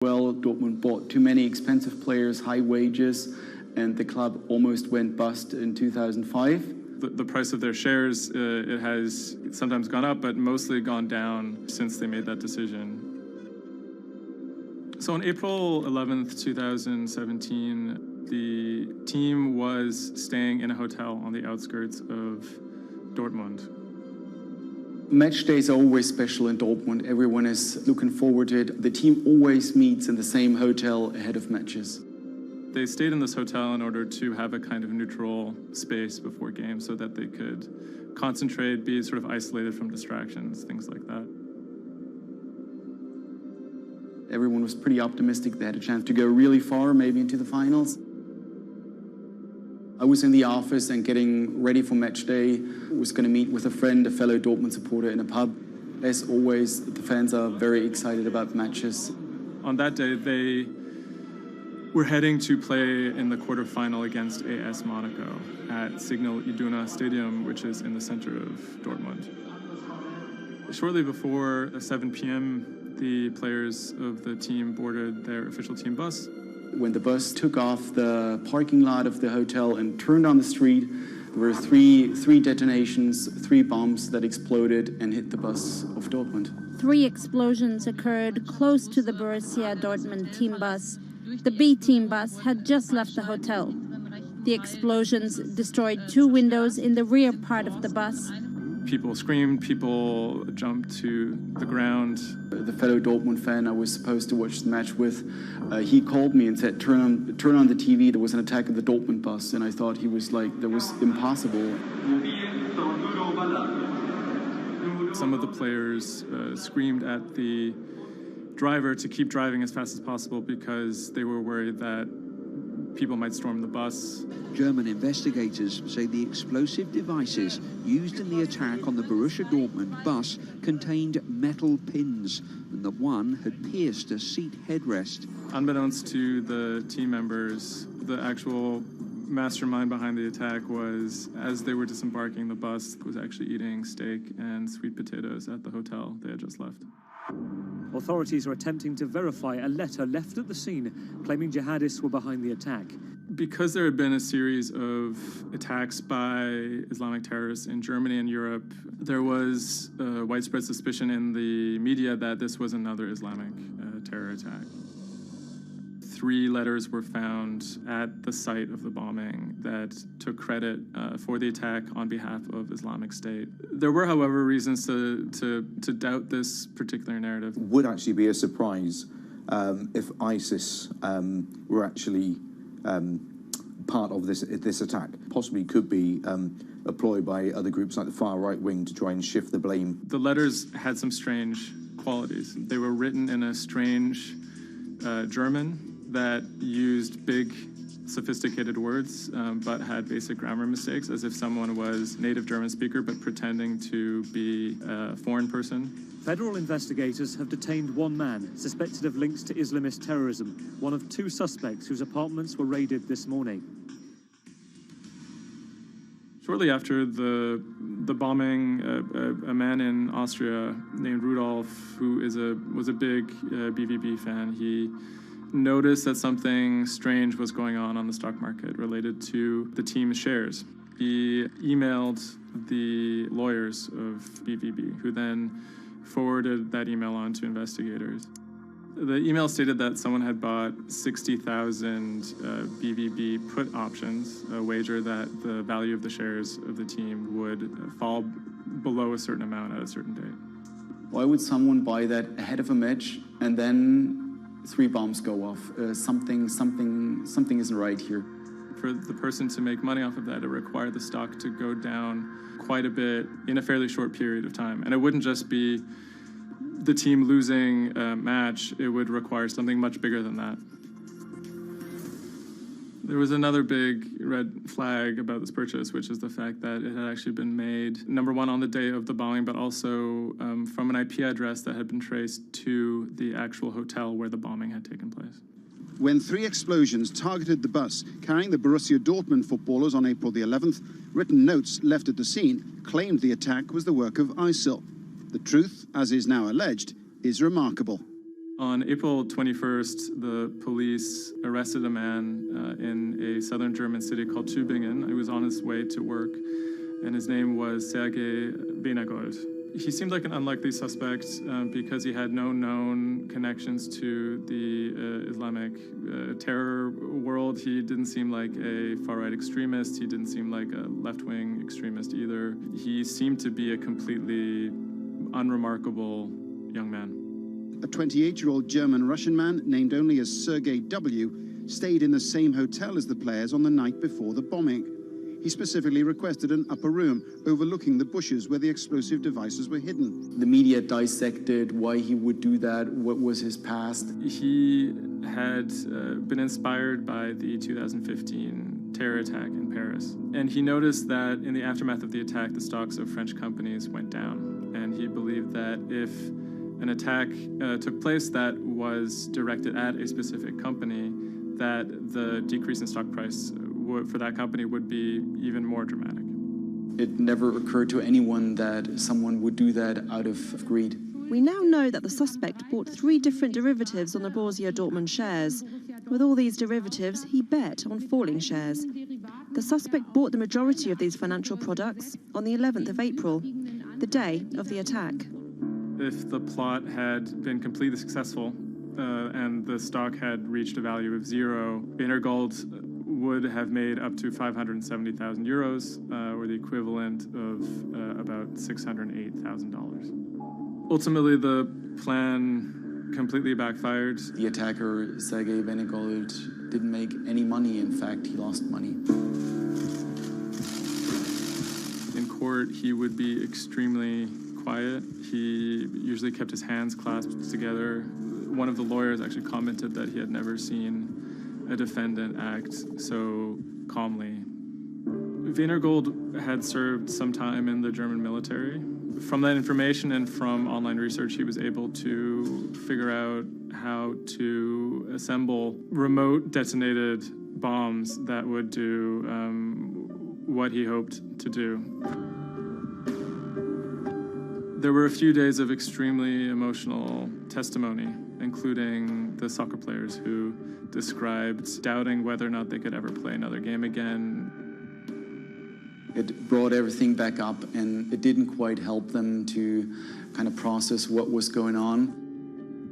Well, Dortmund bought too many expensive players, high wages, and the club almost went bust in 2005. The price of their shares, it has sometimes gone up, but mostly gone down since they made that decision. So on April 11th, 2017, the team was staying in a hotel on the outskirts of Dortmund. Match days are always special in Dortmund. Everyone is looking forward to it. The team always meets in the same hotel ahead of matches. They stayed in this hotel in order to have a kind of neutral space before games so that they could concentrate, be sort of isolated from distractions, things like that. Everyone was pretty optimistic they had a chance to go really far, maybe into the finals. I was in the office and getting ready for match day. I was going to meet with a friend, a fellow Dortmund supporter, in a pub. As always, the fans are very excited about matches. On that day, they were heading to play in the quarterfinal against AS Monaco at Signal Iduna Stadium, which is in the center of Dortmund. Shortly before 7 p.m., the players of the team boarded their official team bus. When the bus took off the parking lot of the hotel and turned on the street, there were three detonations, 3 bombs that exploded and hit the bus of Dortmund. 3 explosions occurred close to the Borussia Dortmund team bus. The B team bus had just left the hotel. The explosions destroyed 2 windows in the rear part of the bus. People screamed, people jumped to the ground. The fellow Dortmund fan I was supposed to watch the match with, he called me and said, turn on the TV, there was an attack on the Dortmund bus. And I thought he was like, that was impossible. Some of the players screamed at the driver to keep driving as fast as possible because they were worried that people might storm the bus. German investigators say the explosive devices used in the attack on the Borussia Dortmund bus contained metal pins, and that one had pierced a seat headrest. Unbeknownst to the team members, the actual mastermind behind the attack was, as they were disembarking the bus, was actually eating steak and sweet potatoes at the hotel they had just left. Authorities are attempting to verify a letter left at the scene claiming jihadists were behind the attack. Because there had been a series of attacks by Islamic terrorists in Germany and Europe, there was widespread suspicion in the media that this was another Islamic terror attack. 3 letters were found at the site of the bombing that took credit for the attack on behalf of Islamic State. There were, however, reasons to doubt this particular narrative. Would actually be a surprise if ISIS were actually part of this attack. Possibly could be employed by other groups like the far right wing to try and shift the blame. The letters had some strange qualities. They were written in a strange German that used big, sophisticated words, but had basic grammar mistakes, as if someone was native German speaker but pretending to be a foreign person. Federal investigators have detained 1 man suspected of links to Islamist terrorism, one of 2 suspects whose apartments were raided this morning. Shortly after the bombing, a man in Austria named Rudolf, who was a big BVB fan, he noticed that something strange was going on the stock market related to the team's shares. He emailed the lawyers of BVB, who then forwarded that email on to investigators. The email stated that someone had bought 60,000 BVB put options, a wager that the value of the shares of the team would fall below a certain amount at a certain date. Why would someone buy that ahead of a match and then 3 bombs go off? Something isn't right here. For the person to make money off of that, it required the stock to go down quite a bit in a fairly short period of time. And it wouldn't just be the team losing a match, it would require something much bigger than that. There was another big red flag about this purchase, which is the fact that it had actually been made, number one, on the day of the bombing, but also from an IP address that had been traced to the actual hotel where the bombing had taken place. When 3 explosions targeted the bus carrying the Borussia Dortmund footballers on April the 11th, written notes left at the scene claimed the attack was the work of ISIL. The truth, as is now alleged, is remarkable. On April 21st, the police arrested a man in a southern German city called Tübingen. He was on his way to work, and his name was Sergei Venergold. He seemed like an unlikely suspect because he had no known connections to the Islamic terror world. He didn't seem like a far-right extremist. He didn't seem like a left-wing extremist either. He seemed to be a completely unremarkable young man. A 28-year-old German-Russian man, named only as Sergei W., stayed in the same hotel as the players on the night before the bombing. He specifically requested an upper room overlooking the bushes where the explosive devices were hidden. The media dissected why he would do that, what was his past. He had been inspired by the 2015 terror attack in Paris. And he noticed that in the aftermath of the attack, the stocks of French companies went down. And he believed that if an attack took place that was directed at a specific company, that the decrease in stock price for that company would be even more dramatic. It never occurred to anyone that someone would do that out of greed. We now know that the suspect bought 3 different derivatives on the Borussia Dortmund shares. With all these derivatives, he bet on falling shares. The suspect bought the majority of these financial products on the 11th of April, the day of the attack. If the plot had been completely successful and the stock had reached a value of 0, Venergold would have made up to 570,000 euros, or the equivalent of about $608,000. Ultimately, the plan completely backfired. The attacker, Sergei Venergold, didn't make any money. In fact, he lost money. In court, he would be extremely quiet. He usually kept his hands clasped together. One of the lawyers actually commented that he had never seen a defendant act so calmly. Venergold had served some time in the German military. From that information and from online research, he was able to figure out how to assemble remote detonated bombs that would do what he hoped to do. There were a few days of extremely emotional testimony, including the soccer players who described doubting whether or not they could ever play another game again. It brought everything back up, and it didn't quite help them to kind of process what was going on.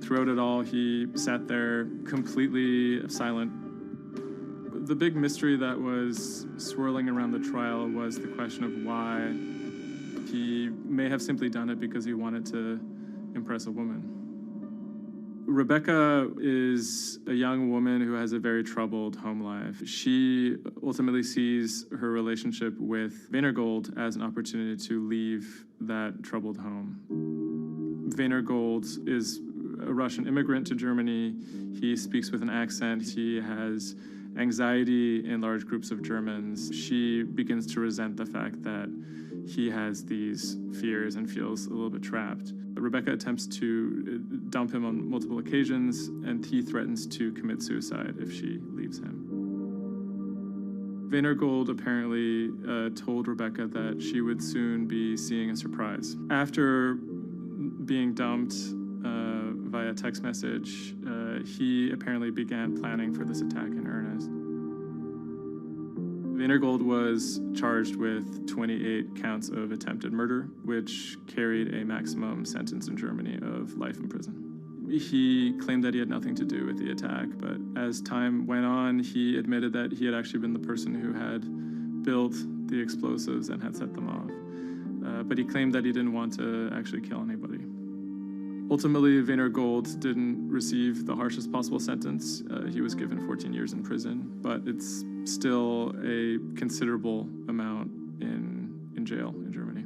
Throughout it all, he sat there completely silent. The big mystery that was swirling around the trial was the question of why. He may have simply done it because he wanted to impress a woman. Rebecca is a young woman who has a very troubled home life. She ultimately sees her relationship with Venergold as an opportunity to leave that troubled home. Venergold is a Russian immigrant to Germany. He speaks with an accent. He has anxiety in large groups of Germans. She begins to resent the fact that he has these fears and feels a little bit trapped. Rebecca attempts to dump him on multiple occasions, and he threatens to commit suicide if she leaves him. Venergold apparently told Rebecca that she would soon be seeing a surprise. After being dumped via text message, he apparently began planning for this attack in earnest. Venergold was charged with 28 counts of attempted murder, which carried a maximum sentence in Germany of life in prison. He claimed that he had nothing to do with the attack, but as time went on, he admitted that he had actually been the person who had built the explosives and had set them off. But he claimed that he didn't want to actually kill anybody. Ultimately, Venergold didn't receive the harshest possible sentence. He was given 14 years in prison, but it's still a considerable amount in jail in Germany.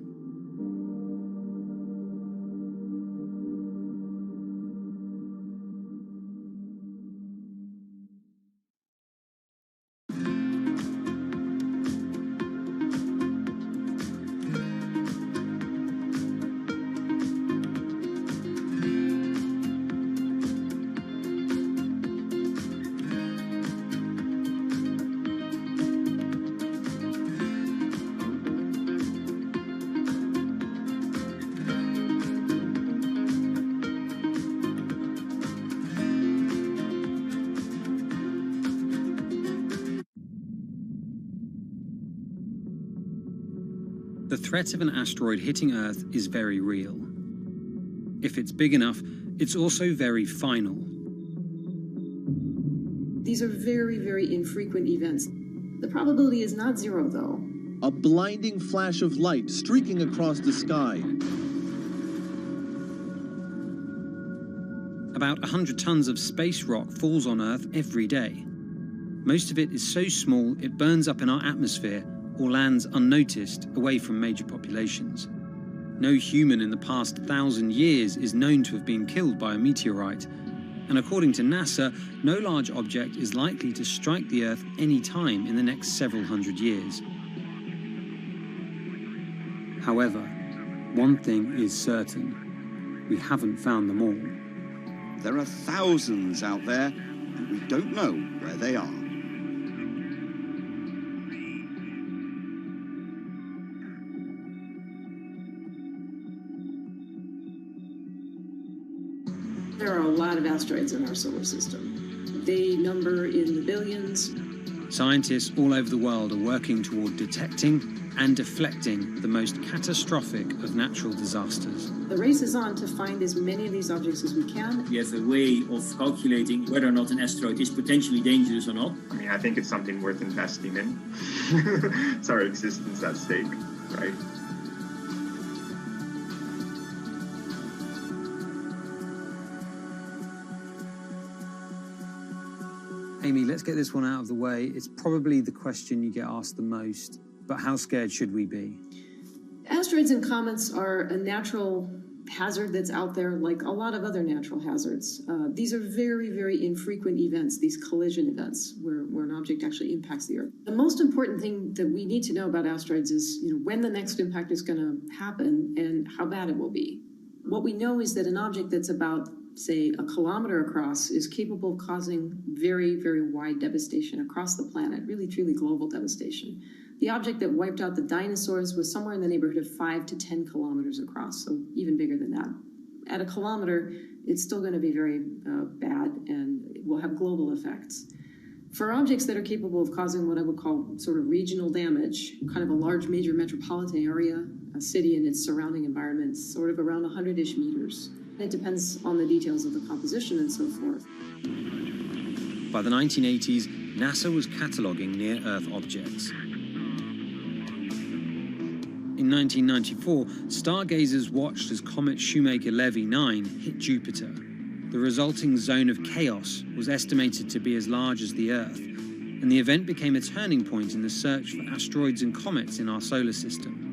The threat of an asteroid hitting Earth is very real. If it's big enough, it's also very final. These are very, very infrequent events. The probability is not zero, though. A blinding flash of light streaking across the sky. About 100 tons of space rock falls on Earth every day. Most of it is so small it burns up in our atmosphere or lands unnoticed away from major populations. No human in the past 1,000 years is known to have been killed by a meteorite, and according to NASA, no large object is likely to strike the Earth any time in the next several hundred years. However, one thing is certain: we haven't found them all. There are thousands out there, and we don't know where they are. There are a lot of asteroids in our solar system. They number in the billions. Scientists all over the world are working toward detecting and deflecting the most catastrophic of natural disasters. The race is on to find as many of these objects as we can. We have a way of calculating whether or not an asteroid is potentially dangerous or not. I mean, I think it's something worth investing in. It's our existence at stake, right? Amy, let's get this one out of the way. It's probably the question you get asked the most, but how scared should we be? Asteroids and comets are a natural hazard that's out there like a lot of other natural hazards. These are very, very infrequent events, these collision events, where an object actually impacts the Earth. The most important thing that we need to know about asteroids is when the next impact is going to happen and how bad it will be. What we know is that an object that's about, say, a kilometer across is capable of causing very, very wide devastation across the planet, really, truly global devastation. The object that wiped out the dinosaurs was somewhere in the neighborhood of 5 to 10 kilometers across, so even bigger than that. At a kilometer, it's still going to be very bad and it will have global effects. For objects that are capable of causing what I would call sort of regional damage, kind of a large major metropolitan area, a city and its surrounding environment, sort of around 100-ish meters. It depends on the details of the composition and so forth. By the 1980s, NASA was cataloguing near-Earth objects. In 1994, stargazers watched as comet Shoemaker-Levy 9 hit Jupiter. The resulting zone of chaos was estimated to be as large as the Earth, and the event became a turning point in the search for asteroids and comets in our solar system.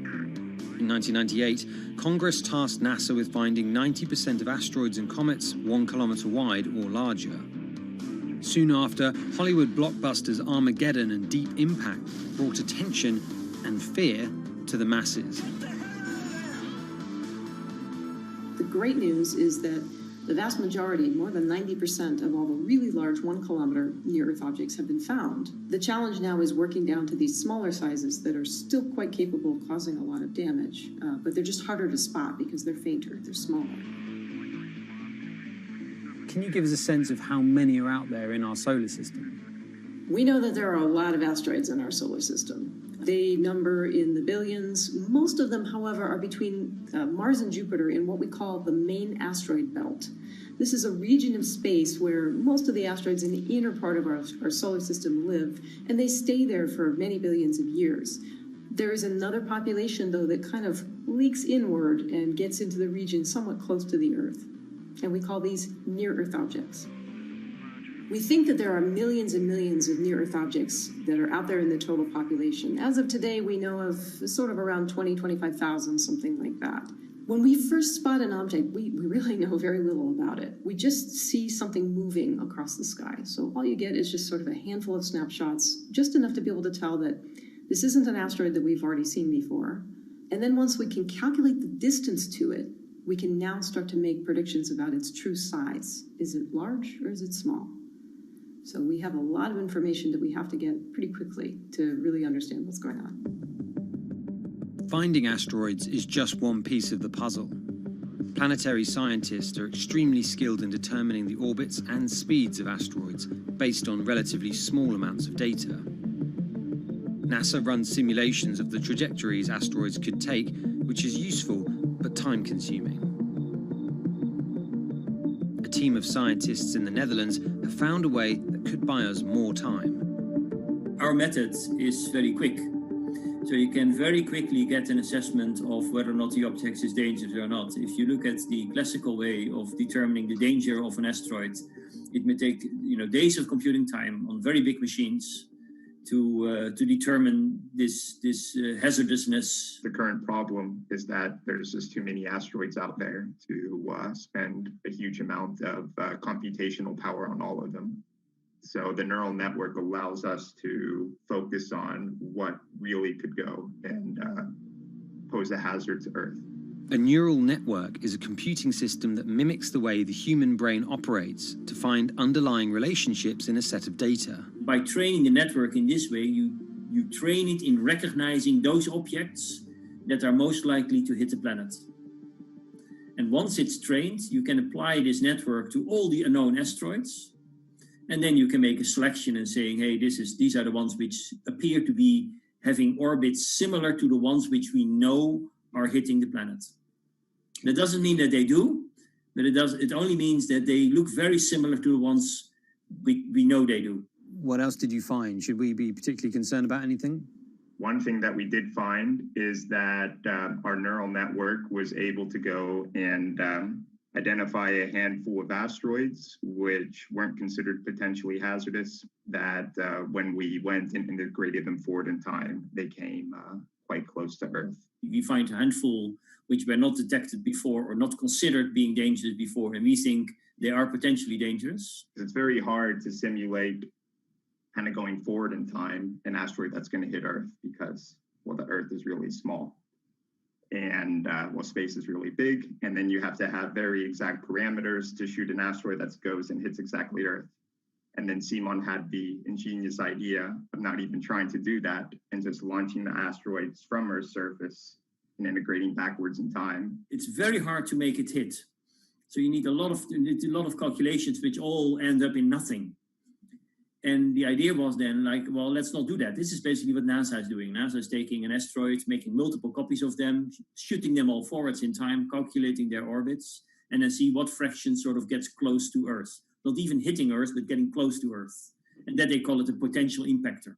In 1998, Congress tasked NASA with finding 90% of asteroids and comets 1 kilometer wide or larger. Soon after, Hollywood blockbusters Armageddon and Deep Impact brought attention and fear to the masses. The great news is that the vast majority, more than 90% of all the really large 1 kilometer near-Earth objects have been found. The challenge now is working down to these smaller sizes that are still quite capable of causing a lot of damage, but they're just harder to spot because they're fainter, they're smaller. Can you give us a sense of how many are out there in our solar system? We know that there are a lot of asteroids in our solar system. They number in the billions. Most of them, however, are between Mars and Jupiter in what we call the main asteroid belt. This is a region of space where most of the asteroids in the inner part of our solar system live, and they stay there for many billions of years. There is another population, though, that kind of leaks inward and gets into the region somewhat close to the Earth, and we call these near-Earth objects. We think that there are millions and millions of near-Earth objects that are out there in the total population. As of today, we know of sort of around 20, 25,000, something like that. When we first spot an object, we really know very little about it. We just see something moving across the sky. So all you get is just sort of a handful of snapshots, just enough to be able to tell that this isn't an asteroid that we've already seen before. And then once we can calculate the distance to it, we can now start to make predictions about its true size. Is it large or is it small? So we have a lot of information that we have to get pretty quickly to really understand what's going on. Finding asteroids is just one piece of the puzzle. Planetary scientists are extremely skilled in determining the orbits and speeds of asteroids based on relatively small amounts of data. NASA runs simulations of the trajectories asteroids could take, which is useful but time-consuming. A team of scientists in the Netherlands have found a way that could buy us more time. Our method is very quick. So you can very quickly get an assessment of whether or not the object is dangerous or not. If you look at the classical way of determining the danger of an asteroid, it may take days of computing time on very big machines to determine this hazardousness. The current problem is that there's just too many asteroids out there to spend a huge amount of computational power on all of them. So the neural network allows us to focus on what really could go and pose a hazard to Earth. A neural network is a computing system that mimics the way the human brain operates to find underlying relationships in a set of data. By training the network in this way, you train it in recognizing those objects that are most likely to hit the planet. And once it's trained, you can apply this network to all the unknown asteroids. And then you can make a selection and saying, hey, these are the ones which appear to be having orbits similar to the ones which we know are hitting the planet. That doesn't mean that they do, but it only means that they look very similar to the ones we know they do. What else did you find? Should we be particularly concerned about anything? One thing that we did find is that our neural network was able to go and identify a handful of asteroids which weren't considered potentially hazardous, that when we went and integrated them forward in time, they came quite close to Earth. We find a handful which were not detected before or not considered being dangerous before, and we think they are potentially dangerous. It's very hard to simulate kind of going forward in time an asteroid that's going to hit Earth because, well, the Earth is really small. And space is really big, and then you have to have very exact parameters to shoot an asteroid that goes and hits exactly Earth. And then Simon had the ingenious idea of not even trying to do that and just launching the asteroids from Earth's surface and integrating backwards in time. It's very hard to make it hit. So you need a lot of calculations which all end up in nothing. And the idea was then well, let's not do that. This is basically what NASA is doing. NASA is taking an asteroid, making multiple copies of them, shooting them all forwards in time, calculating their orbits, and then see what fraction sort of gets close to Earth. Not even hitting Earth, but getting close to Earth. And that they call it a potential impactor.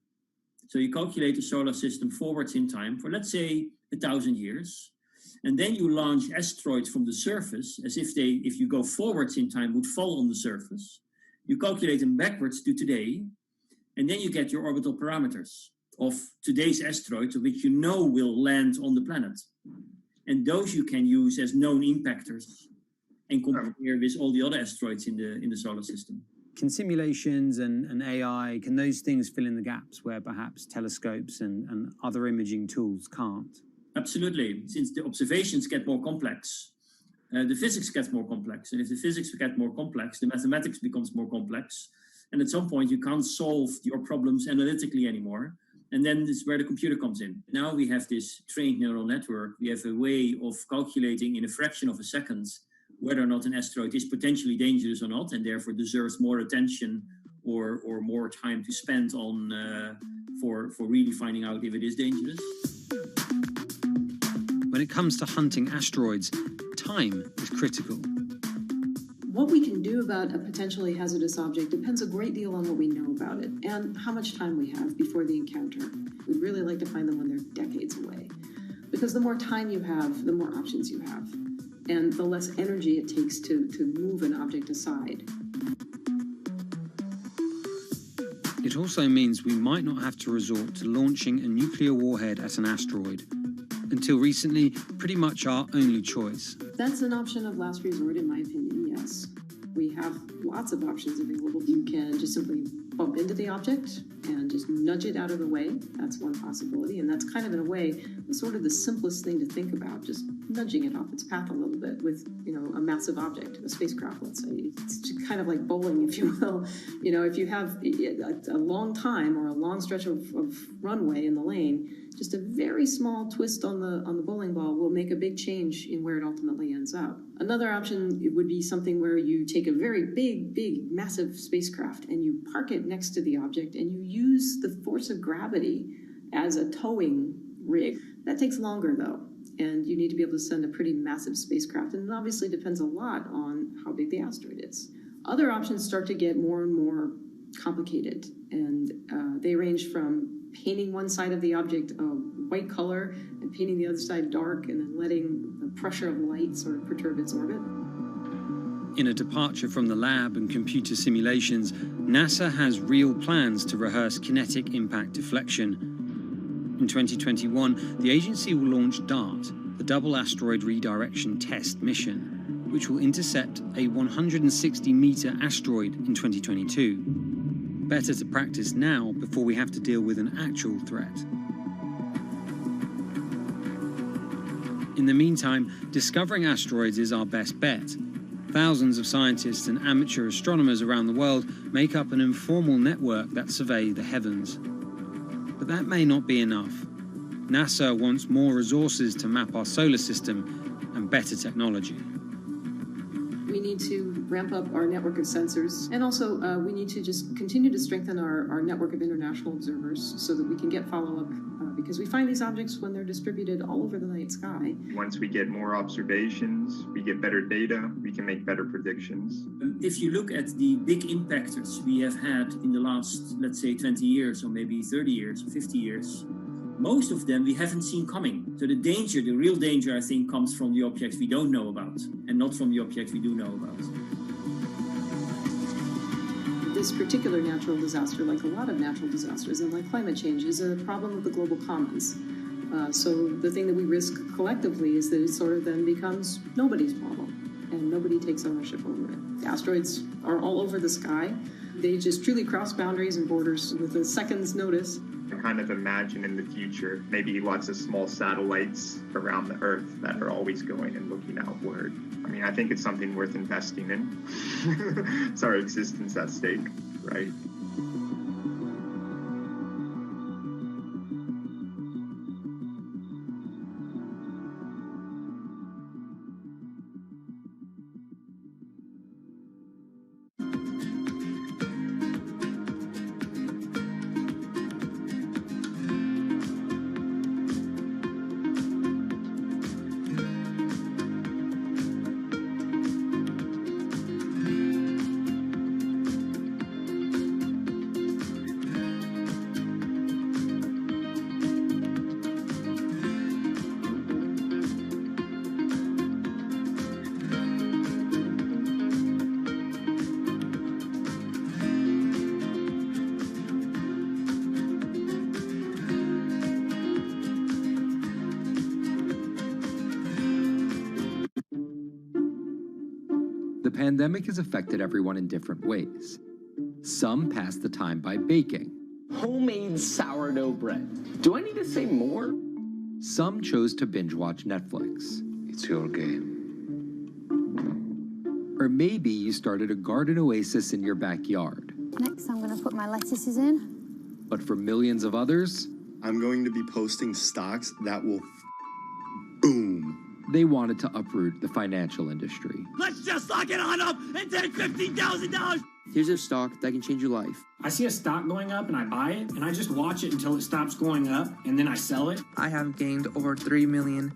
So you calculate the solar system forwards in time for, let's say, 1,000 years. And then you launch asteroids from the surface as if you go forwards in time, would fall on the surface. You calculate them backwards to today, and then you get your orbital parameters of today's asteroids, which you know will land on the planet. And those you can use as known impactors and compare with all the other asteroids in the solar system. Can simulations and AI, can those things fill in the gaps where perhaps telescopes and other imaging tools can't? Absolutely. Since the observations get more complex, the physics gets more complex. And if the physics get more complex, the mathematics becomes more complex. And at some point, you can't solve your problems analytically anymore. And then this is where the computer comes in. Now we have this trained neural network. We have a way of calculating in a fraction of a second whether or not an asteroid is potentially dangerous or not, and therefore deserves more attention or more time to spend on for really finding out if it is dangerous. When it comes to hunting asteroids, time is critical. What we can do about a potentially hazardous object depends a great deal on what we know about it and how much time we have before the encounter. We'd really like to find them when they're decades away, because the more time you have, the more options you have, and the less energy it takes to move an object aside. It also means we might not have to resort to launching a nuclear warhead at an asteroid. Until recently, pretty much our only choice. That's an option of last resort, in my opinion, yes. We have lots of options available. You can just simply bump into the object and just nudge it out of the way. That's one possibility, and that's kind of, in a way, sort of the simplest thing to think about, just nudging it off its path a little bit with, a massive object, a spacecraft, let's say. It's kind of like bowling, if you will. If you have a long time or a long stretch of runway in the lane, just a very small twist on the bowling ball will make a big change in where it ultimately ends up. Another option would be something where you take a very big, massive spacecraft and you park it next to the object and you use the force of gravity as a towing rig. That takes longer, though, and you need to be able to send a pretty massive spacecraft, and it obviously depends a lot on how big the asteroid is. Other options start to get more and more complicated, and they range from painting one side of the object a white color and painting the other side dark, and then letting the pressure of light sort of perturb its orbit. In a departure from the lab and computer simulations, NASA has real plans to rehearse kinetic impact deflection. In 2021, the agency will launch DART, the Double Asteroid Redirection Test mission, which will intercept a 160-meter asteroid in 2022. Better to practice now before we have to deal with an actual threat. In the meantime, discovering asteroids is our best bet. Thousands of scientists and amateur astronomers around the world make up an informal network that survey the heavens. But that may not be enough. NASA wants more resources to map our solar system and better technology. We need to ramp up our network of sensors, and also we need to just continue to strengthen our network of international observers so that we can get follow-up, because we find these objects when they're distributed all over the night sky. Once we get more observations, we get better data, we can make better predictions. If you look at the big impactors we have had in the last, let's say, 20 years, or maybe 30 years, or 50 years, most of them we haven't seen coming. So the danger, the real danger, I think, comes from the objects we don't know about, and not from the objects we do know about. This particular natural disaster, like a lot of natural disasters and like climate change, is a problem of the global commons. So the thing that we risk collectively is that it sort of then becomes nobody's problem, and nobody takes ownership over it. The asteroids are all over the sky. They just truly cross boundaries and borders with a second's notice. I kind of imagine in the future maybe lots of small satellites around the Earth that are always going and looking outward. I mean, I think it's something worth investing in. It's our existence at stake, right? The pandemic has affected everyone in different ways. Some pass the time by baking. Homemade sourdough bread. Do I need to say more? Some chose to binge watch Netflix. It's your game. Or maybe you started a garden oasis in your backyard. Next, I'm going to put my lettuces in. But for millions of others, I'm going to be posting stocks that will boom. They wanted to uproot the financial industry. Let's just lock it on up and take $15,000. Here's a stock that can change your life. I see a stock going up and I buy it, and I just watch it until it stops going up, and then I sell it. I have gained over $3 million.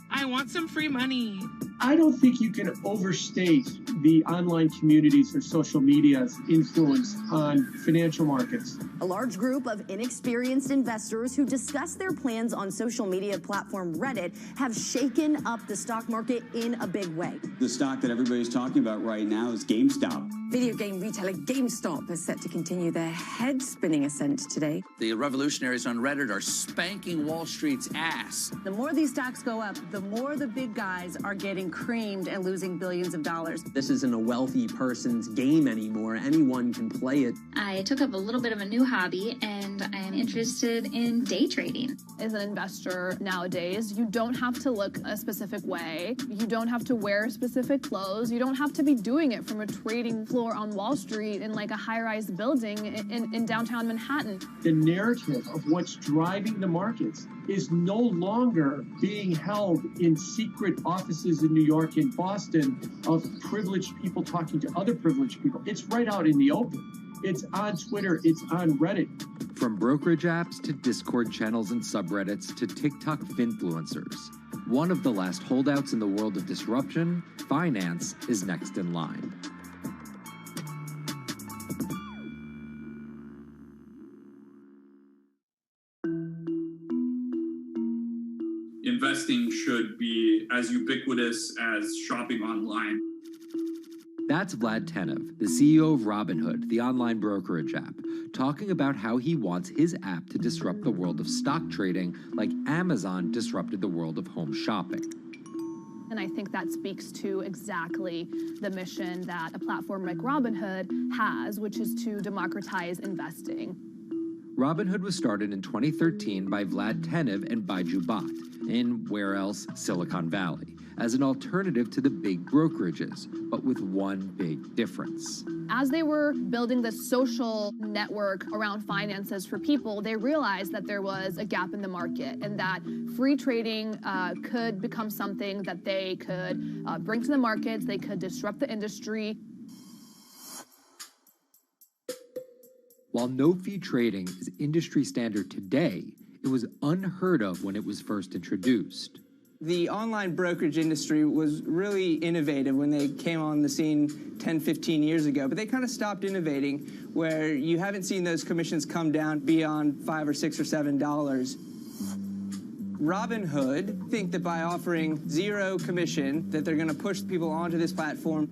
I want some free money. I don't think you can overstate the online communities or social media's influence on financial markets. A large group of inexperienced investors who discuss their plans on social media platform Reddit have shaken up the stock market in a big way. The stock that everybody's talking about right now is GameStop. Video game retailer GameStop is set to continue their head-spinning ascent today. The revolutionaries on Reddit are spanking Wall Street's ass. The more these stocks go up, the more the big guys are getting creamed and losing billions of dollars. This isn't a wealthy person's game anymore. Anyone can play it. I took up a little bit of a new hobby, and I am interested in day trading. As an investor nowadays, you don't have to look a specific way. You don't have to wear specific clothes. You don't have to be doing it from a trading floor on Wall Street in like a high-rise building in downtown Manhattan. The narrative of what's driving the markets is no longer being held in secret offices in New York and Boston of privileged people talking to other privileged people. It's right out in the open. It's on Twitter, it's on Reddit. From brokerage apps to Discord channels and subreddits to TikTok finfluencers, one of the last holdouts in the world of disruption, finance is next in line. Investing should be as ubiquitous as shopping online. That's Vlad Tenev, the CEO of Robinhood, the online brokerage app, talking about how he wants his app to disrupt the world of stock trading like Amazon disrupted the world of home shopping. And I think that speaks to exactly the mission that a platform like Robinhood has, which is to democratize investing. Robinhood was started in 2013 by Vlad Tenev and Baiju Bhatt in, where else, Silicon Valley, as an alternative to the big brokerages, but with one big difference. As they were building the social network around finances for people, they realized that there was a gap in the market and that free trading could become something that they could bring to the markets, they could disrupt the industry. While no-fee trading is industry standard today, it was unheard of when it was first introduced. The online brokerage industry was really innovative when they came on the scene 10, 15 years ago, but they kind of stopped innovating where you haven't seen those commissions come down beyond $5 or $6 or $7. Robinhood think that by offering zero commission that they're going to push people onto this platform.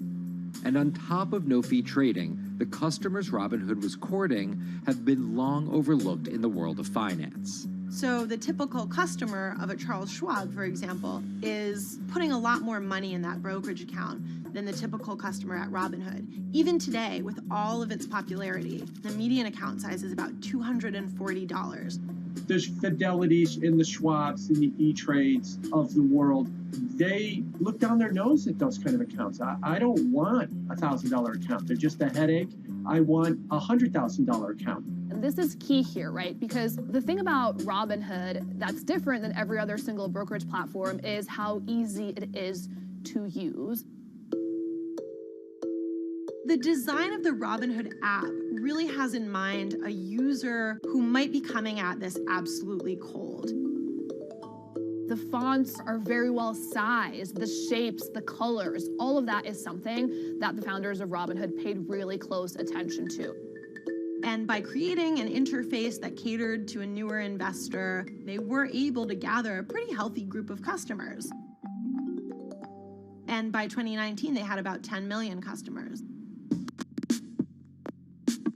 And on top of no-fee trading, the customers Robinhood was courting have been long overlooked in the world of finance. So the typical customer of a Charles Schwab, for example, is putting a lot more money in that brokerage account than the typical customer at Robinhood. Even today, with all of its popularity, the median account size is about $240. There's Fidelities in the Schwabs and the E-Trades of the world. They look down their nose at those kind of accounts. I don't want a $1,000 account. They're just a headache. I want a $100,000 account. And this is key here, right? Because the thing about Robinhood that's different than every other single brokerage platform is how easy it is to use. The design of the Robinhood app really has in mind a user who might be coming at this absolutely cold. The fonts are very well sized, the shapes, the colors, all of that is something that the founders of Robinhood paid really close attention to. And by creating an interface that catered to a newer investor, they were able to gather a pretty healthy group of customers. And by 2019, they had about 10 million customers.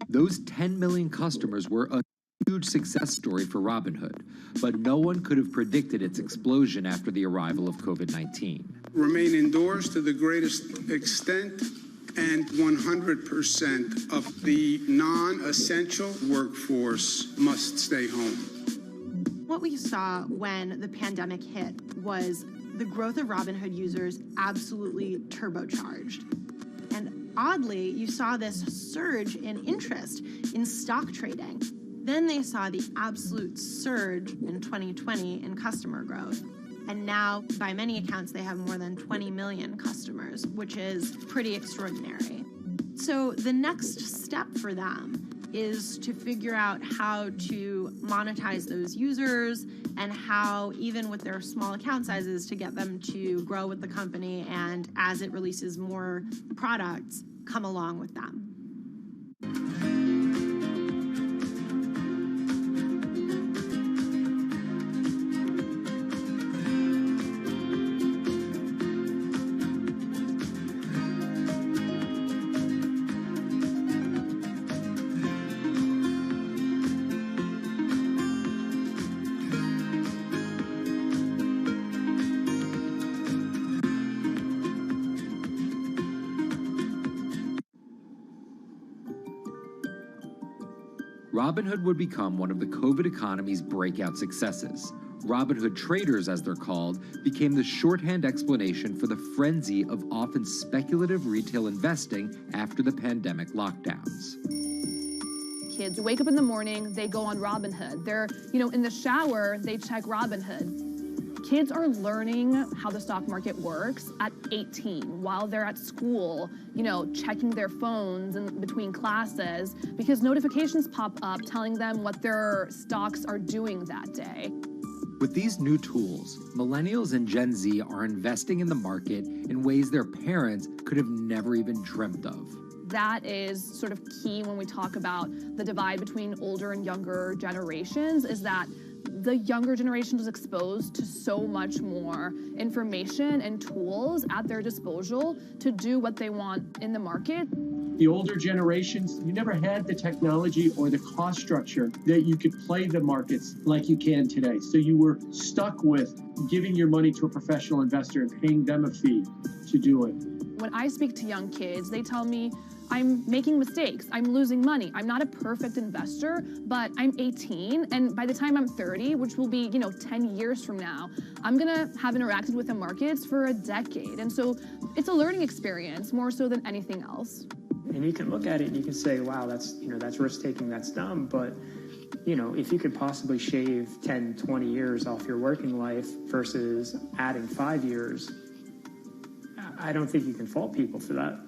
Those 10 million customers were a huge success story for Robinhood, but no one could have predicted its explosion after the arrival of COVID-19. Remain indoors to the greatest extent, and 100% of the non-essential workforce must stay home. What we saw when the pandemic hit was the growth of Robinhood users absolutely turbocharged. And oddly, you saw this surge in interest in stock trading. Then they saw the absolute surge in 2020 in customer growth. And now, by many accounts, they have more than 20 million customers, which is pretty extraordinary. So the next step for them is to figure out how to monetize those users and how, even with their small account sizes, to get them to grow with the company and, as it releases more products, come along with them. Robinhood would become one of the COVID economy's breakout successes. Robinhood traders, as they're called, became the shorthand explanation for the frenzy of often speculative retail investing after the pandemic lockdowns. Kids wake up in the morning, they go on Robinhood. They're, in the shower, they check Robinhood. Kids are learning how the stock market works at 18 while they're at school, checking their phones in between classes because notifications pop up telling them what their stocks are doing that day. With these new tools, millennials and Gen Z are investing in the market in ways their parents could have never even dreamt of. That is sort of key when we talk about the divide between older and younger generations, is that the younger generation is exposed to so much more information and tools at their disposal to do what they want in the market. The older generations, you never had the technology or the cost structure that you could play the markets like you can today. So you were stuck with giving your money to a professional investor and paying them a fee to do it. When I speak to young kids, they tell me, I'm making mistakes, I'm losing money. I'm not a perfect investor, but I'm 18, and by the time I'm 30, which will be, 10 years from now, I'm gonna have interacted with the markets for a decade. And so it's a learning experience more so than anything else. And you can look at it and you can say, wow, that's risk-taking, that's dumb, but if you could possibly shave 10, 20 years off your working life versus adding 5 years, I don't think you can fault people for that.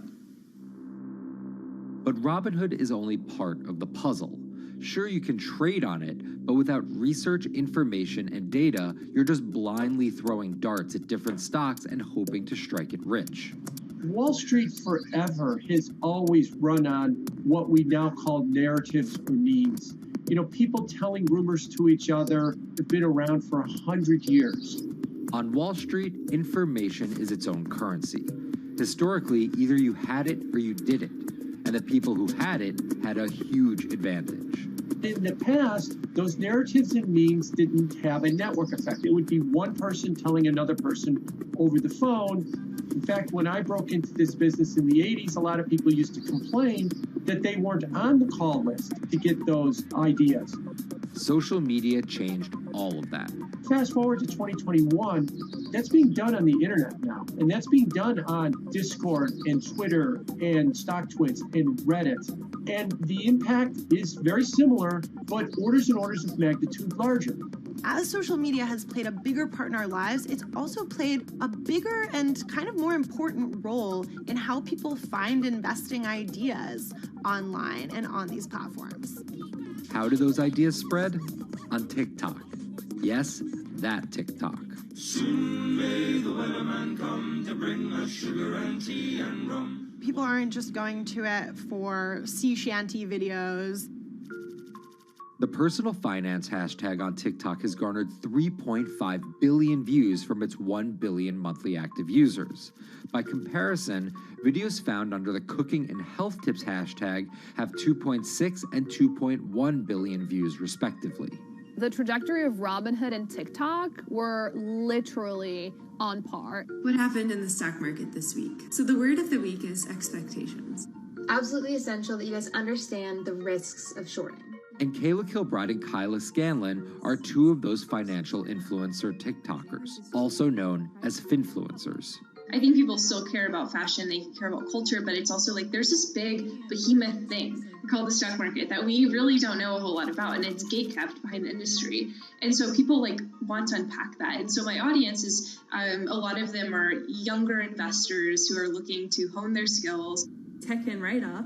But Robinhood is only part of the puzzle. Sure, you can trade on it, but without research, information, and data, you're just blindly throwing darts at different stocks and hoping to strike it rich. Wall Street forever has always run on what we now call narratives or memes. People telling rumors to each other have been around for 100 years. On Wall Street, information is its own currency. Historically, either you had it or you didn't, and the people who had it had a huge advantage. In the past, those narratives and memes didn't have a network effect. It would be one person telling another person over the phone. In fact, when I broke into this business in the 80s, a lot of people used to complain that they weren't on the call list to get those ideas. Social media changed all of that. Fast forward to 2021, that's being done on the internet now. And that's being done on Discord and Twitter and StockTwits and Reddit. And the impact is very similar, but orders and orders of magnitude larger. As social media has played a bigger part in our lives, it's also played a bigger and kind of more important role in how people find investing ideas online and on these platforms. How do those ideas spread? On TikTok. Yes, that TikTok. Soon may the weatherman come to bring us sugar and tea and rum. People aren't just going to it for sea shanty videos. The personal finance hashtag on TikTok has garnered 3.5 billion views from its 1 billion monthly active users. By comparison, videos found under the cooking and health tips hashtag have 2.6 and 2.1 billion views respectively. The trajectory of Robinhood and TikTok were literally on par. What happened in the stock market this week? So the word of the week is expectations. Absolutely essential that you guys understand the risks of shorting. And Kayla Kilbride and Kyla Scanlon are two of those financial influencer TikTokers, also known as finfluencers. I think people still care about fashion, they care about culture, but it's also like there's this big behemoth thing called the stock market that we really don't know a whole lot about, and it's gatekept behind the industry. And so people want to unpack that. And so my audience is, a lot of them are younger investors who are looking to hone their skills. Tech and write-up.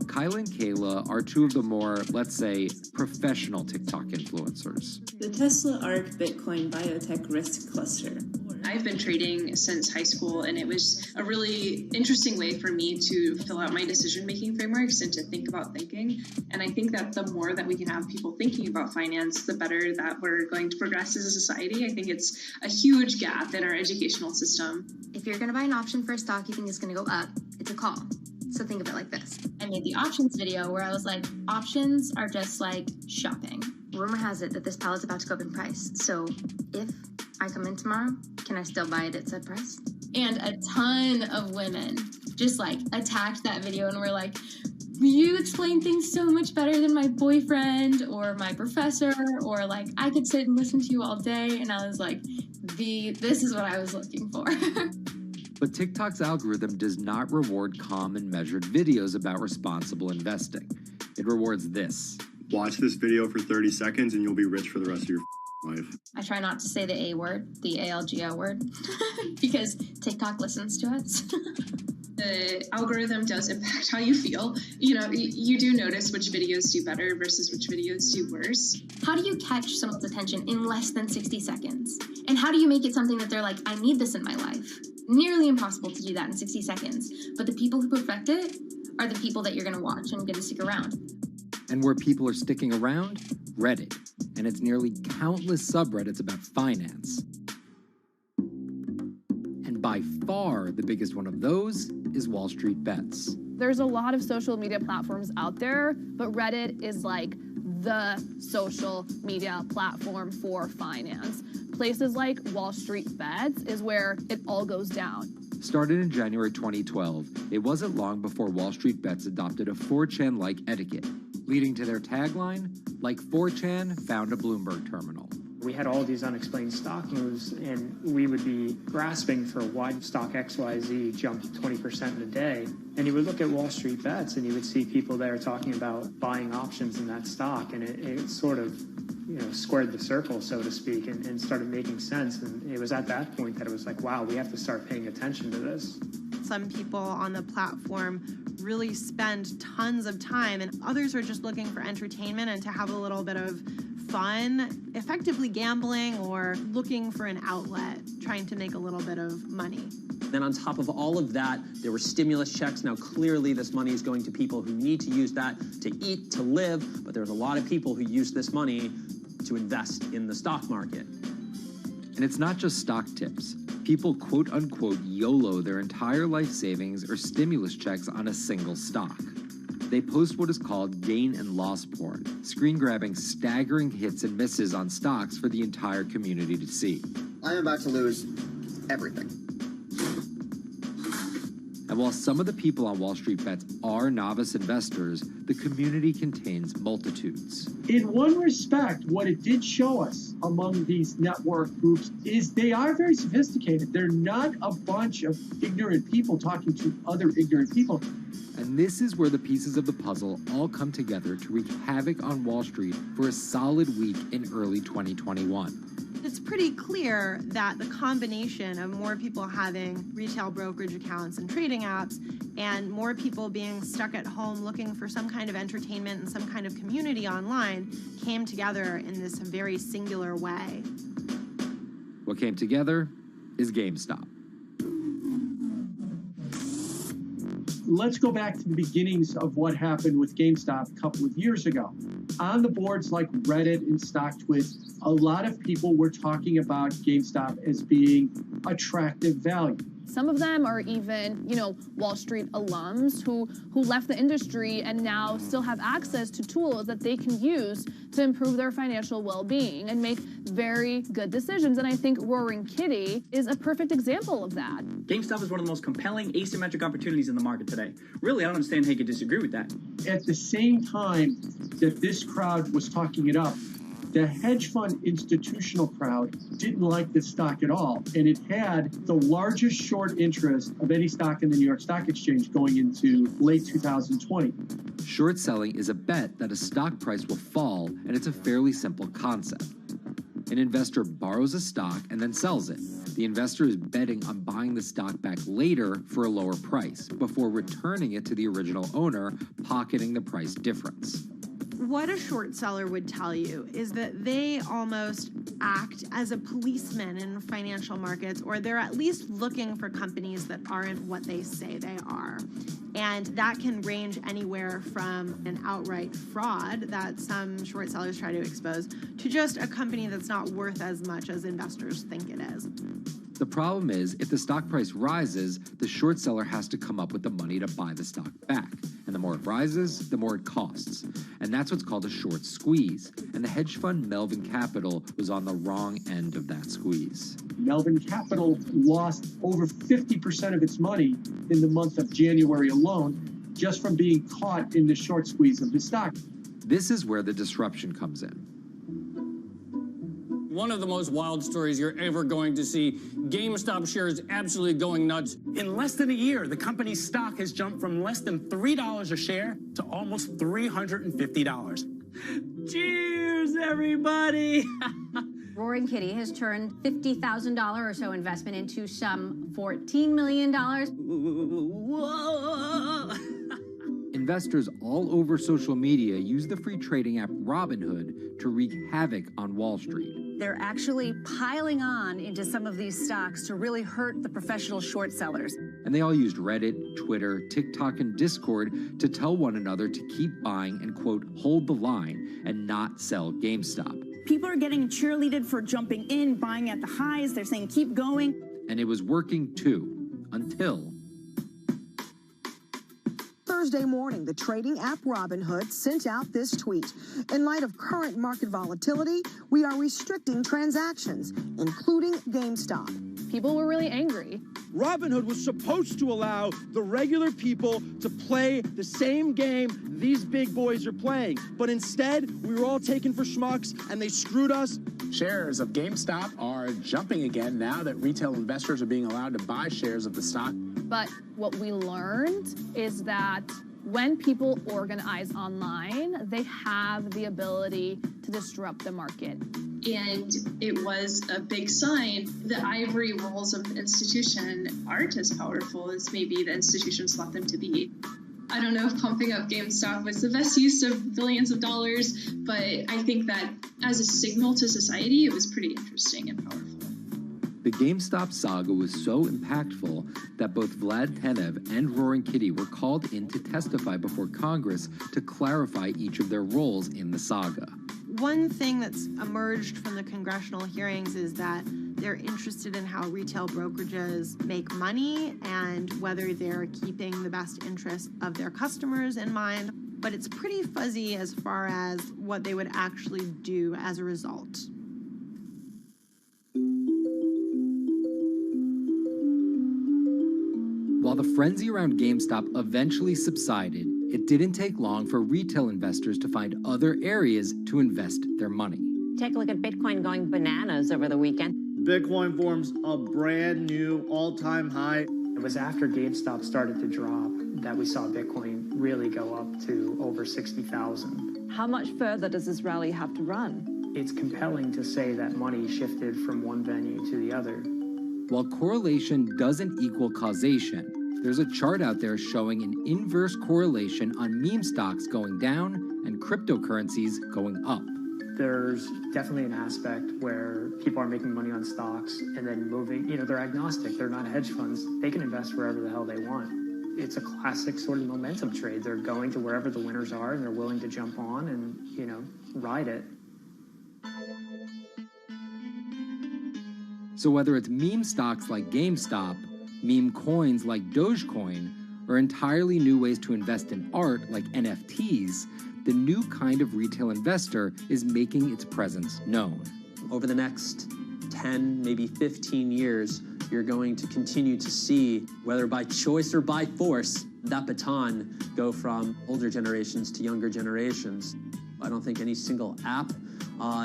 Kyla and Kayla are two of the more, let's say, professional TikTok influencers. The Tesla ARK Bitcoin Biotech Risk Cluster. I've been trading since high school, and it was a really interesting way for me to fill out my decision-making frameworks and to think about thinking. And I think that the more that we can have people thinking about finance, the better that we're going to progress as a society. I think it's a huge gap in our educational system. If you're going to buy an option for a stock you think is going to go up, it's a call. So think of it like this. I made the options video where I was like, options are just like shopping. Rumor has it that this pallet's about to go up in price. So if I come in tomorrow, can I still buy it at said price? And a ton of women just attacked that video and were like, you explain things so much better than my boyfriend or my professor, or I could sit and listen to you all day. And I was like, this is what I was looking for. But TikTok's algorithm does not reward calm and measured videos about responsible investing. It rewards this. Watch this video for 30 seconds and you'll be rich for the rest of your life. I try not to say the A word, the ALGO word, because TikTok listens to us. The algorithm does impact how you feel. You know, you do notice which videos do better versus which videos do worse. How do you catch someone's attention in less than 60 seconds? And how do you make it something that they're like, I need this in my life? Nearly impossible to do that in 60 seconds. But the people who perfect it are the people that you're going to watch and going to stick around. And where people are sticking around? Reddit. And its nearly countless subreddits about finance. And by far the biggest one of those is Wall Street Bets. There's a lot of social media platforms out there, but Reddit is like the social media platform for finance. Places like Wall Street Bets is where it all goes down. Started in January 2012, it wasn't long before Wall Street Bets adopted a 4chan-like etiquette, leading to their tagline, like 4chan found a Bloomberg terminal. We had all these unexplained stock moves, and we would be grasping for why stock XYZ jumped 20% in a day. And you would look at Wall Street Bets, and you would see people there talking about buying options in that stock, and it sort of, squared the circle, so to speak, and started making sense. And it was at that point that it was like, wow, we have to start paying attention to this. Some people on the platform really spend tons of time, and others are just looking for entertainment and to have a little bit of fun, effectively gambling or looking for an outlet, trying to make a little bit of money. Then on top of all of that, there were stimulus checks. Now, clearly, this money is going to people who need to use that to eat, to live, but there's a lot of people who use this money to invest in the stock market. And it's not just stock tips. People quote-unquote YOLO their entire life savings or stimulus checks on a single stock. They post what is called gain and loss porn, screen-grabbing staggering hits and misses on stocks for the entire community to see. I'm about to lose everything. And while some of the people on Wall Street Bets are novice investors, the community contains multitudes. In one respect, what it did show us among these network groups is they are very sophisticated. They're not a bunch of ignorant people talking to other ignorant people. And this is where the pieces of the puzzle all come together to wreak havoc on Wall Street for a solid week in early 2021. It's pretty clear that the combination of more people having retail brokerage accounts and trading apps and more people being stuck at home looking for some kind of entertainment and some kind of community online came together in this very singular way. What came together is GameStop. Let's go back to the beginnings of what happened with GameStop a couple of years ago. On the boards like Reddit and StockTwits, a lot of people were talking about GameStop as being attractive value. Some of them are even, Wall Street alums who left the industry and now still have access to tools that they can use to improve their financial well-being and make very good decisions. And I think Roaring Kitty is a perfect example of that. GameStop is one of the most compelling asymmetric opportunities in the market today. Really, I don't understand how you could disagree with that. At the same time that this crowd was talking it up, the hedge fund institutional crowd didn't like this stock at all, and it had the largest short interest of any stock in the New York Stock Exchange going into late 2020. Short selling is a bet that a stock price will fall, and it's a fairly simple concept. An investor borrows a stock and then sells it. The investor is betting on buying the stock back later for a lower price before returning it to the original owner, pocketing the price difference. What a short seller would tell you is that they almost act as a policeman in financial markets, or they're at least looking for companies that aren't what they say they are. And that can range anywhere from an outright fraud that some short sellers try to expose to just a company that's not worth as much as investors think it is. The problem is, if the stock price rises, the short seller has to come up with the money to buy the stock back. And the more it rises, the more it costs. And that's what's called a short squeeze. And the hedge fund Melvin Capital was on the wrong end of that squeeze. Melvin Capital lost over 50% of its money in the month of January alone, just from being caught in the short squeeze of the stock. This is where the disruption comes in. One of the most wild stories you're ever going to see. GameStop shares absolutely going nuts. In less than a year, the company's stock has jumped from less than $3 a share to almost $350. Cheers, everybody! Roaring Kitty has turned $50,000 or so investment into some $14 million. Whoa! Investors all over social media use the free trading app Robinhood to wreak havoc on Wall Street. They're actually piling on into some of these stocks to really hurt the professional short sellers. And they all used Reddit, Twitter, TikTok, and Discord to tell one another to keep buying and, quote, hold the line and not sell GameStop. People are getting cheerleaded for jumping in, buying at the highs. They're saying, keep going. And it was working too, until Thursday morning, the trading app Robinhood sent out this tweet. In light of current market volatility, we are restricting transactions, including GameStop. People were really angry. Robinhood was supposed to allow the regular people to play the same game these big boys are playing. But instead, we were all taken for schmucks, and they screwed us. Shares of GameStop are jumping again now that retail investors are being allowed to buy shares of the stock. But what we learned is that when people organize online, they have the ability to disrupt the market. And it was a big sign. The ivory walls of the institution aren't as powerful as maybe the institutions thought them to be. I don't know if pumping up GameStop was the best use of billions of dollars, but I think that as a signal to society, it was pretty interesting and powerful. the GameStop saga was so impactful that both Vlad Tenev and Roaring Kitty were called in to testify before Congress to clarify each of their roles in the saga. One thing that's emerged from the congressional hearings is that they're interested in how retail brokerages make money and whether they're keeping the best interest of their customers in mind, but it's pretty fuzzy as far as what they would actually do as a result. While the frenzy around GameStop eventually subsided, it didn't take long for retail investors to find other areas to invest their money. Take a look at Bitcoin going bananas over the weekend. Bitcoin forms a brand new all-time high. It was after GameStop started to drop that we saw Bitcoin really go up to over 60,000. How much further does this rally have to run? It's compelling to say that money shifted from one venue to the other. While correlation doesn't equal causation, there's a chart out there showing an inverse correlation on meme stocks going down and cryptocurrencies going up. There's definitely an aspect where people are making money on stocks and then moving, they're agnostic, they're not hedge funds. They can invest wherever the hell they want. It's a classic sort of momentum trade. They're going to wherever the winners are and they're willing to jump on and, ride it. So whether it's meme stocks like GameStop, meme coins like Dogecoin, or entirely new ways to invest in art like NFTs, the new kind of retail investor is making its presence known. Over the next 10, maybe 15 years, you're going to continue to see, whether by choice or by force, that baton go from older generations to younger generations. I don't think any single app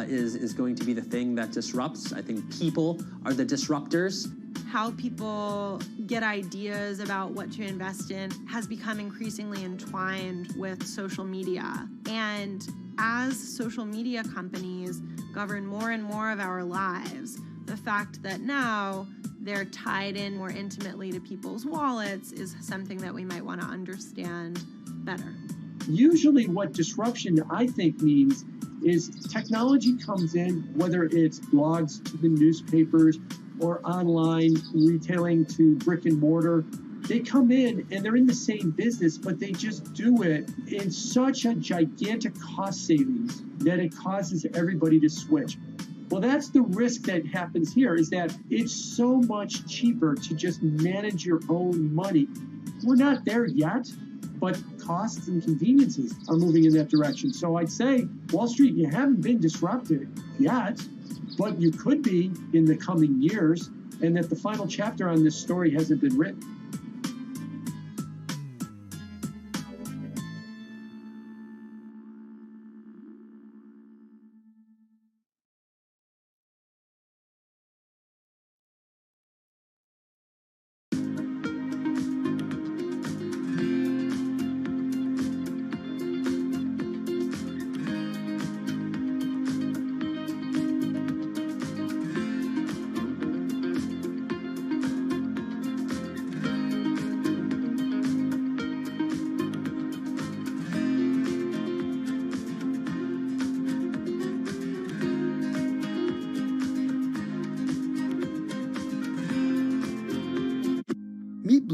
is going to be the thing that disrupts. I think people are the disruptors. How people get ideas about what to invest in has become increasingly entwined with social media. And as social media companies govern more and more of our lives, the fact that now they're tied in more intimately to people's wallets is something that we might want to understand better. Usually what disruption, I think, means is technology comes in, whether it's blogs to the newspapers or online retailing to brick and mortar. They come in and they're in the same business, but they just do it in such a gigantic cost savings that it causes everybody to switch. Well, that's the risk that happens here, is that it's so much cheaper to just manage your own money. We're not there yet, but costs and conveniences are moving in that direction. So I'd say, Wall Street, you haven't been disrupted yet, but you could be in the coming years, and that the final chapter on this story hasn't been written.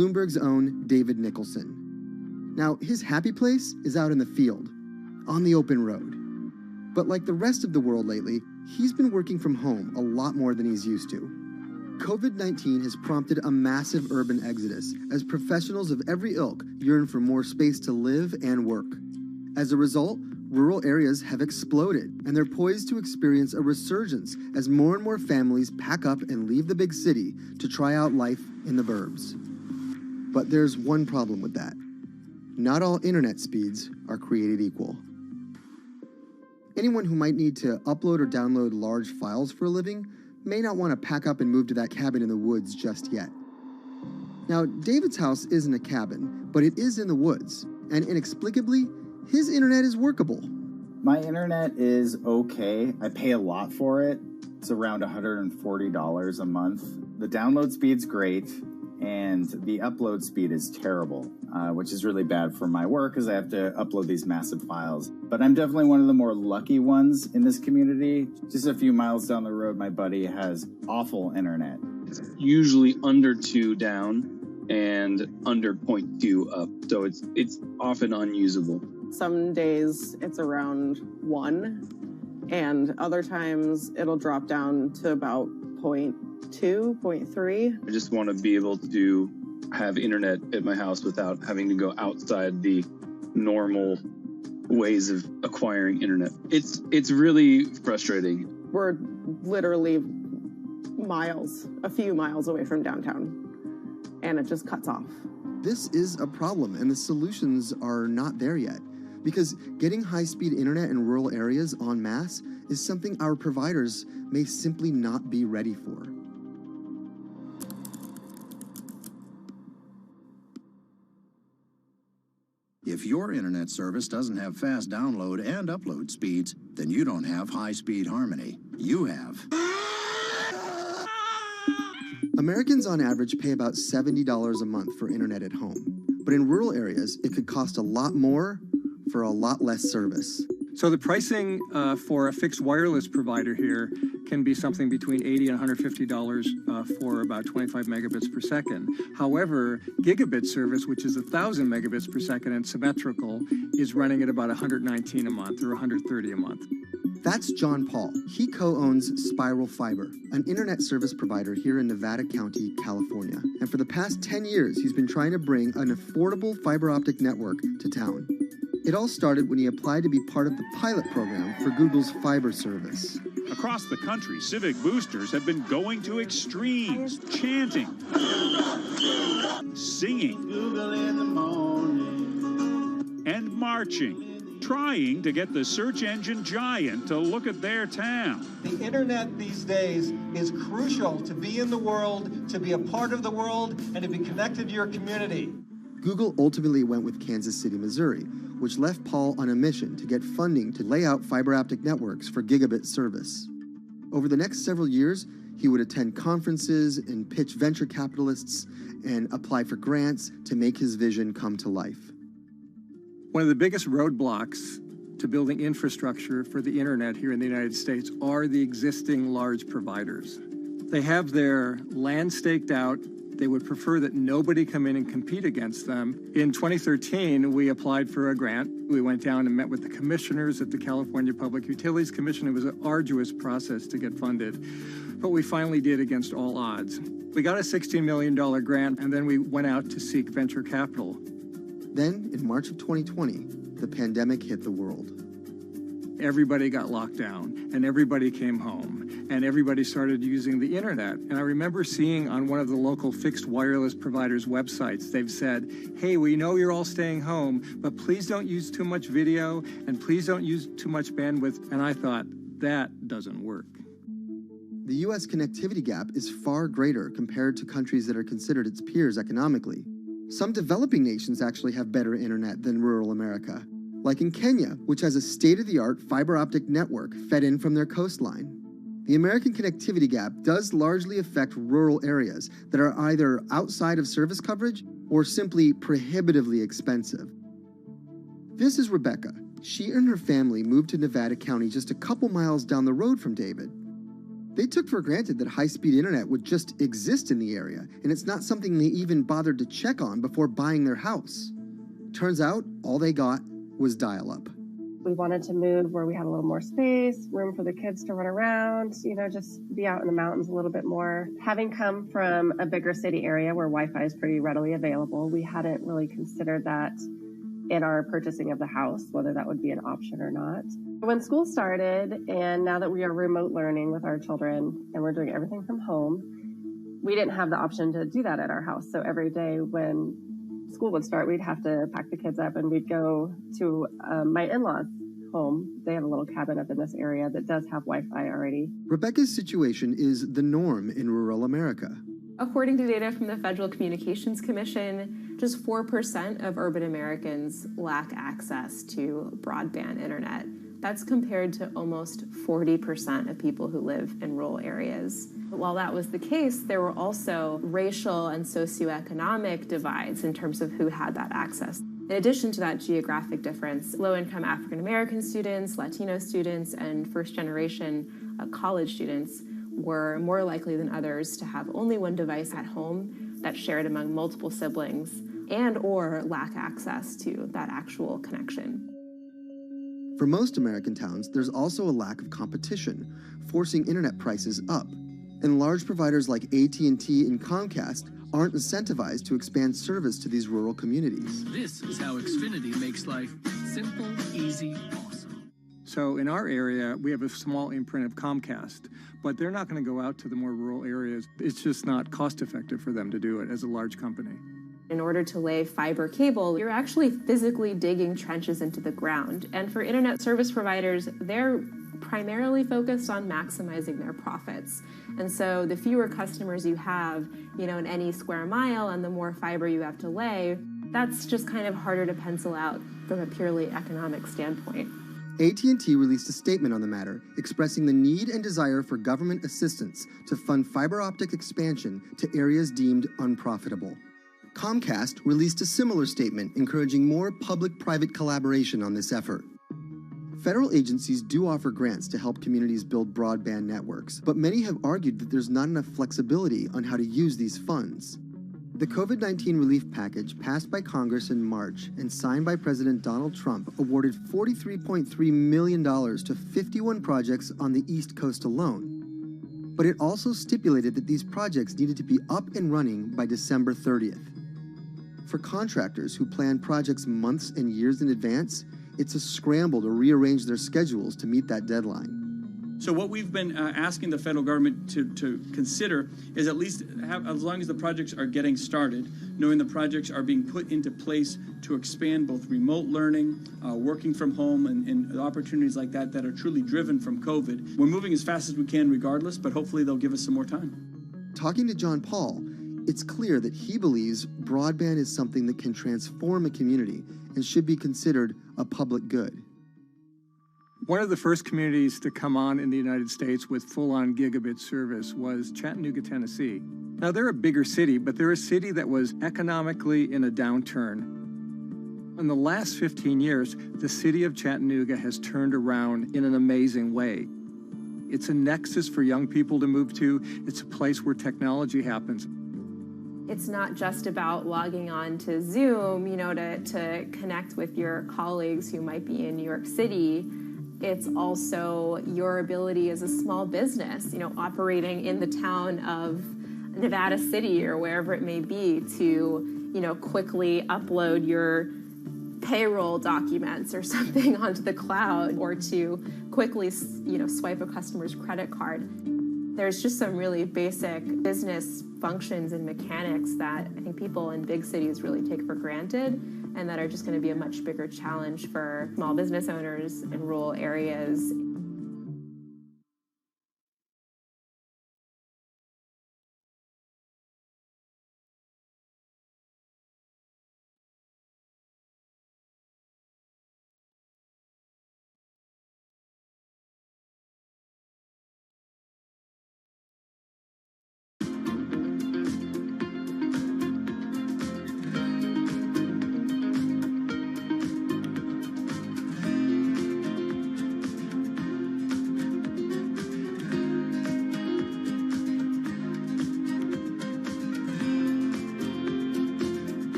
Bloomberg's own David Nicholson. Now, his happy place is out in the field, on the open road. But like the rest of the world lately, he's been working from home a lot more than he's used to. COVID-19 has prompted a massive urban exodus as professionals of every ilk yearn for more space to live and work. As a result, rural areas have exploded, and they're poised to experience a resurgence as more and more families pack up and leave the big city to try out life in the burbs. But there's one problem with that. Not all internet speeds are created equal. Anyone who might need to upload or download large files for a living may not want to pack up and move to that cabin in the woods just yet. Now, David's house isn't a cabin, but it is in the woods, and inexplicably, his internet is workable. My internet is okay. I pay a lot for it. It's around $140 a month. The download speed's great, and the upload speed is terrible, which is really bad for my work because I have to upload these massive files. But I'm definitely one of the more lucky ones in this community. Just a few miles down the road, my buddy has awful internet. It's usually under 2 down and under 0.2 up, so it's often unusable. Some days it's around 1, and other times it'll drop down to about 0.2, 0.3. I just want to be able to have internet at my house without having to go outside the normal ways of acquiring internet. It's really frustrating. We're literally a few miles away from downtown, and it just cuts off. This is a problem, and the solutions are not there yet, because getting high-speed internet in rural areas en masse is something our providers may simply not be ready for. If your internet service doesn't have fast download and upload speeds, then you don't have high-speed harmony. You have. Americans on average pay about $70 a month for internet at home. But in rural areas, it could cost a lot more for a lot less service. So the pricing for a fixed wireless provider here can be something between $80 and $150 for about 25 megabits per second. However, gigabit service, which is 1,000 megabits per second and symmetrical, is running at about $119 a month or $130 a month. That's John Paul. He co-owns Spiral Fiber, an internet service provider here in Nevada County, California. And for the past 10 years, he's been trying to bring an affordable fiber optic network to town. It all started when he applied to be part of the pilot program for Google's fiber service. Across the country, civic boosters have been going to extremes, chanting, singing, Google in the morning, and marching, trying to get the search engine giant to look at their town. The internet these days is crucial to be in the world, to be a part of the world, and to be connected to your community. Google ultimately went with Kansas City, Missouri, which left Paul on a mission to get funding to lay out fiber optic networks for gigabit service. Over the next several years, he would attend conferences and pitch venture capitalists and apply for grants to make his vision come to life. One of the biggest roadblocks to building infrastructure for the internet here in the United States are the existing large providers. They have their land staked out. They would prefer that nobody come in and compete against them. In 2013, we applied for a grant. We went down and met with the commissioners at the California Public Utilities Commission. It was an arduous process to get funded, but we finally did against all odds. We got a $16 million grant, and then we went out to seek venture capital. Then, in March of 2020, the pandemic hit the world. Everybody got locked down, and everybody came home, and everybody started using the internet. And I remember seeing on one of the local fixed wireless providers' websites, they've said, hey, we know you're all staying home, but please don't use too much video, and please don't use too much bandwidth. And I thought, that doesn't work. The U.S. connectivity gap is far greater compared to countries that are considered its peers economically. Some developing nations actually have better internet than rural America, like in Kenya, which has a state-of-the-art fiber optic network fed in from their coastline. The American connectivity gap does largely affect rural areas that are either outside of service coverage or simply prohibitively expensive. This is Rebecca. She and her family moved to Nevada County just a couple miles down the road from David. They took for granted that high-speed internet would just exist in the area, and it's not something they even bothered to check on before buying their house. Turns out, all they got was dial-up. We wanted to move where we had a little more space, room for the kids to run around, just be out in the mountains a little bit more. Having come from a bigger city area where Wi-Fi is pretty readily available, we hadn't really considered that in our purchasing of the house, whether that would be an option or not. When school started, and now that we are remote learning with our children and we're doing everything from home, we didn't have the option to do that at our house. So every day when school would start, we'd have to pack the kids up and we'd go to my in-laws' home. They have a little cabin up in this area that does have Wi-Fi already. Rebecca's situation is the norm in rural America. According to data from the Federal Communications Commission, just 4% of urban Americans lack access to broadband internet. That's compared to almost 40% of people who live in rural areas. But while that was the case, there were also racial and socioeconomic divides in terms of who had that access. In addition to that geographic difference, low-income African American students, Latino students, and first-generation college students were more likely than others to have only one device at home that's shared among multiple siblings and or lack access to that actual connection. For most American towns, there's also a lack of competition, forcing internet prices up. And large providers like AT&T and Comcast aren't incentivized to expand service to these rural communities. This is how Xfinity makes life simple, easy, awesome. So in our area, we have a small imprint of Comcast, but they're not going to go out to the more rural areas. It's just not cost effective for them to do it as a large company. In order to lay fiber cable, you're actually physically digging trenches into the ground. And for internet service providers, they're primarily focused on maximizing their profits. And so the fewer customers you have, in any square mile and the more fiber you have to lay, that's just kind of harder to pencil out from a purely economic standpoint. AT&T released a statement on the matter, expressing the need and desire for government assistance to fund fiber optic expansion to areas deemed unprofitable. Comcast released a similar statement encouraging more public-private collaboration on this effort. Federal agencies do offer grants to help communities build broadband networks, but many have argued that there's not enough flexibility on how to use these funds. The COVID-19 relief package passed by Congress in March and signed by President Donald Trump awarded $43.3 million to 51 projects on the East Coast alone. But it also stipulated that these projects needed to be up and running by December 30th. For contractors who plan projects months and years in advance, it's a scramble to rearrange their schedules to meet that deadline. So what we've been asking the federal government to consider is at least have, as long as the projects are getting started, knowing the projects are being put into place to expand both remote learning, working from home, and opportunities like that that are truly driven from COVID. We're moving as fast as we can regardless, but hopefully they'll give us some more time. Talking to John Paul, it's clear that he believes broadband is something that can transform a community and should be considered a public good. One of the first communities to come on in the United States with full-on gigabit service was Chattanooga, Tennessee. Now, they're a bigger city, but they're a city that was economically in a downturn. In the last 15 years, the city of Chattanooga has turned around in an amazing way. It's a nexus for young people to move to. It's a place where technology happens. It's not just about logging on to Zoom, to connect with your colleagues who might be in New York City. It's also your ability as a small business, operating in the town of Nevada City or wherever it may be to, quickly upload your payroll documents or something onto the cloud or to quickly, swipe a customer's credit card. There's just some really basic business functions and mechanics that I think people in big cities really take for granted and that are just going to be a much bigger challenge for small business owners in rural areas.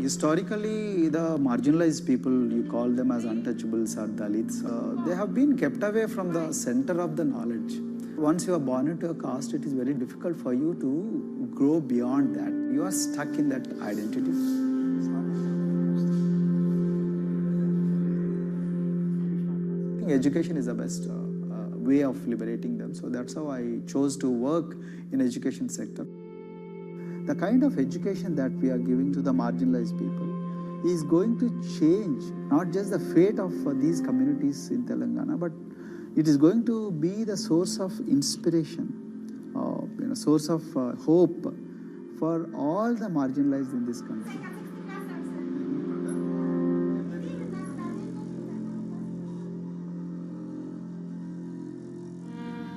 Historically, the marginalized people, you call them as untouchables or Dalits, they have been kept away from the center of the knowledge. Once you are born into a caste, it is very difficult for you to grow beyond that. You are stuck in that identity. Education is the best way of liberating them. So that's how I chose to work in education sector. The kind of education that we are giving to the marginalized people is going to change not just the fate of these communities in Telangana, but it is going to be the source of inspiration, source of hope for all the marginalized in this country.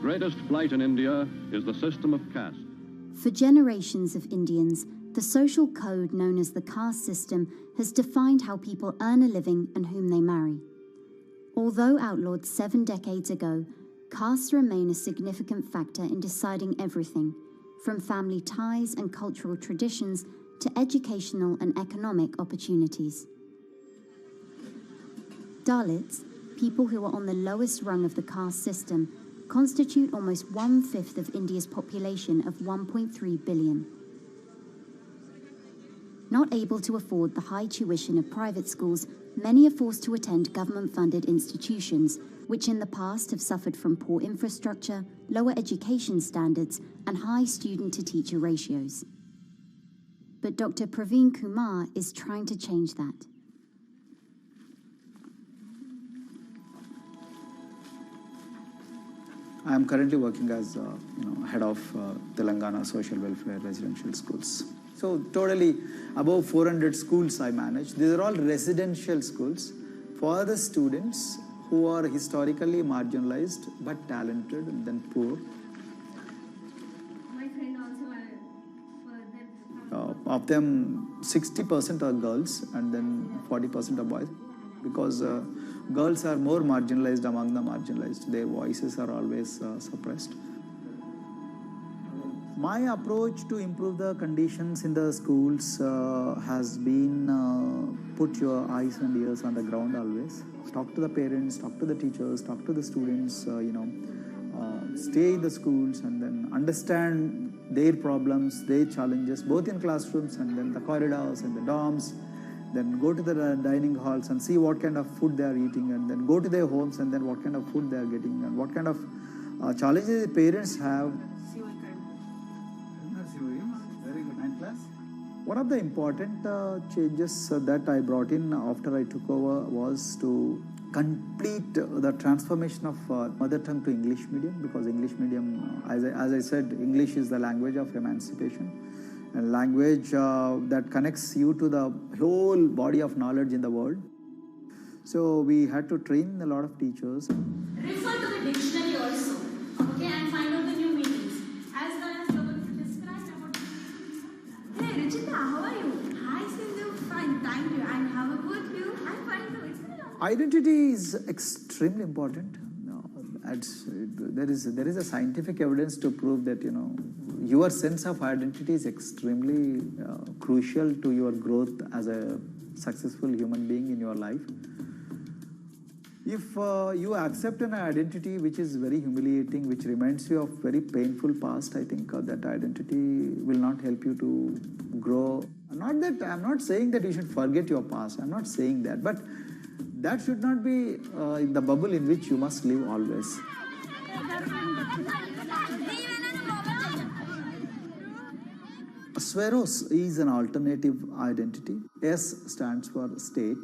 Greatest flight in India is the system of caste. For generations of Indians, the social code known as the caste system has defined how people earn a living and whom they marry. Although outlawed 7 decades ago, castes remain a significant factor in deciding everything, from family ties and cultural traditions to educational and economic opportunities. Dalits, people who are on the lowest rung of the caste system, constitute almost 1/5 of India's population of 1.3 billion. Not able to afford the high tuition of private schools, many are forced to attend government-funded institutions, which in the past have suffered from poor infrastructure, lower education standards, and high student-to-teacher ratios. But Dr. Praveen Kumar is trying to change that. I am currently working as head of Telangana Social Welfare Residential Schools. So totally above 400 schools I manage. These are all residential schools for the students who are historically marginalized but talented and then poor. My friend also Of them, 60% are girls and then 40% are boys, because girls are more marginalized among the marginalized. Their voices are always suppressed. My approach to improve the conditions in the schools has been put your eyes and ears on the ground always. Talk to the parents, talk to the teachers, talk to the students, stay in the schools and then understand their problems, their challenges, both in classrooms and then the corridors and the dorms. Then go to the dining halls and see what kind of food they are eating, and then go to their homes and then what kind of food they are getting and what kind of challenges the parents have. Very good. 9th class. One of the important changes that I brought in after I took over was to complete the transformation of mother tongue to English medium, because English medium, as I said, English is the language of emancipation. A language that connects you to the whole body of knowledge in the world. So we had to train a lot of teachers. refer to the dictionary also, okay, and find out the new meanings. As well as you're going to describe about. Hey, Ruchita, how are you? Hi, Sindhu. Fine, thank you. And how about you? I'm fine too. It's been a long time. Identity is extremely important. There is a scientific evidence to prove that your sense of identity is extremely crucial to your growth as a successful human being in your life. If you accept an identity which is very humiliating, which reminds you of very painful past, I think that identity will not help you to grow. I'm not saying that you should forget your past. I'm not saying that, but that should not be in the bubble in which you must live always. Sweros is an alternative identity. S stands for state,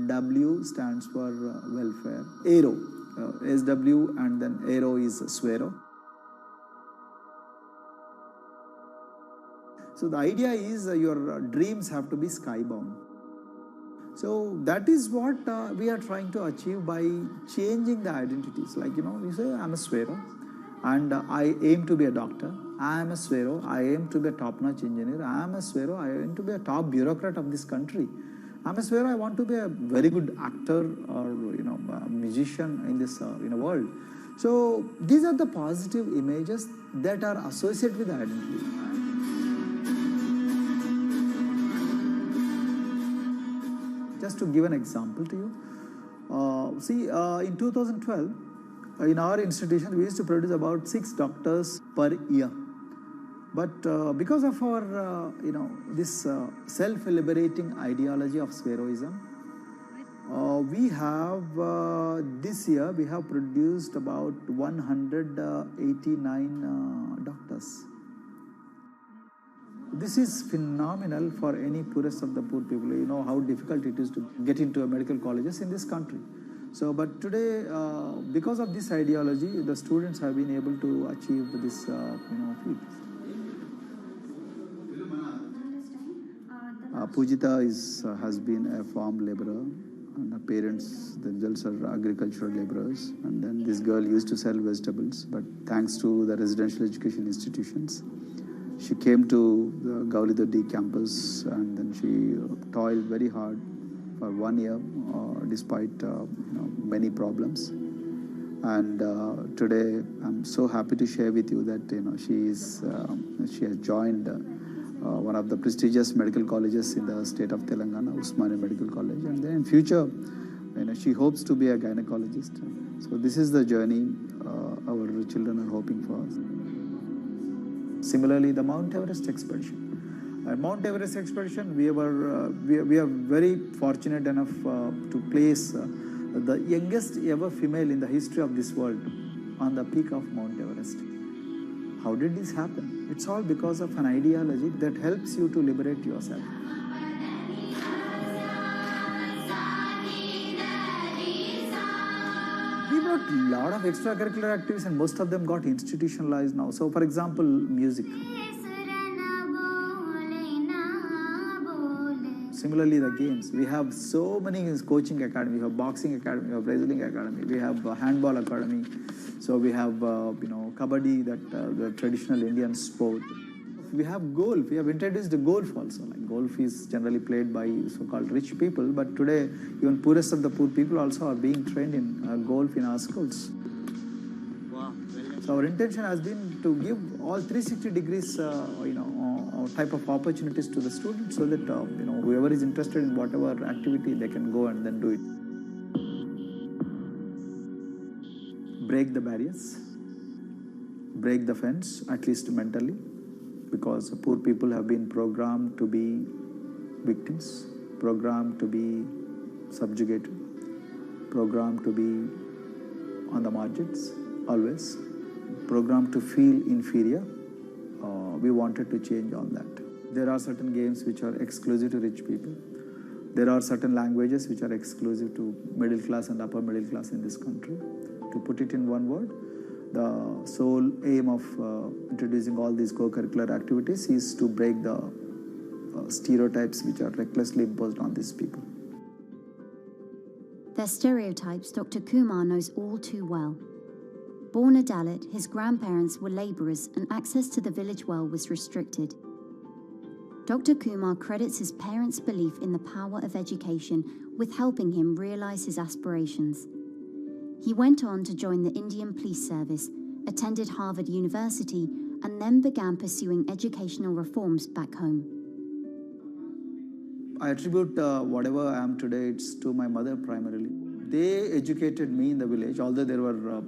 W stands for welfare, Aero, SW and then Aero is Swero. So the idea is your dreams have to be skybound. So that is what we are trying to achieve by changing the identities. Like, you say, I'm a Swero and I aim to be a doctor. I am a Swero, I aim to be a top-notch engineer. I am a Swero, I aim to be a top bureaucrat of this country. I'm a Swero, I want to be a very good actor or, a musician in this world. So these are the positive images that are associated with identity. Just to give an example to you, in 2012, in our institution, we used to produce about 6 doctors per year. But because of our, this self-liberating ideology of spheroism, we have, this year, we have produced about 189 doctors. This is phenomenal for any poorest of the poor people. You know how difficult it is to get into a medical colleges in this country. So, but today, because of this ideology, the students have been able to achieve this, feat. Pujita has been a farm laborer, and her parents themselves are agricultural laborers. And then this girl used to sell vegetables, but thanks to the residential education institutions, she came to the Gaulidoddi campus, and then she toiled very hard for 1 year, despite many problems. And today, I'm so happy to share with you that she has joined one of the prestigious medical colleges in the state of Telangana, Usmania Medical College, and then in future, she hopes to be a gynecologist. So this is the journey our children are hoping for. Similarly, the Mount Everest expedition. At Mount Everest expedition, we are very fortunate enough to place the youngest ever female in the history of this world on the peak of Mount Everest. How did this happen? It's all because of an ideology that helps you to liberate yourself. We brought a lot of extracurricular activities, and most of them got institutionalized now. So, for example, music. Similarly, the games. We have so many coaching academy. We have boxing academy, we have wrestling academy, we have handball academy. So we have, kabaddi, the traditional Indian sport. We have golf. We have introduced the golf also. Like golf is generally played by so-called rich people, but today even poorest of the poor people also are being trained in golf in our schools. Wow. So our intention has been to give all 360 degrees, type of opportunities to the students, so that whoever is interested in whatever activity, they can go and then do it. Break the barriers, break the fence, at least mentally, because poor people have been programmed to be victims, programmed to be subjugated, programmed to be on the margins, always, programmed to feel inferior. We wanted to change all that. There are certain games which are exclusive to rich people. There are certain languages which are exclusive to middle class and upper middle class in this country. To put it in one word, the sole aim of introducing all these co-curricular activities is to break the stereotypes which are recklessly imposed on these people. Their stereotypes Dr. Kumar knows all too well. Born a Dalit, his grandparents were labourers and access to the village well was restricted. Dr. Kumar credits his parents' belief in the power of education with helping him realise his aspirations. He went on to join the Indian Police Service, attended Harvard University, and then began pursuing educational reforms back home. I attribute whatever I am today, it's to my mother primarily. They educated me in the village, although there were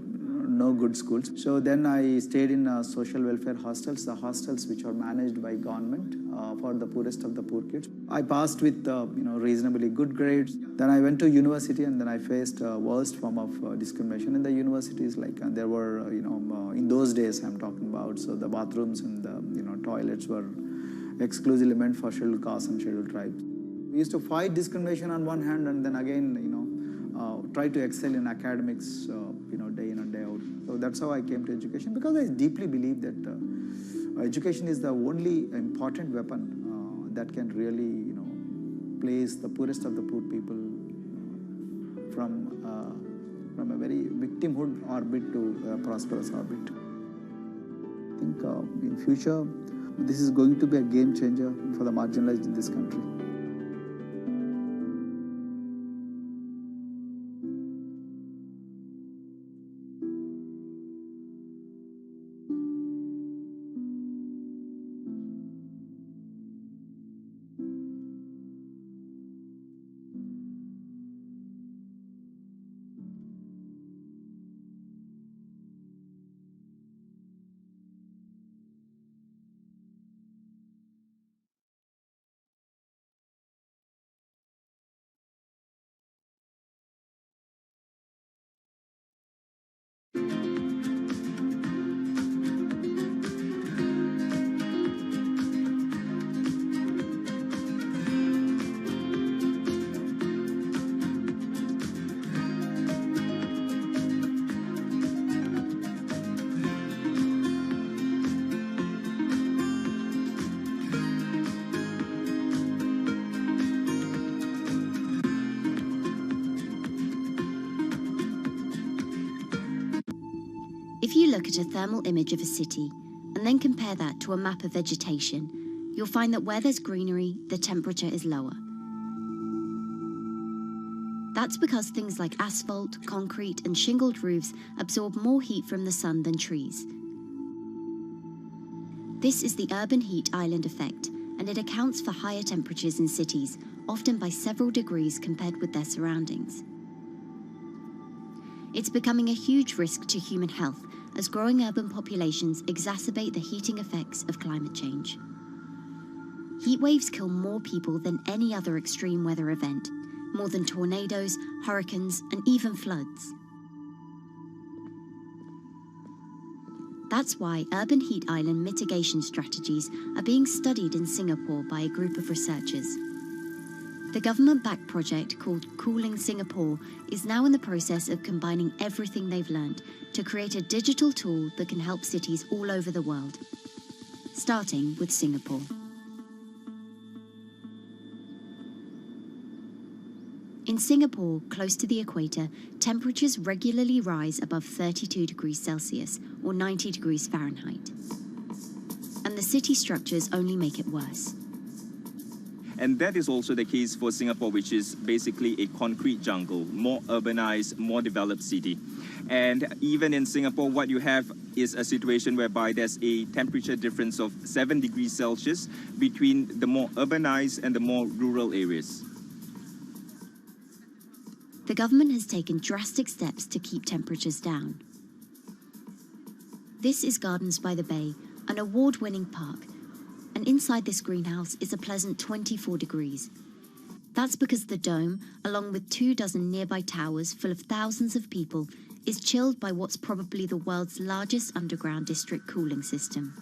no good schools. So then I stayed in social welfare hostels, the hostels which are managed by government for the poorest of the poor kids. I passed with reasonably good grades. Then I went to university, and then I faced worst form of discrimination in the universities. And there were in those days I'm talking about. So the bathrooms and the toilets were exclusively meant for scheduled castes and scheduled tribes. We used to fight discrimination on one hand, and then again try to excel in academics day in and day out. So that's how I came to education, because I deeply believe that education is the only important weapon that can really place the poorest of the poor people from a very victimhood orbit to a prosperous orbit. I think in future this is going to be a game changer for the marginalized in this country. If you look at a thermal image of a city and then compare that to a map of vegetation, you'll find that where there's greenery, the temperature is lower. That's because things like asphalt, concrete, and shingled roofs absorb more heat from the sun than trees. This is the urban heat island effect, and it accounts for higher temperatures in cities, often by several degrees compared with their surroundings. It's becoming a huge risk to human health as growing urban populations exacerbate the heating effects of climate change. Heat waves kill more people than any other extreme weather event, more than tornadoes, hurricanes, and even floods. That's why urban heat island mitigation strategies are being studied in Singapore by a group of researchers. The government-backed project called Cooling Singapore is now in the process of combining everything they've learned to create a digital tool that can help cities all over the world, starting with Singapore. In Singapore, close to the equator, temperatures regularly rise above 32 degrees Celsius or 90 degrees Fahrenheit. And the city structures only make it worse. And that is also the case for Singapore, which is basically a concrete jungle, more urbanized, more developed city. And even in Singapore, what you have is a situation whereby there's a temperature difference of 7 degrees Celsius between the more urbanized and the more rural areas. The government has taken drastic steps to keep temperatures down. This is Gardens by the Bay, an award-winning park. And inside this greenhouse is a pleasant 24 degrees. That's because the dome, along with 24 nearby towers full of thousands of people, is chilled by what's probably the world's largest underground district cooling system.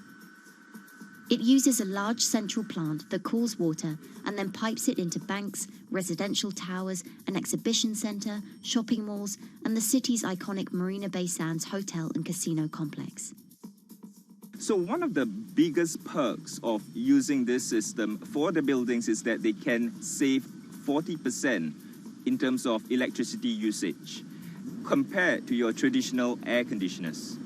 It uses a large central plant that cools water and then pipes it into banks, residential towers, an exhibition centre, shopping malls, and the city's iconic Marina Bay Sands hotel and casino complex. So one of the biggest perks of using this system for the buildings is that they can save 40% in terms of electricity usage compared to your traditional air conditioners.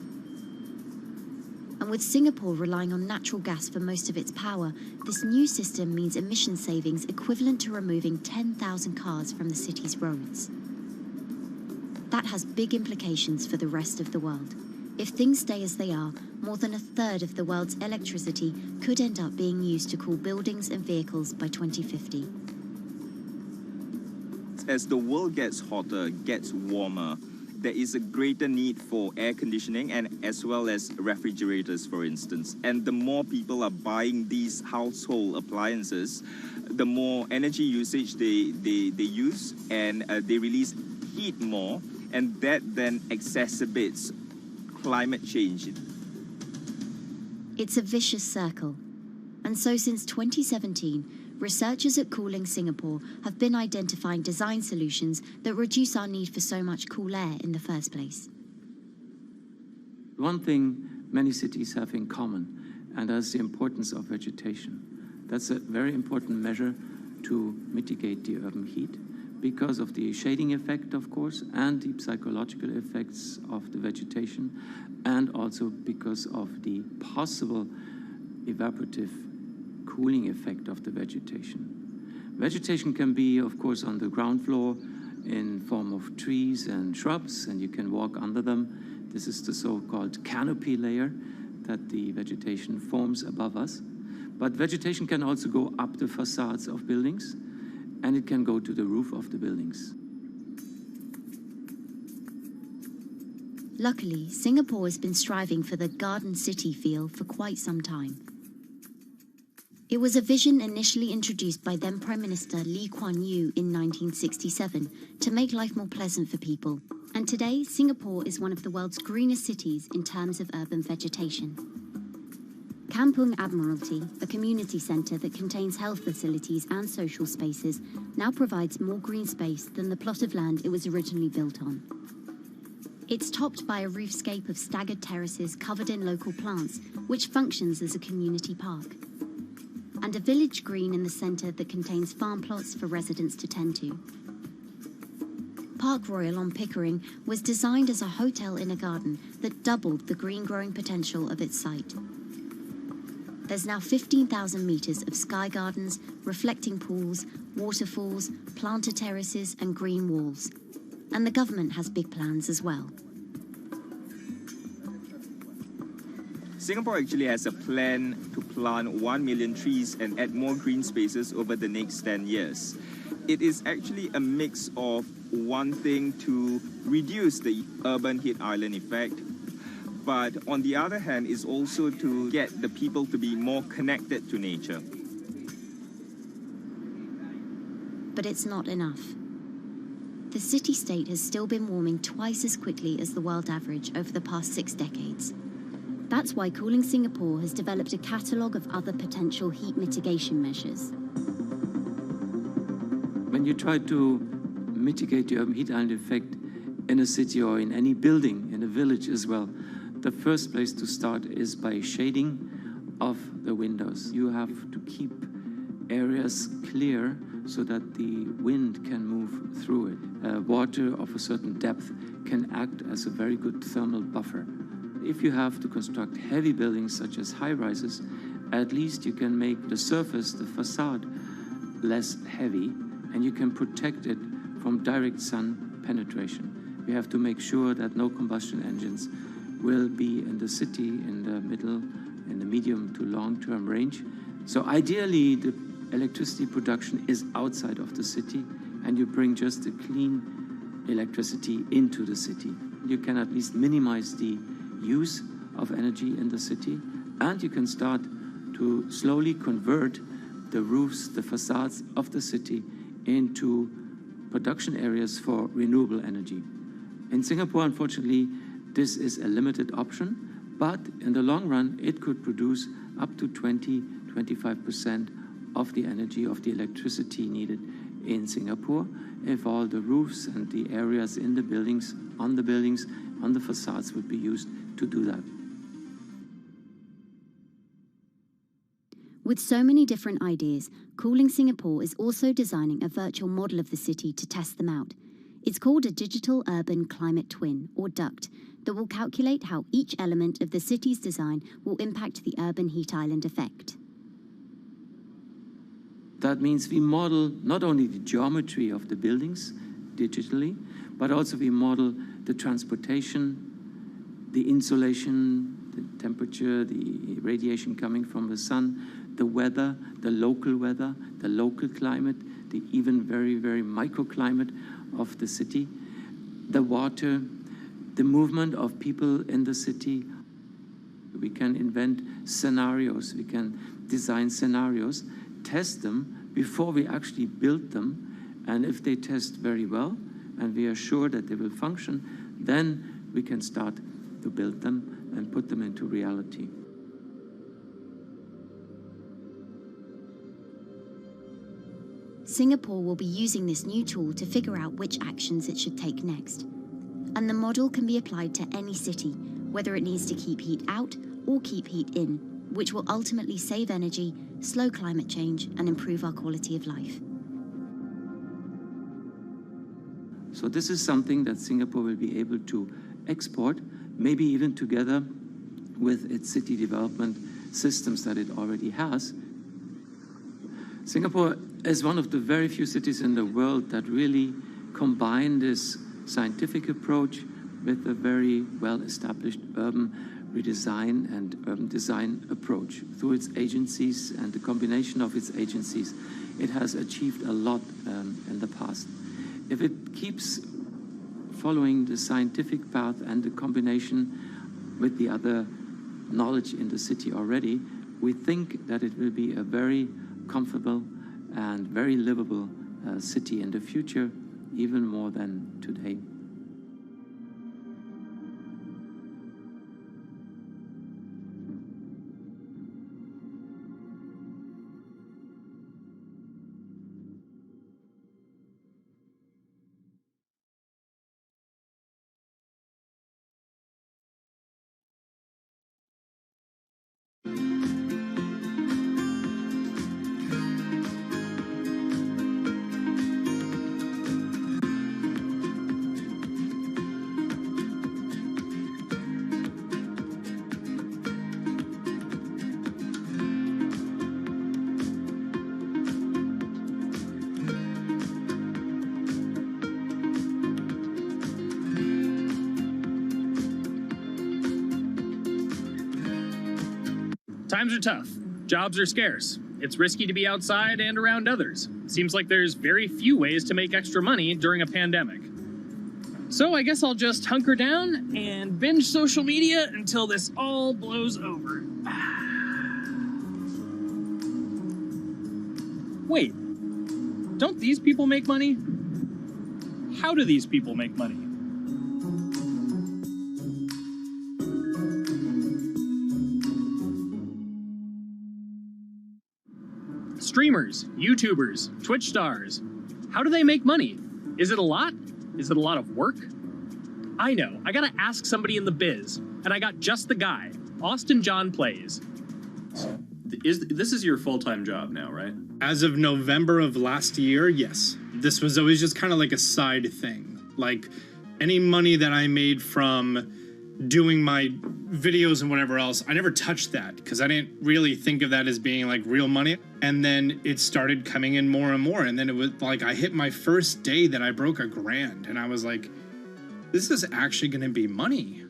And with Singapore relying on natural gas for most of its power, this new system means emission savings equivalent to removing 10,000 cars from the city's roads. That has big implications for the rest of the world. If things stay as they are, more than a third of the world's electricity could end up being used to cool buildings and vehicles by 2050. As the world gets hotter, gets warmer, there is a greater need for air conditioning and as well as refrigerators, for instance. And the more people are buying these household appliances, the more energy usage they use, and they release heat more, and that then exacerbates climate change. It's a vicious circle. And so since 2017, researchers at Cooling Singapore have been identifying design solutions that reduce our need for so much cool air in the first place. One thing many cities have in common, and that's the importance of vegetation. That's a very important measure to mitigate the urban heat because of the shading effect, of course, and the psychological effects of the vegetation, and also because of the possible evaporative cooling effect of the vegetation. Vegetation can be, of course, on the ground floor in form of trees and shrubs, and you can walk under them. This is the so-called canopy layer that the vegetation forms above us. But vegetation can also go up the facades of buildings, and it can go to the roof of the buildings. Luckily, Singapore has been striving for the garden city feel for quite some time. It was a vision initially introduced by then Prime Minister Lee Kuan Yew in 1967 to make life more pleasant for people. And today, Singapore is one of the world's greenest cities in terms of urban vegetation. Kampung Admiralty, a community centre that contains health facilities and social spaces, now provides more green space than the plot of land it was originally built on. It's topped by a roofscape of staggered terraces covered in local plants, which functions as a community park. And a village green in the centre that contains farm plots for residents to tend to. Park Royal on Pickering was designed as a hotel in a garden that doubled the green growing potential of its site. There's now 15,000 metres of sky gardens, reflecting pools, waterfalls, planted terraces and green walls. And the government has big plans as well. Singapore actually has a plan to plant 1 million trees and add more green spaces over the next 10 years. It is actually a mix of wanting to reduce the urban heat island effect, but on the other hand is also to get the people to be more connected to nature. But it's not enough. The city-state has still been warming twice as quickly as the world average over the past 6 decades. That's why Cooling Singapore has developed a catalogue of other potential heat mitigation measures. When you try to mitigate the urban heat island effect in a city or in any building, in a village as well, the first place to start is by shading of the windows. You have to keep areas clear so that the wind can move through it. Water of a certain depth can act as a very good thermal buffer. If you have to construct heavy buildings such as high-rises, at least you can make the surface, the facade, less heavy, and you can protect it from direct sun penetration. You have to make sure that no combustion engines will be in the city in the middle, in the medium to long-term range. So ideally, the electricity production is outside of the city, and you bring just the clean electricity into the city. You can at least minimize the use of energy in the city, and you can start to slowly convert the roofs, the facades of the city into production areas for renewable energy. In Singapore, unfortunately, this is a limited option, but in the long run, it could produce up to 20-25% of the energy, of the electricity needed in Singapore if all the roofs and the areas in the buildings, on the facades would be used to do that. With so many different ideas, Cooling Singapore is also designing a virtual model of the city to test them out. It's called a Digital Urban Climate Twin, or DUCT, that will calculate how each element of the city's design will impact the urban heat island effect. That means we model not only the geometry of the buildings digitally, but also we model the transportation, the insulation, the temperature, the radiation coming from the sun, the weather, the local climate, the even very, very microclimate of the city, the water, the movement of people in the city. We can invent scenarios, we can design scenarios, test them before we actually build them, and if they test very well and we are sure that they will function, then we can start to build them and put them into reality. Singapore will be using this new tool to figure out which actions it should take next. And the model can be applied to any city, whether it needs to keep heat out or keep heat in, which will ultimately save energy, slow climate change, and improve our quality of life. So this is something that Singapore will be able to export, maybe even together with its city development systems that it already has. Singapore is one of the very few cities in the world that really combine this scientific approach with a very well-established urban redesign and urban design approach. Through its agencies and the combination of its agencies, it has achieved a lot in the past. If it keeps following the scientific path and the combination with the other knowledge in the city already, we think that it will be a very comfortable and very livable city in the future, even more than today. Times are tough. Jobs are scarce. It's risky to be outside and around others. Seems like there's very few ways to make extra money during a pandemic. So I guess I'll just hunker down and binge social media until this all blows over. Wait, don't these people make money? How do these people make money? Streamers, YouTubers, Twitch stars. How do they make money? Is it a lot? Is it a lot of work? I know, I gotta ask somebody in the biz, and I got just the guy. Austin John Plays. This is your full-time job now, right? As of November of last year, yes. This was always just kind of like a side thing. Like, any money that I made from doing my videos and whatever else, I never touched that because I didn't really think of that as being like real money. And then it started coming in more and more. And then it was like I hit my first day that I broke $1,000 and I was like, this is actually going to be money.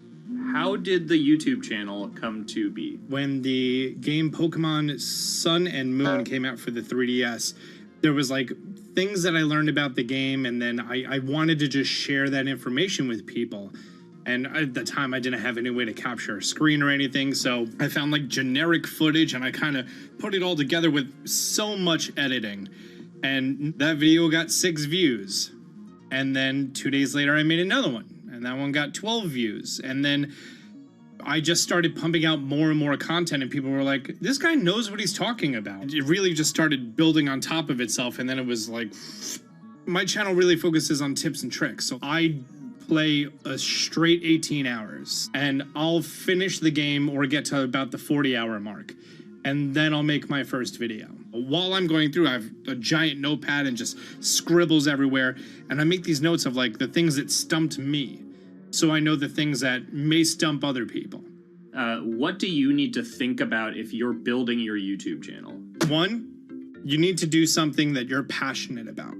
How did the YouTube channel come to be? When the game Pokemon Sun and Moon came out for the 3DS, there was like things that I learned about the game, and then I wanted to just share that information with people. And at the time, I didn't have any way to capture a screen or anything, so I found like generic footage and I kind of put it all together with so much editing. And that video got 6 views. And then 2 days later, I made another one. And that one got 12 views. And then I just started pumping out more and more content, and people were like, this guy knows what he's talking about. It really just started building on top of itself, and then it was like, my channel really focuses on tips and tricks. So I play a straight 18 hours, and I'll finish the game or get to about the 40-hour mark, and then I'll make my first video. While I'm going through, I have a giant notepad and just scribbles everywhere, and I make these notes of like the things that stumped me, so I know the things that may stump other people. What do you need to think about if you're building your YouTube channel? 1, you need to do something that you're passionate about.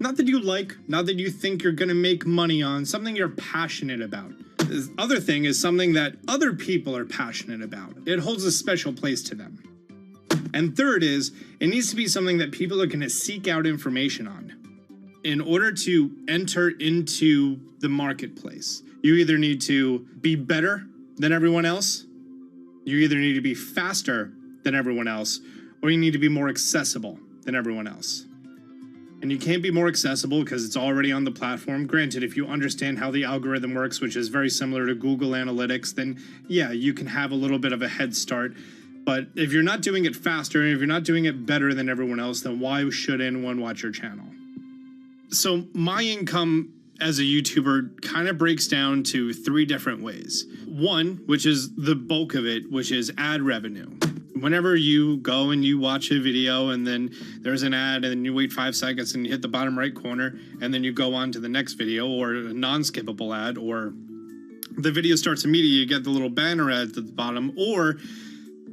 Not that you like, not that you think you're gonna make money on, something you're passionate about. The other thing is something that other people are passionate about. It holds a special place to them. And third is, it needs to be something that people are gonna seek out information on. In order to enter into the marketplace, you either need to be better than everyone else, you either need to be faster than everyone else, or you need to be more accessible than everyone else. And you can't be more accessible because it's already on the platform. Granted, if you understand how the algorithm works, which is very similar to Google Analytics, then yeah, you can have a little bit of a head start. But if you're not doing it faster, and if you're not doing it better than everyone else, then why should anyone watch your channel? So my income as a YouTuber kind of breaks down to 3 different ways. 1, which is the bulk of it, which is ad revenue. Whenever you go and you watch a video and then there's an ad and then you wait 5 seconds and you hit the bottom right corner and then you go on to the next video, or a non-skippable ad, or the video starts immediately, you get the little banner ad at the bottom, or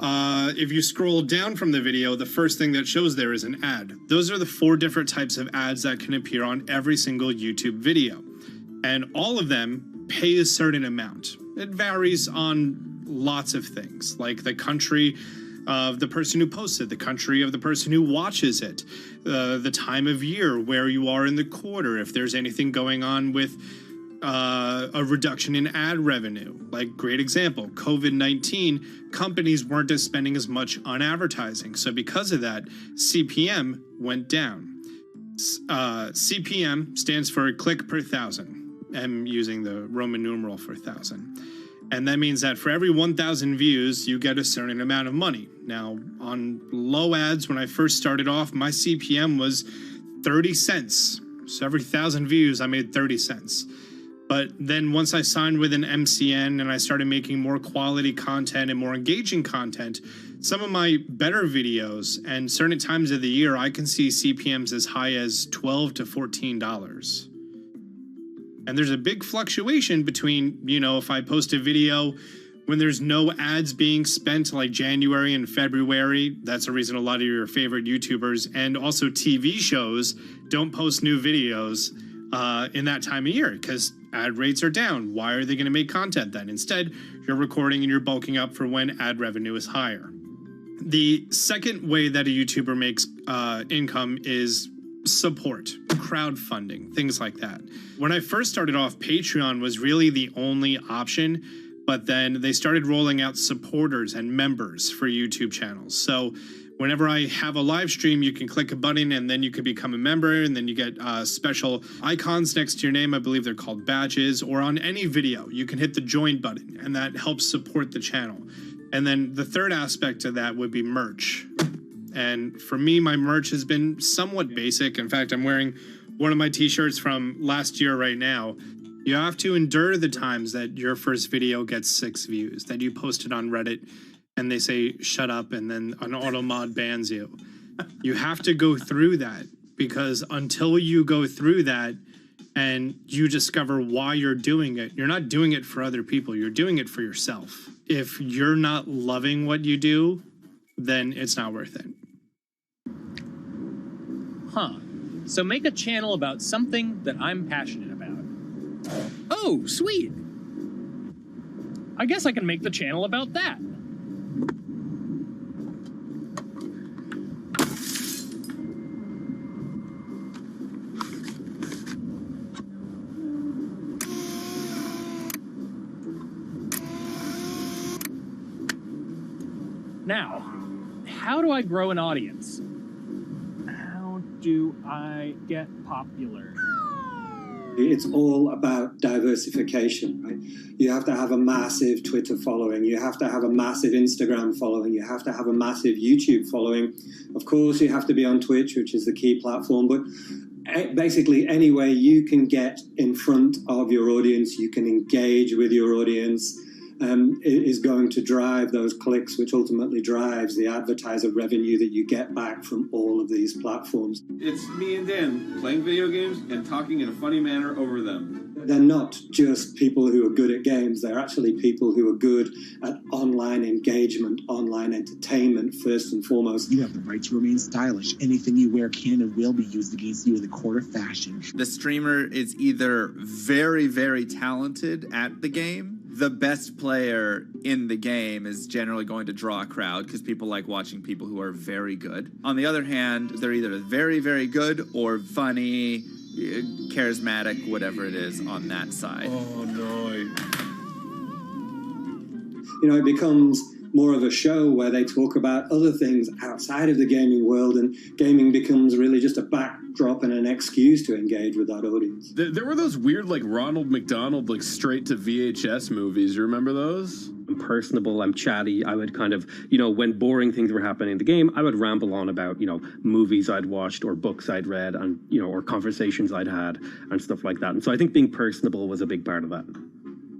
if you scroll down from the video, the first thing that shows there is an ad. Those are the 4 different types of ads that can appear on every single YouTube video. And all of them pay a certain amount. It varies on lots of things, like the country of the person who posts it, the country of the person who watches it, the time of year, where you are in the quarter, if there's anything going on with a reduction in ad revenue. Like, great example, COVID-19, companies weren't spending as much on advertising. So because of that, CPM went down. CPM stands for click per thousand. I'm using the Roman numeral for 1,000. And that means that for every 1,000 views, you get a certain amount of money. Now, on low ads, when I first started off, my CPM was 30 cents. So every 1,000 views, I made 30 cents. But then once I signed with an MCN and I started making more quality content and more engaging content, some of my better videos and certain times of the year, I can see CPMs as high as $12 to $14. And there's a big fluctuation between, you know, if I post a video when there's no ads being spent like January and February, that's the reason a lot of your favorite YouTubers and also TV shows don't post new videos in that time of year because ad rates are down. Why are they going to make content then? Instead, you're recording and you're bulking up for when ad revenue is higher. The second way that a YouTuber makes income is support, crowdfunding, things like that. When I first started off, Patreon was really the only option, but then they started rolling out supporters and members for YouTube channels. So whenever I have a live stream, you can click a button and then you can become a member, and then you get special icons next to your name. I believe they're called badges, or on any video, you can hit the join button and that helps support the channel. And then the third aspect of that would be merch. And for me, my merch has been somewhat basic. In fact, I'm wearing one of my t-shirts from last year right now. You have to endure the times that your first video gets 6 views, that you post it on Reddit and they say, shut up, and then an auto mod bans you. You have to go through that, because until you go through that and you discover why you're doing it, you're not doing it for other people, you're doing it for yourself. If you're not loving what you do, then it's not worth it. Huh. So make a channel about something that I'm passionate about. Oh, sweet. I guess I can make the channel about that. Now, how do I grow an audience? How do I get popular? It's all about diversification, right? You have to have a massive Twitter following. You have to have a massive Instagram following. You have to have a massive YouTube following. Of course, you have to be on Twitch, which is the key platform. But basically, any way you can get in front of your audience, you can engage with your audience, is going to drive those clicks, which ultimately drives the advertiser revenue that you get back from all of these platforms. It's me and Dan playing video games and talking in a funny manner over them. They're not just people who are good at games, they're actually people who are good at online engagement, online entertainment, first and foremost. You have the right to remain stylish. Anything you wear can and will be used against you in the court of fashion. The streamer is either very, very talented at the game. The best player in the game is generally going to draw a crowd because people like watching people who are very good. On the other hand, they're either very, very good or funny, charismatic, whatever it is on that side. Oh, no. You know, it becomes more of a show where they talk about other things outside of the gaming world, and gaming becomes really just a backdrop and an excuse to engage with that audience. There were those weird, like, Ronald McDonald, like, straight to VHS movies. You remember those? I'm personable, I'm chatty. I would kind of, you know, when boring things were happening in the game, I would ramble on about, you know, movies I'd watched or books I'd read and, you know, or conversations I'd had and stuff like that. And so I think being personable was a big part of that.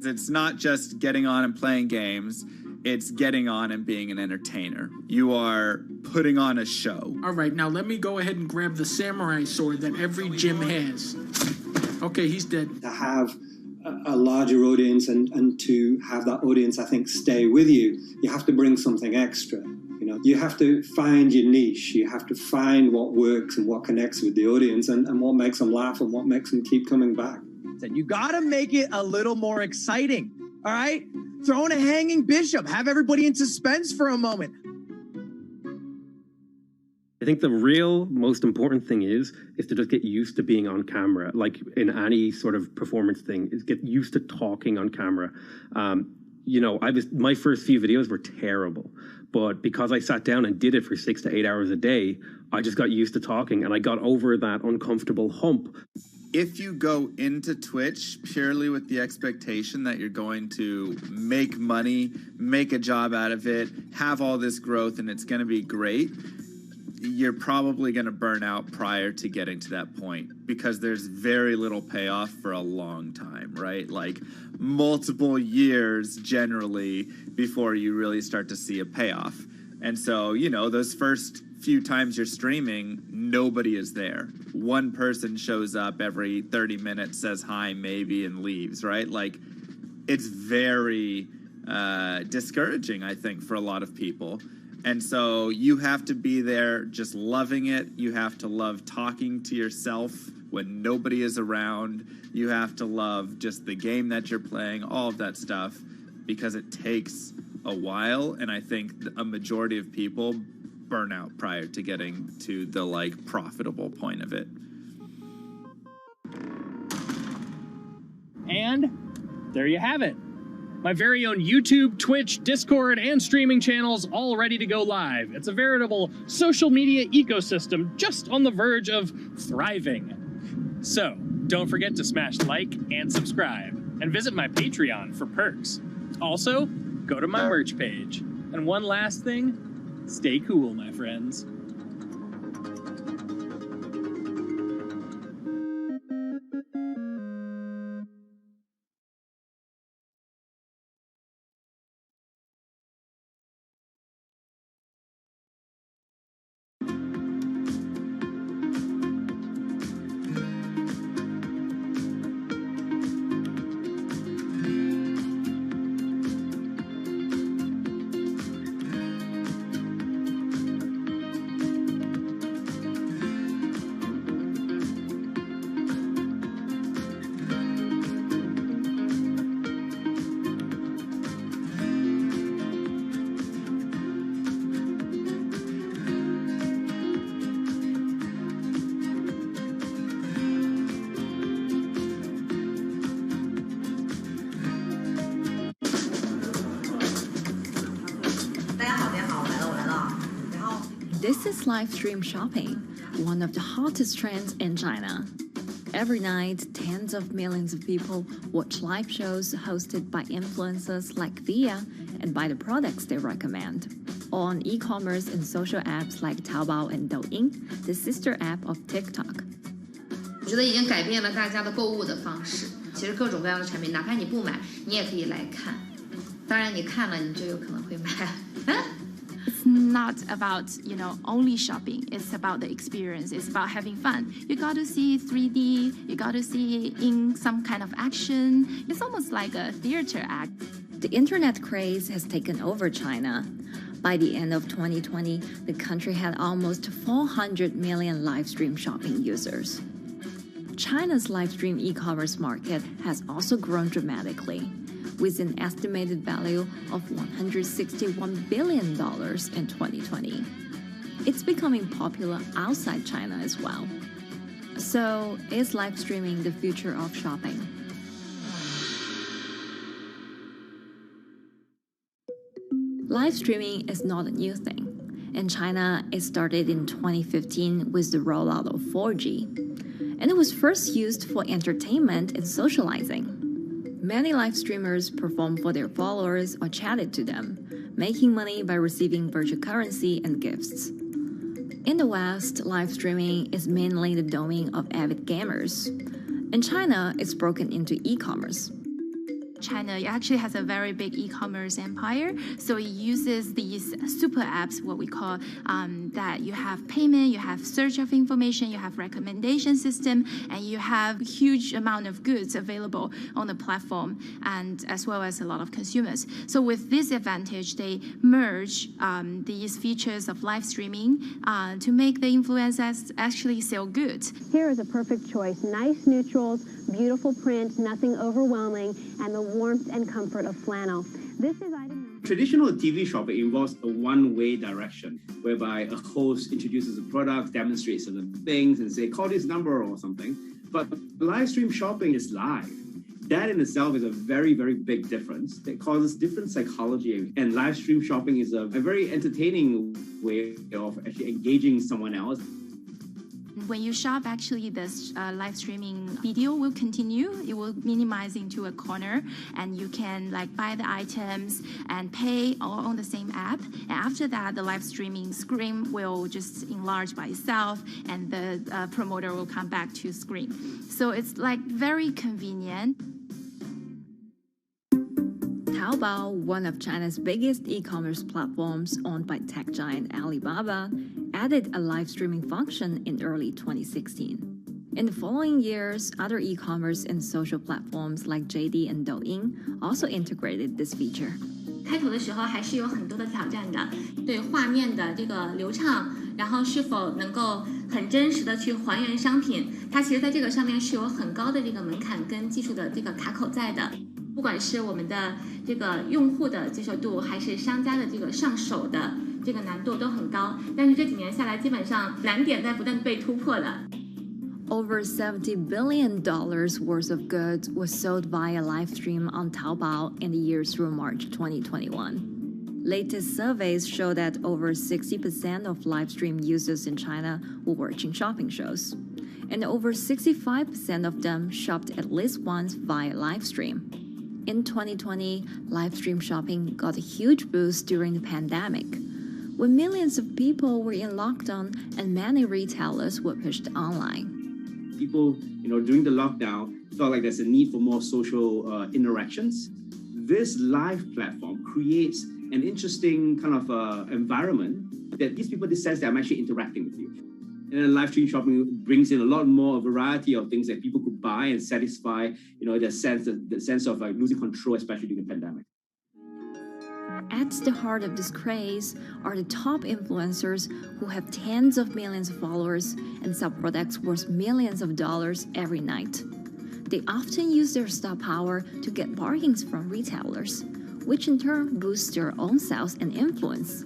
It's not just getting on and playing games. It's getting on and being an entertainer. You are putting on a show. All right, now let me go ahead and grab the samurai sword that every gym has. Okay, he's dead. To have a larger audience and to have that audience, I think, stay with you, you have to bring something extra. You know, you have to find your niche. You have to find what works and what connects with the audience and what makes them laugh and what makes them keep coming back. You gotta make it a little more exciting, all right? Throw in a hanging bishop. Have everybody in suspense for a moment. I think the real most important thing is to just get used to being on camera. Like in any sort of performance thing, is get used to talking on camera. My first few videos were terrible, but because I sat down and did it for 6 to 8 hours a day, I just got used to talking and I got over that uncomfortable hump. If you go into Twitch purely with the expectation that you're going to make money, make a job out of it, have all this growth, and it's going to be great, you're probably going to burn out prior to getting to that point, because there's very little payoff for a long time, right? Like multiple years generally before you really start to see a payoff. And so, those first few times you're streaming, nobody is there. One person shows up every 30 minutes, says hi maybe, and leaves, right? Like, it's very discouraging, I think, for a lot of people. And so you have to be there just loving it. You have to love talking to yourself when nobody is around. You have to love just the game that you're playing, all of that stuff, because it takes a while. And I think a majority of people burn out prior to getting to the profitable point of it. And there you have it. My very own YouTube, Twitch, Discord, and streaming channels all ready to go live. It's a veritable social media ecosystem just on the verge of thriving. So, don't forget to smash like and subscribe, and visit my Patreon for perks. Also, go to my merch page. And one last thing, stay cool, my friends. This is live stream shopping, one of the hottest trends in China. Every night, tens of millions of people watch live shows hosted by influencers like Via and buy the products they recommend. On e-commerce and social apps like Taobao and Douyin, the sister app of TikTok. 我觉得已经改变了大家的购物的方式。其实各种各样的产品，哪怕你不买，你也可以来看。当然，你看了，你就有可能会买。It's not about, only shopping. It's about the experience. It's about having fun. You got to see 3D. You got to see in some kind of action. It's almost like a theater act. The internet craze has taken over China. By the end of 2020, the country had almost 400 million live stream shopping users. China's live stream e-commerce market has also grown dramatically, with an estimated value of $161 billion in 2020. It's becoming popular outside China as well. So, is live streaming the future of shopping? Live streaming is not a new thing. In China, it started in 2015 with the rollout of 4G. And it was first used for entertainment and socializing. Many live streamers performed for their followers or chatted to them, making money by receiving virtual currency and gifts. In the West, live streaming is mainly the domain of avid gamers. In China, it's broken into e-commerce. China actually has a very big e-commerce empire, so it uses these super apps, what we call that you have payment, you have search of information, you have recommendation system, and you have huge amount of goods available on the platform, and as well as a lot of consumers. So with this advantage, they merge these features of live streaming to make the influencers actually sell goods. Here is a perfect choice: nice neutrals, beautiful print, nothing overwhelming, and the warmth and comfort of flannel. This is item number. traditional TV shopping involves a one-way direction, whereby a host introduces a product, demonstrates certain things, and say, call this number or something. But live stream shopping is live. That in itself is a very, very big difference that causes different psychology. And live stream shopping is a very entertaining way of actually engaging someone else. When you shop, actually, this live streaming video will continue. It will minimize into a corner, and you can like buy the items and pay all on the same app. And after that, the live streaming screen will just enlarge by itself, and the promoter will come back to screen. So it's like very convenient. Taobao, one of China's biggest e-commerce platforms owned by tech giant Alibaba, added a live streaming function in early 2016. In the following years, other e-commerce and social platforms like JD and Douyin also integrated this feature. 开头的时候还是有很多的挑战的，对画面的这个流畅，然后是否能够很真实的去还原商品，它其实在这个上面是有很高的这个门槛跟技术的这个卡口在的。不管是我们的这个用户的接受度，还是商家的这个上手的这个难度都很高，但是这几年下来，基本上难点在不断被突破的。Over $70 billion worth of goods was sold via live stream on Taobao in the year through March 2021. Latest surveys show that over 60% of live stream users in China were watching shopping shows, and over 65% of them shopped at least once via live stream. In 2020, live stream shopping got a huge boost during the pandemic, when millions of people were in lockdown and many retailers were pushed online. People, during the lockdown, felt like there's a need for more social interactions. This live platform creates an interesting kind of environment that gives people the sense that I'm actually interacting with you. And then live stream shopping brings in a lot more variety of things that people could buy and satisfy, the sense of like losing control, especially during the pandemic. At the heart of this craze are the top influencers who have tens of millions of followers and sell products worth millions of dollars every night. They often use their star power to get bargains from retailers, which in turn boosts their own sales and influence.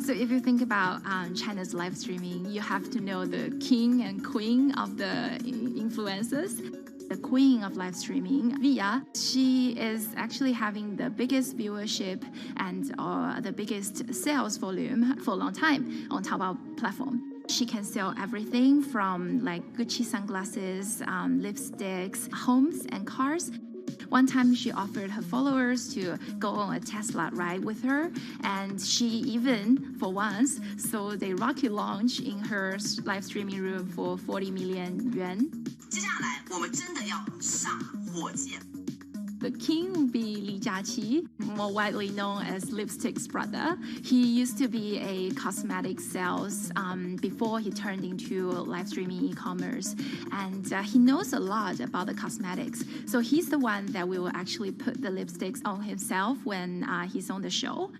So if you think about China's live streaming, you have to know the king and queen of the influencers. The queen of live streaming, Via, she is actually having the biggest viewership and the biggest sales volume for a long time on Taobao platform. She can sell everything from like Gucci sunglasses, lipsticks, homes and cars. One time she offered her followers to go on a Tesla ride with her, and she even, for once, sold a rocket launch in her live streaming room for 40 million yuan. The king will be Li Jiaqi, more widely known as Lipstick's brother. He used to be a cosmetic sales before he turned into live streaming e-commerce, and he knows a lot about the cosmetics. So he's the one that will actually put the lipsticks on himself when he's on the show.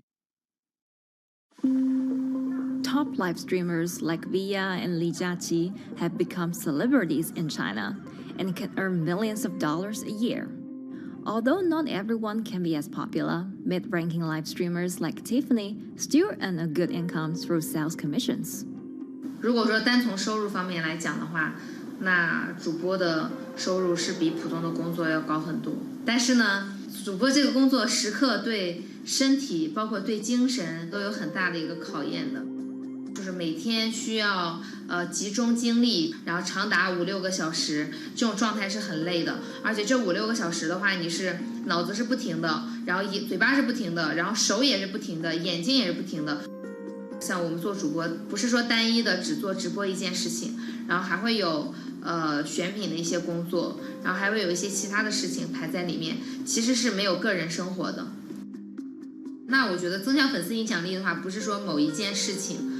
Top live streamers like Via and Li Jiaqi have become celebrities in China and can earn millions of dollars a year. Although not everyone can be as popular, mid-ranking live streamers like Tiffany still earn a good income through sales commissions. 如果说单从收入方面来讲的话，那主播的收入是比普通的工作要高很多。但是呢，主播这个工作时刻对身体，包括对精神都有很大的一个考验的。就是每天需要集中精力，然后长达5-6个小时，这种状态是很累的。而且这5-6个小时的话，你是脑子是不停的，然后嘴巴是不停的，然后手也是不停的，眼睛也是不停的。像我们做主播，不是说单一的只做直播一件事情，然后还会有选品的一些工作，然后还会有一些其他的事情排在里面，其实是没有个人生活的。那我觉得增强粉丝影响力的话，不是说某一件事情。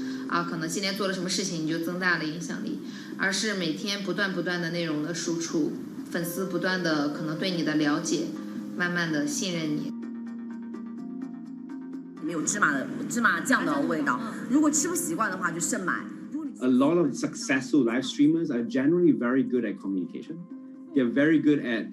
可能今天做了什么事情你就增大了影响力，而是每天不断的内容的输出，粉丝不断的可能对你的了解，慢慢的信任你。没有芝麻酱的味道，如果吃不习惯的话就慎买。A lot of successful live streamers are generally very good at communication. They're very good at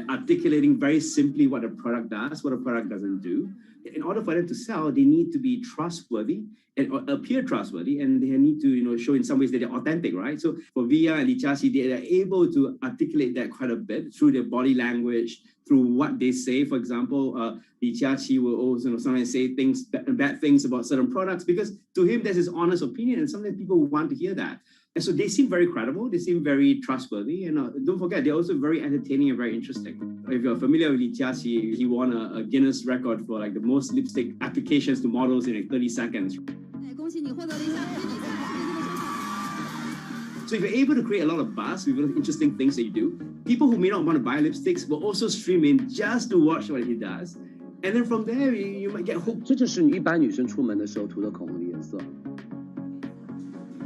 articulating very simply what a product does, what a product doesn't do. In order for them to sell, they need to be trustworthy and appear trustworthy, and they need to show in some ways that they're authentic, right? So for Via and Li Jiaqi, they are able to articulate that quite a bit through their body language, through what they say. For example, Li Jiaqi will also sometimes say bad things about certain products, because to him that's his honest opinion, and sometimes people want to hear that. And so they seem very credible, they seem very trustworthy, and don't forget, they're also very entertaining and very interesting. If you're familiar with Li Jiaqi, he won a Guinness record for like the most lipstick applications to models in like 30 seconds. So if you're able to create a lot of buzz with interesting things that you do, people who may not want to buy lipsticks will also stream in just to watch what he does. And then from there, you might get hooked. 这就是一般女生出门的时候涂的口红的颜色。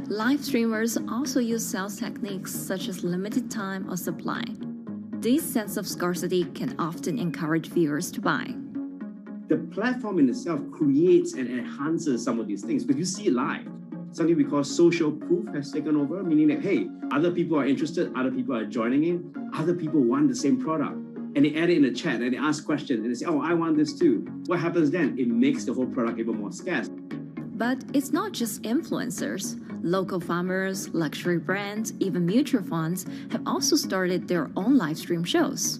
Live streamers also use sales techniques such as limited time or supply. This sense of scarcity can often encourage viewers to buy. The platform in itself creates and enhances some of these things, because you see it live. Something we call social proof has taken over, meaning that, hey, other people are interested, other people are joining in, other people want the same product. And they add it in the chat and they ask questions and they say, oh, I want this too. What happens then? It makes the whole product even more scarce. But it's not just influencers. Local farmers, luxury brands, even mutual funds have also started their own live stream shows.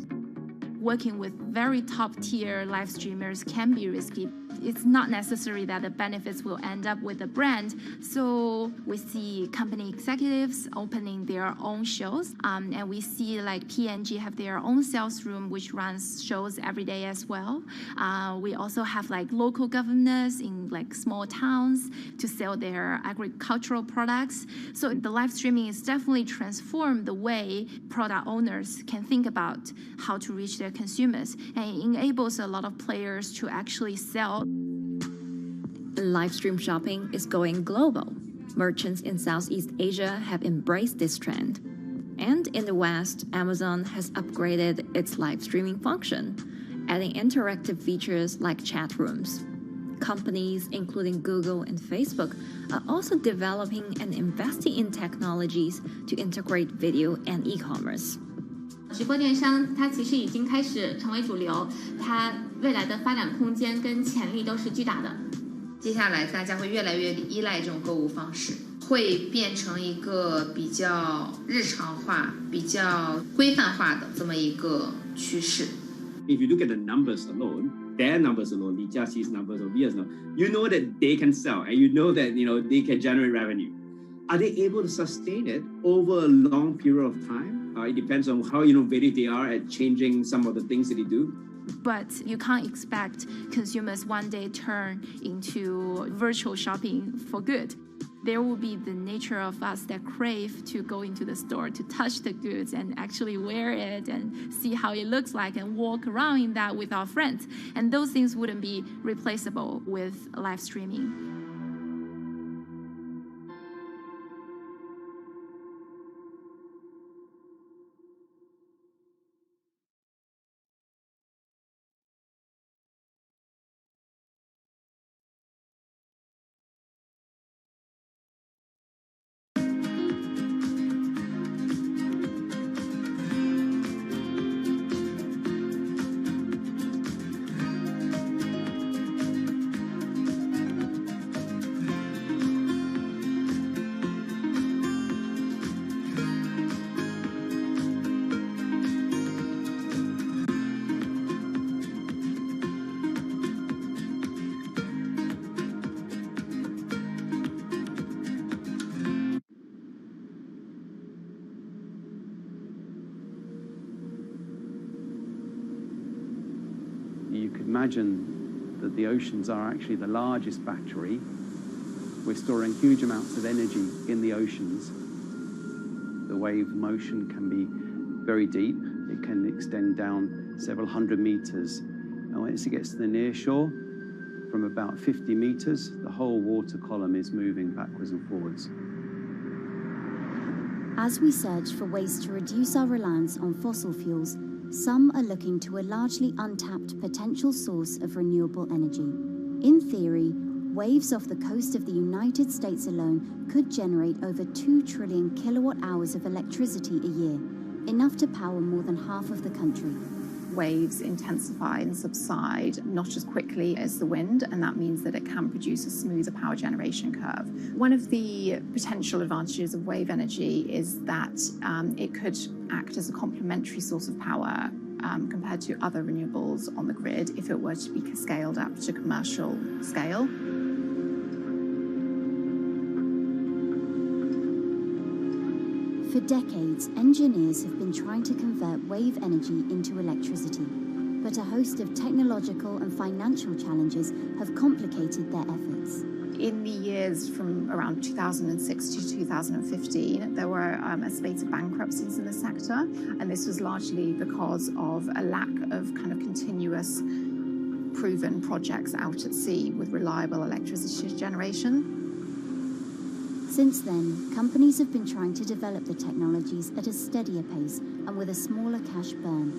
Working with very top-tier live streamers can be risky. It's not necessary that the benefits will end up with the brand. So we see company executives opening their own shows. And we see like P&G have their own sales room, which runs shows every day as well. We also have like local governors in like small towns to sell their agricultural products. So the live streaming is definitely transformed the way product owners can think about how to reach their consumers, and it enables a lot of players to actually sell. Live stream shopping is going global. Merchants in Southeast Asia have embraced this trend. And in the West, Amazon has upgraded its live streaming function, adding interactive features like chat rooms. Companies, including Google and Facebook, are also developing and investing in technologies to integrate video and e-commerce. 直播电商它其实已经开始成为主流，它未来的发展空间跟潜力都是巨大的。接下来大家会越来越依赖这种购物方式，会变成一个比较日常化、比较规范化的这么一个趋势。If you look at the numbers alone, their numbers alone, Li Jiaqi's numbers or Via's numbers, you know that they can sell and you know that they can generate revenue. Are they able to sustain it over a long period of time? It depends on how innovative they are at changing some of the things that they do. But you can't expect consumers one day turn into virtual shopping for good. There will be the nature of us that crave to go into the store, to touch the goods and actually wear it and see how it looks like and walk around in that with our friends. And those things wouldn't be replaceable with live streaming. You could imagine that the oceans are actually the largest battery. We're storing huge amounts of energy in the oceans. The wave motion can be very deep. It can extend down several hundred meters. And once it gets to the near shore, from about 50 meters, the whole water column is moving backwards and forwards. As we search for ways to reduce our reliance on fossil fuels, some are looking to a largely untapped potential source of renewable energy. In theory, waves off the coast of the United States alone could generate over 2 trillion kilowatt hours of electricity a year, enough to power more than half of the country. waves intensify and subside not as quickly as the wind, and that means that it can produce a smoother power generation curve. One of the potential advantages of wave energy is that it could act as a complementary source of power compared to other renewables on the grid if it were to be scaled up to commercial scale. For decades, engineers have been trying to convert wave energy into electricity, but a host of technological and financial challenges have complicated their efforts. In the years from around 2006 to 2015, there were a spate of bankruptcies in the sector, and this was largely because of a lack of kind of continuous proven projects out at sea with reliable electricity generation. Since then, companies have been trying to develop the technologies at a steadier pace and with a smaller cash burn.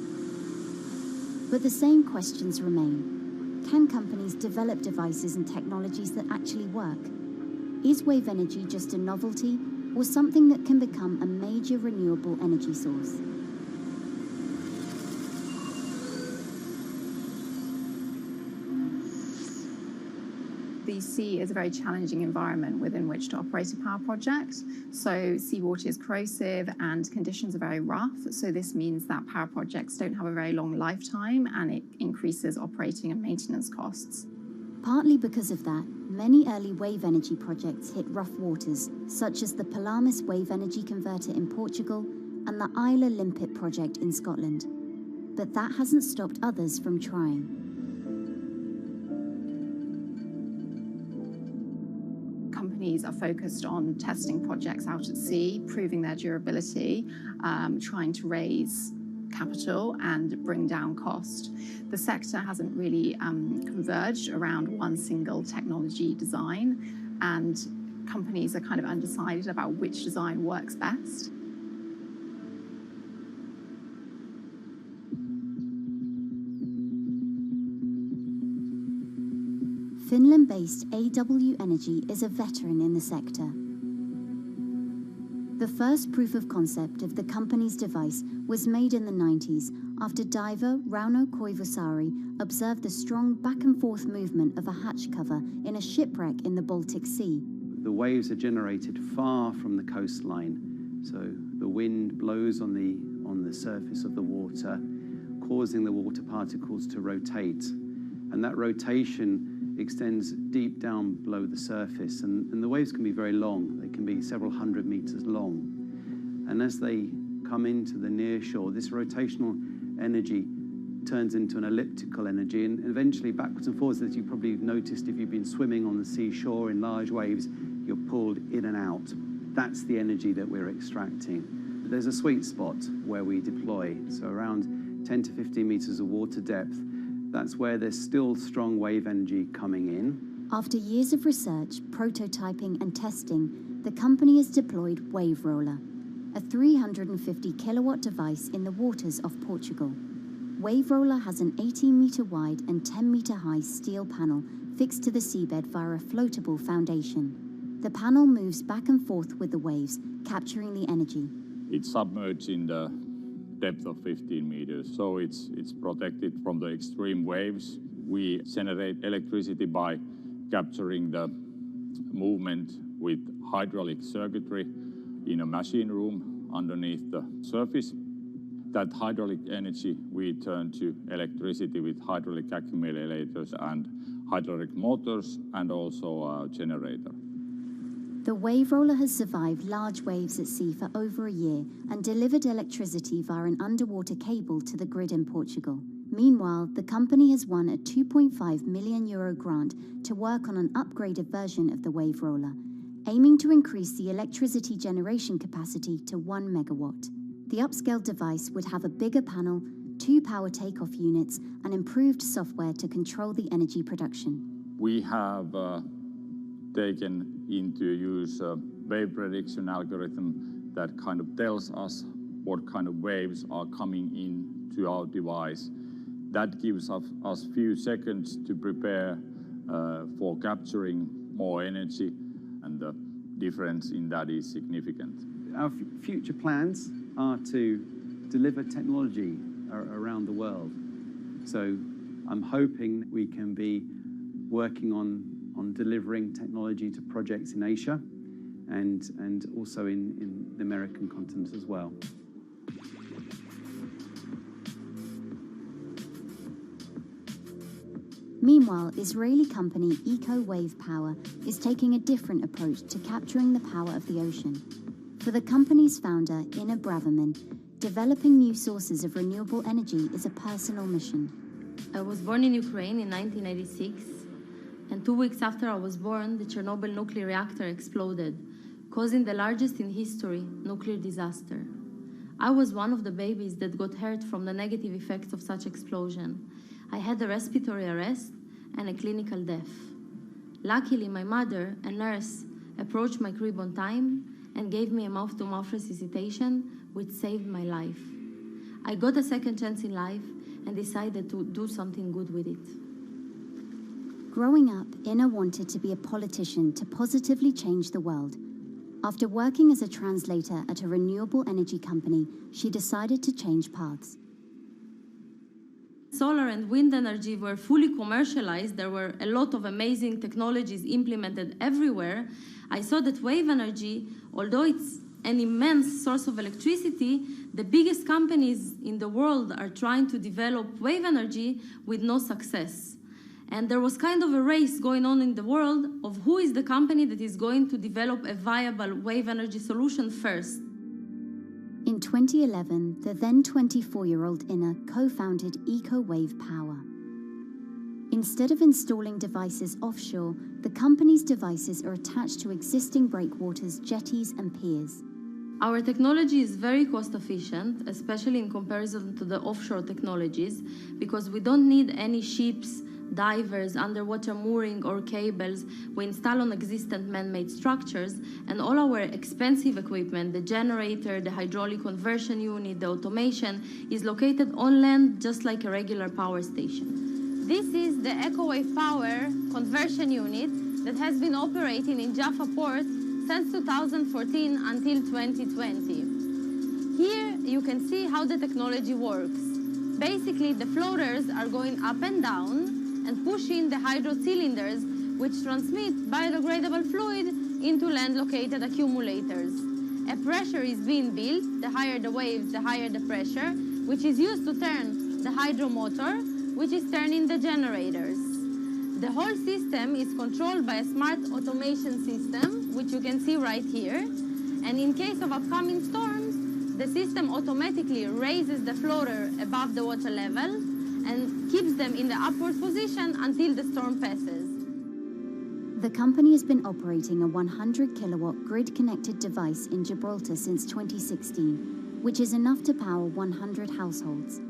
But the same questions remain. Can companies develop devices and technologies that actually work? Is wave energy just a novelty or something that can become a major renewable energy source? The sea is a very challenging environment within which to operate a power project. So seawater is corrosive and conditions are very rough. So this means that power projects don't have a very long lifetime, and it increases operating and maintenance costs. Partly because of that, many early wave energy projects hit rough waters, such as the Palamas Wave Energy Converter in Portugal and the Isla Limpet project in Scotland. But that hasn't stopped others from trying. Companies are focused on testing projects out at sea, proving their durability, trying to raise capital and bring down cost. The sector hasn't really converged around one single technology design, and companies are kind of undecided about which design works best. Finland-based AW Energy is a veteran in the sector. The first proof of concept of the company's device was made in the 90s after diver Rauno Koivusaari observed the strong back-and-forth movement of a hatch cover in a shipwreck in the Baltic Sea. The waves are generated far from the coastline, so the wind blows on the surface of the water, causing the water particles to rotate, and that rotation extends deep down below the surface, and the waves can be very long. They can be several hundred meters long. And as they come into the near shore, this rotational energy turns into an elliptical energy, and eventually backwards and forwards, as you probably noticed if you've been swimming on the seashore in large waves, you're pulled in and out. That's the energy that we're extracting. There's a sweet spot where we deploy, so around 10 to 15 meters of water depth. That's where there's still strong wave energy coming in. After years of research, prototyping and testing, the company has deployed Wave Roller, a 350 kilowatt device in the waters off Portugal. Wave Roller has an 18-meter wide and 10-meter high steel panel fixed to the seabed via a floatable foundation. The panel moves back and forth with the waves, capturing the energy. It's submerged in the depth of 15 meters, so it's protected from the extreme waves. We generate electricity by capturing the movement with hydraulic circuitry in a machine room underneath the surface. That hydraulic energy we turn to electricity with hydraulic accumulators and hydraulic motors, and also a generator. The Wave Roller has survived large waves at sea for over a year and delivered electricity via an underwater cable to the grid in Portugal. Meanwhile, the company has won a €2.5 million grant to work on an upgraded version of the Wave Roller, aiming to increase the electricity generation capacity to 1 megawatt. The upscaled device would have a bigger panel, 2 power takeoff units, and improved software to control the energy production. We have taken into use a wave prediction algorithm that kind of tells us what kind of waves are coming in to our device. That gives us few seconds to prepare for capturing more energy, and the difference in that is significant. Our future plans are to deliver technology around the world. So I'm hoping we can be working on delivering technology to projects in Asia and also in the American continent as well. Meanwhile, Israeli company Eco-Wave Power is taking a different approach to capturing the power of the ocean. For the company's founder, Ina Braverman, developing new sources of renewable energy is a personal mission. I was born in Ukraine in 1986, and 2 weeks after I was born, the Chernobyl nuclear reactor exploded, causing the largest in history nuclear disaster. I was one of the babies that got hurt from the negative effects of such explosion. I had a respiratory arrest and a clinical death. Luckily, my mother, a nurse, approached my crib on time and gave me a mouth-to-mouth resuscitation, which saved my life. I got a second chance in life and decided to do something good with it. Growing up, Ina wanted to be a politician to positively change the world. After working as a translator at a renewable energy company, she decided to change paths. Solar and wind energy were fully commercialized. There were a lot of amazing technologies implemented everywhere. I saw that wave energy, although it's an immense source of electricity, the biggest companies in the world are trying to develop wave energy with no success. And there was kind of a race going on in the world of who is the company that is going to develop a viable wave energy solution first. In 2011, the then 24-year-old Ina co-founded Eco-Wave Power. Instead of installing devices offshore, the company's devices are attached to existing breakwaters, jetties, and piers. Our technology is very cost efficient, especially in comparison to the offshore technologies, because we don't need any ships, divers, underwater mooring or cables. We install on existing man-made structures, and all our expensive equipment, the generator, the hydraulic conversion unit, the automation, is located on land just like a regular power station. This is the Eco-Wave Power conversion unit that has been operating in Jaffa Port since 2014 until 2020. Here you can see how the technology works. Basically, the floaters are going up and down and pushing the hydro cylinders, which transmit biodegradable fluid into land-located accumulators. A pressure is being built. The higher the waves, the higher the pressure, which is used to turn the hydro motor, which is turning the generators. The whole system is controlled by a smart automation system, which you can see right here. And in case of upcoming storms, the system automatically raises the floater above the water level and keeps them in the upward position until the storm passes. The company has been operating a 100-kilowatt grid-connected device in Gibraltar since 2016, which is enough to power 100 households.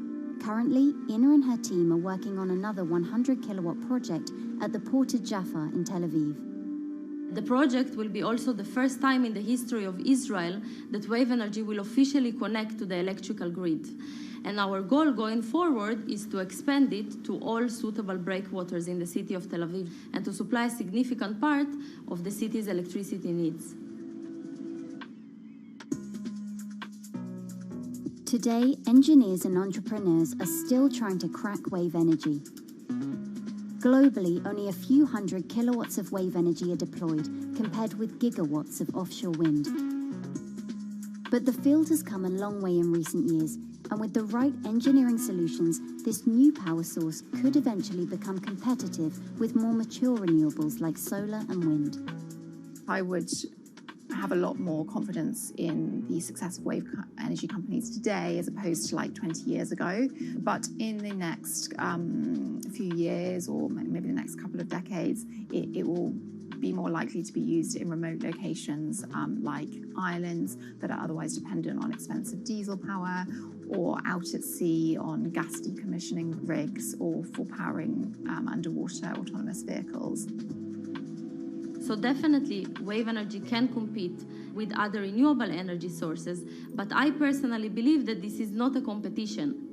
Currently, Ina and her team are working on another 100-kilowatt project at the port of Jaffa in Tel Aviv. The project will be also the first time in the history of Israel that wave energy will officially connect to the electrical grid. And our goal going forward is to expand it to all suitable breakwaters in the city of Tel Aviv and to supply a significant part of the city's electricity needs. Today, engineers and entrepreneurs are still trying to crack wave energy. Globally, only a few hundred kilowatts of wave energy are deployed, compared with gigawatts of offshore wind. But the field has come a long way in recent years, and with the right engineering solutions, this new power source could eventually become competitive with more mature renewables like solar and wind. I would have a lot more confidence in the success of wave energy companies today as opposed to like 20 years ago. But in the next few years, or maybe the next couple of decades, it will be more likely to be used in remote locations like islands that are otherwise dependent on expensive diesel power, or out at sea on gas decommissioning rigs, or for powering underwater autonomous vehicles. So definitely, wave energy can compete with other renewable energy sources, but I personally believe that this is not a competition.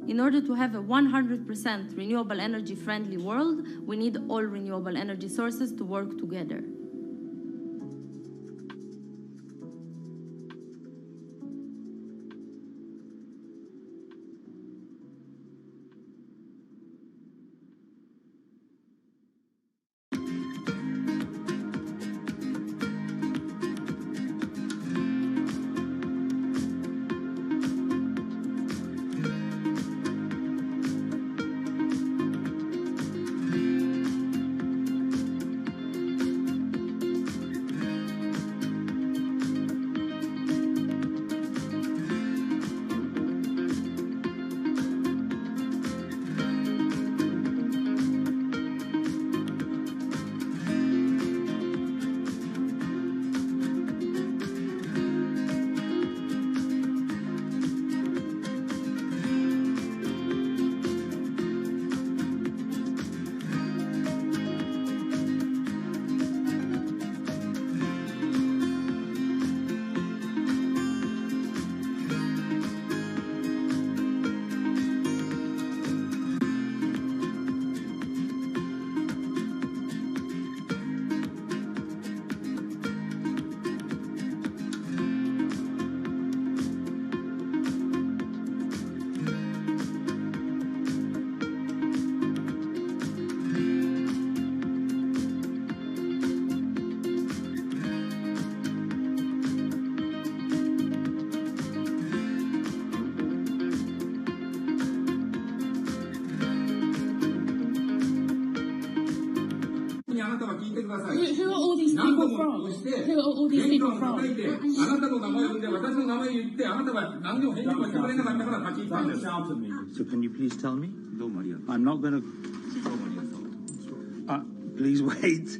In order to have a 100% renewable energy friendly world, we need all renewable energy sources to work together. are all these people from? Who are all these people from? So can you please tell me? I'm not going to... please wait.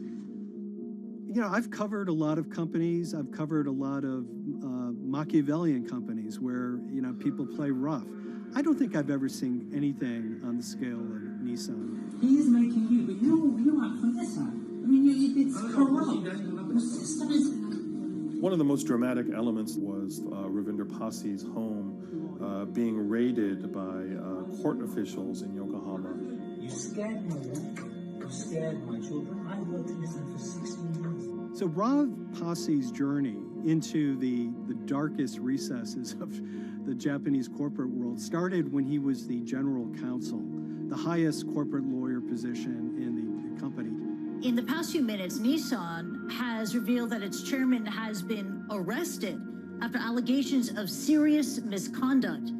You know, I've covered a lot of companies. I've covered a lot of Machiavellian companies where, you know, people play rough. I don't think I've ever seen anything on the scale of Nissan. He is making you, but you act for Nissan. I mean, it's corrupt. The system is... One of the most dramatic elements was Ravinder Pasi's home being raided by court officials in Yokohama. You scared my wife. You scared my children. I worked in Nissan for 16 years. So Rav Pasi's journey into the darkest recesses of the Japanese corporate world started when he was the general counsel, the highest corporate lawyer position in the company. In the past few minutes, Nissan has revealed that its chairman has been arrested after allegations of serious misconduct.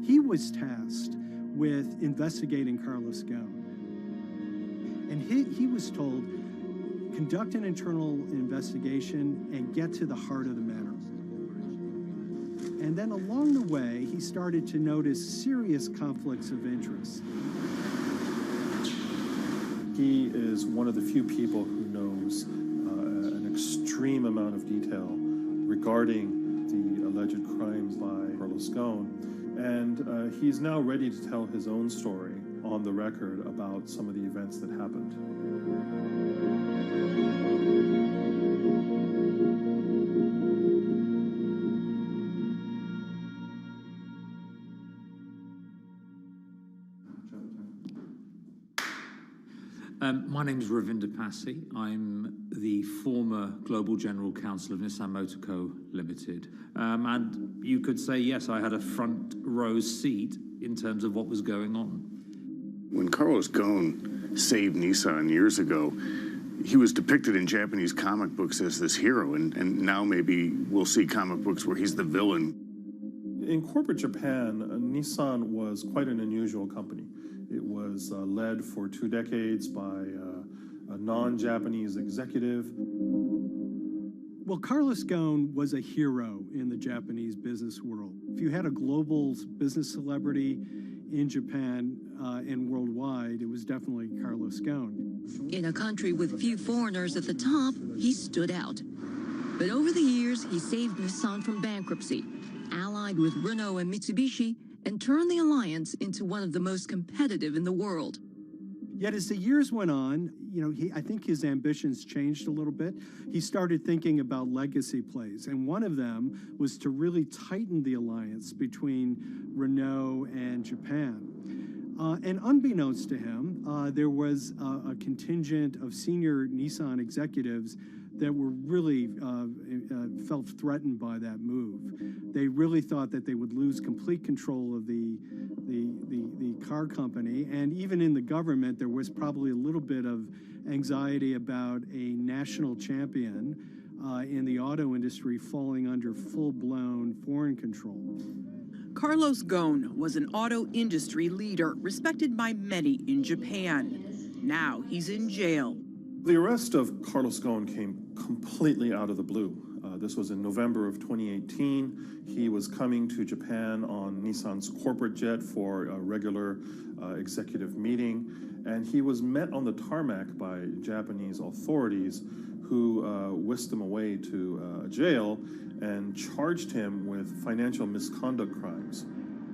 He was tasked with investigating Carlos Ghosn. And he was told, conduct an internal investigation and get to the heart of the matter. And then along the way, he started to notice serious conflicts of interest. He is one of the few people who knows an extreme amount of detail regarding the alleged crimes by Carlos Ghosn. And he's now ready to tell his own story on the record about some of the events that happened. My name is Ravinder Pasi. I'm the former Global General Counsel of Nissan Motor Co. Limited. And you could say, yes, I had a front row seat in terms of what was going on. When Carlos Ghosn saved Nissan years ago, he was depicted in Japanese comic books as this hero, and now maybe we'll see comic books where he's the villain. In corporate Japan, Nissan was quite an unusual company. It was led for 2 decades by a non-Japanese executive. Well, Carlos Ghosn was a hero in the Japanese business world. If you had a global business celebrity in Japan and worldwide, it was definitely Carlos Ghosn. In a country with few foreigners at the top, he stood out. But over the years, he saved Nissan from bankruptcy, allied with Renault and Mitsubishi, and turned the alliance into one of the most competitive in the world. Yet as the years went on, you know, I think his ambitions changed a little bit. He started thinking about legacy plays, and one of them was to really tighten the alliance between Renault and Japan. And unbeknownst to him, there was a contingent of senior Nissan executives that were really felt threatened by that move. They really thought that they would lose complete control of the car company, and even in the government, there was probably a little bit of anxiety about a national champion in the auto industry falling under full-blown foreign control. Carlos Ghosn was an auto industry leader, respected by many in Japan. Now he's in jail. The arrest of Carlos Ghosn came completely out of the blue. This was in November of 2018. He was coming to Japan on Nissan's corporate jet for a regular executive meeting, and he was met on the tarmac by Japanese authorities who whisked him away to jail and charged him with financial misconduct crimes.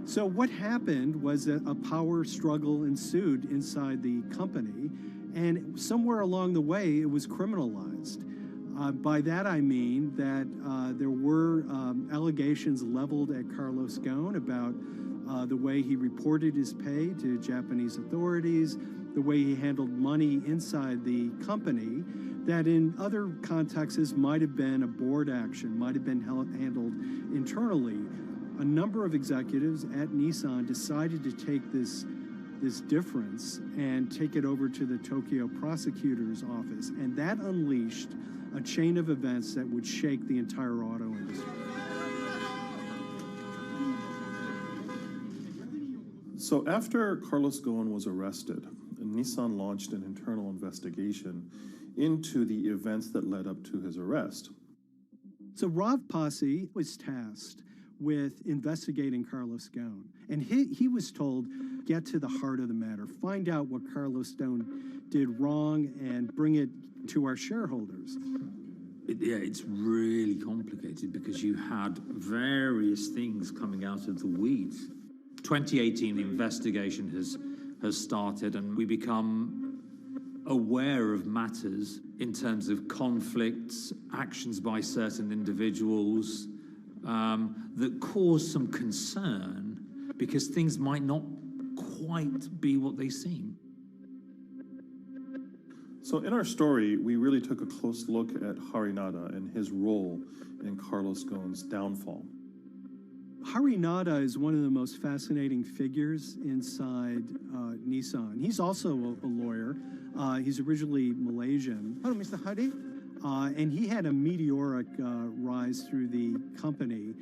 So what happened was that a power struggle ensued inside the company, and somewhere along the way, it was criminalized. By that I mean that there were allegations leveled at Carlos Ghosn about the way he reported his pay to Japanese authorities, the way he handled money inside the company, that in other contexts might have been a board action, might have been handled internally. A number of executives at Nissan decided to take this difference and take it over to the Tokyo prosecutor's office, and that unleashed a chain of events that would shake the entire auto industry. So after Carlos Ghosn was arrested, Nissan launched an internal investigation into the events that led up to his arrest. So Rav Passi was tasked with investigating Carlos Ghosn, and he was told, get to the heart of the matter, find out what Carlos Ghosn did wrong and bring it to our shareholders. It's really complicated because you had various things coming out of the weeds. 2018, the investigation has started, and we become aware of matters in terms of conflicts, actions by certain individuals that cause some concern because things might not quite be what they seem. So in our story, we really took a close look at Harinada and his role in Carlos Ghosn's downfall. Harinada is one of the most fascinating figures inside Nissan. He's also a lawyer. He's originally Malaysian. Hello, Mr. Hadi. And he had a meteoric rise through the company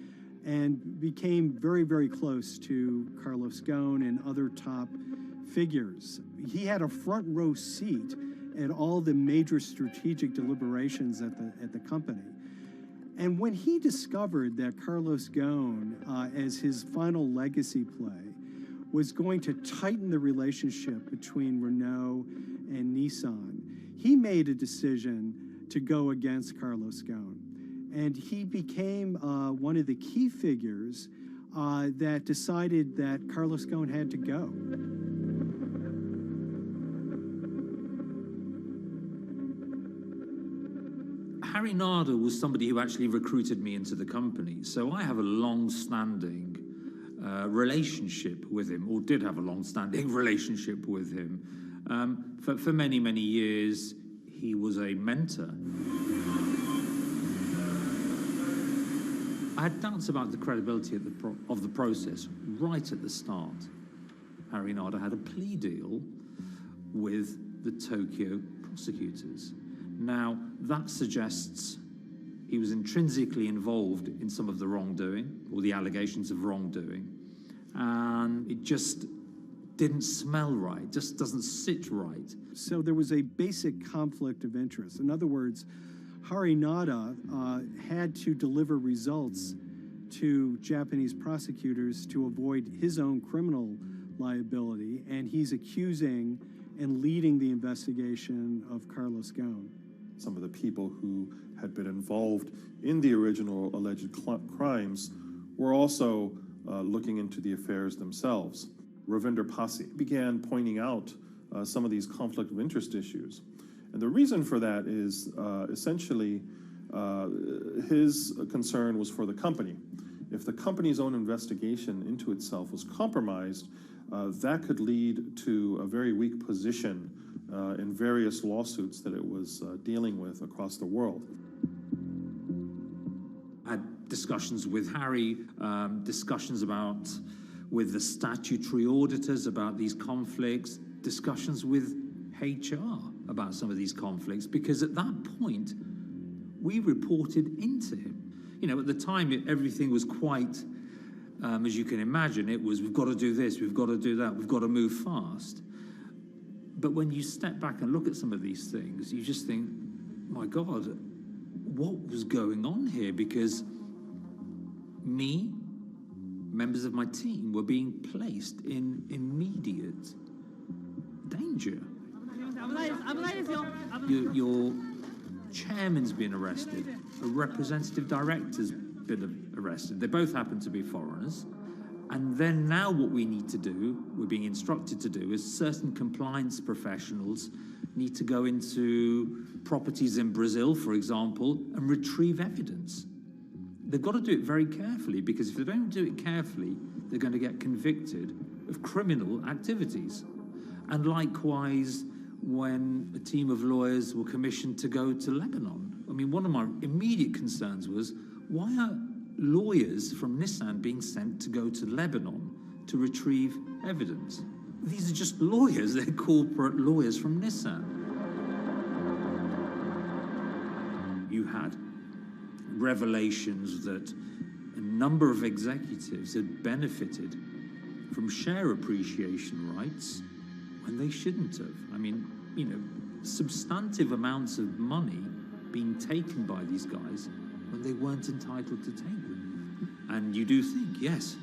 and became very, very close to Carlos Ghosn and other top figures. He had a front row seat at all the major strategic deliberations at the company. And when he discovered that Carlos Ghosn, as his final legacy play, was going to tighten the relationship between Renault and Nissan, he made a decision to go against Carlos Ghosn. And he became one of the key figures that decided that Carlos Ghosn had to go. Harinada was somebody who actually recruited me into the company, so I have a long-standing relationship with him, or did have a long-standing relationship with him. For many, many years, he was a mentor. I had doubts about the credibility of the process right at the start. Harinada had a plea deal with the Tokyo prosecutors. Now, that suggests he was intrinsically involved in some of the wrongdoing, or the allegations of wrongdoing, and it just didn't smell right, just doesn't sit right. So there was a basic conflict of interest. In other words, Harinada had to deliver results to Japanese prosecutors to avoid his own criminal liability, and he's accusing and leading the investigation of Carlos Ghosn. Some of the people who had been involved in the original alleged crimes were also looking into the affairs themselves. Ravinder Passi began pointing out some of these conflict of interest issues. And the reason for that is essentially his concern was for the company. If the company's own investigation into itself was compromised, that could lead to a very weak position in various lawsuits that it was dealing with across the world. I had discussions with Harry, discussions with the statutory auditors about these conflicts, discussions with HR about some of these conflicts, because at that point, we reported into him. You know, at the time, everything was quite, as you can imagine, it was, we've got to do this, we've got to do that, we've got to move fast. But when you step back and look at some of these things, you just think, my God, what was going on here? Because me, members of my team, were being placed in immediate danger. Your chairman's been arrested, a representative director's been arrested. They both happen to be foreigners. And then now what we need to do, we're being instructed to do, is certain compliance professionals need to go into properties in Brazil, for example, and retrieve evidence. They've got to do it very carefully, because if they don't do it carefully, they're going to get convicted of criminal activities. And likewise, when a team of lawyers were commissioned to go to Lebanon, I mean, one of my immediate concerns was, why are lawyers from Nissan being sent to go to Lebanon to retrieve evidence? These are just lawyers, they're corporate lawyers from Nissan. You had revelations that a number of executives had benefited from share appreciation rights when they shouldn't have. I mean, you know, substantive amounts of money being taken by these guys when they weren't entitled to take them. And you do think, yes,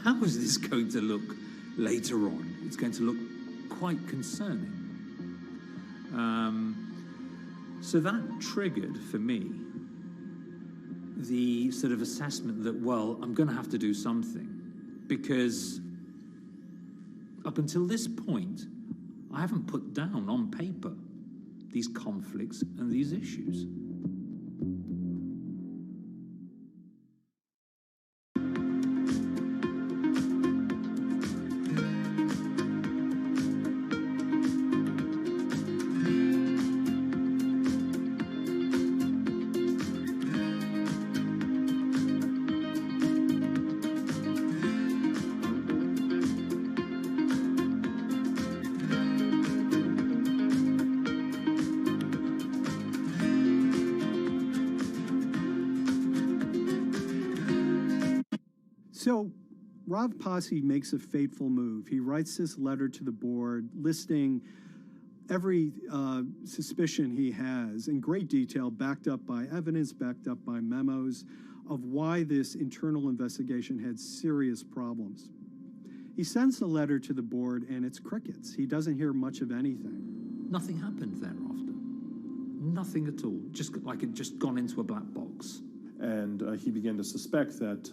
how is this going to look later on? It's going to look quite concerning. So that triggered for me the sort of assessment that, well, I'm going to have to do something, because up until this point, I haven't put down on paper these conflicts and these issues. So Rav Pasi makes a fateful move. He writes this letter to the board listing every suspicion he has in great detail, backed up by evidence, backed up by memos, of why this internal investigation had serious problems. He sends the letter to the board and it's crickets. He doesn't hear much of anything. Nothing happened thereafter. Nothing at all. Just like it just gone into a black box. And he began to suspect that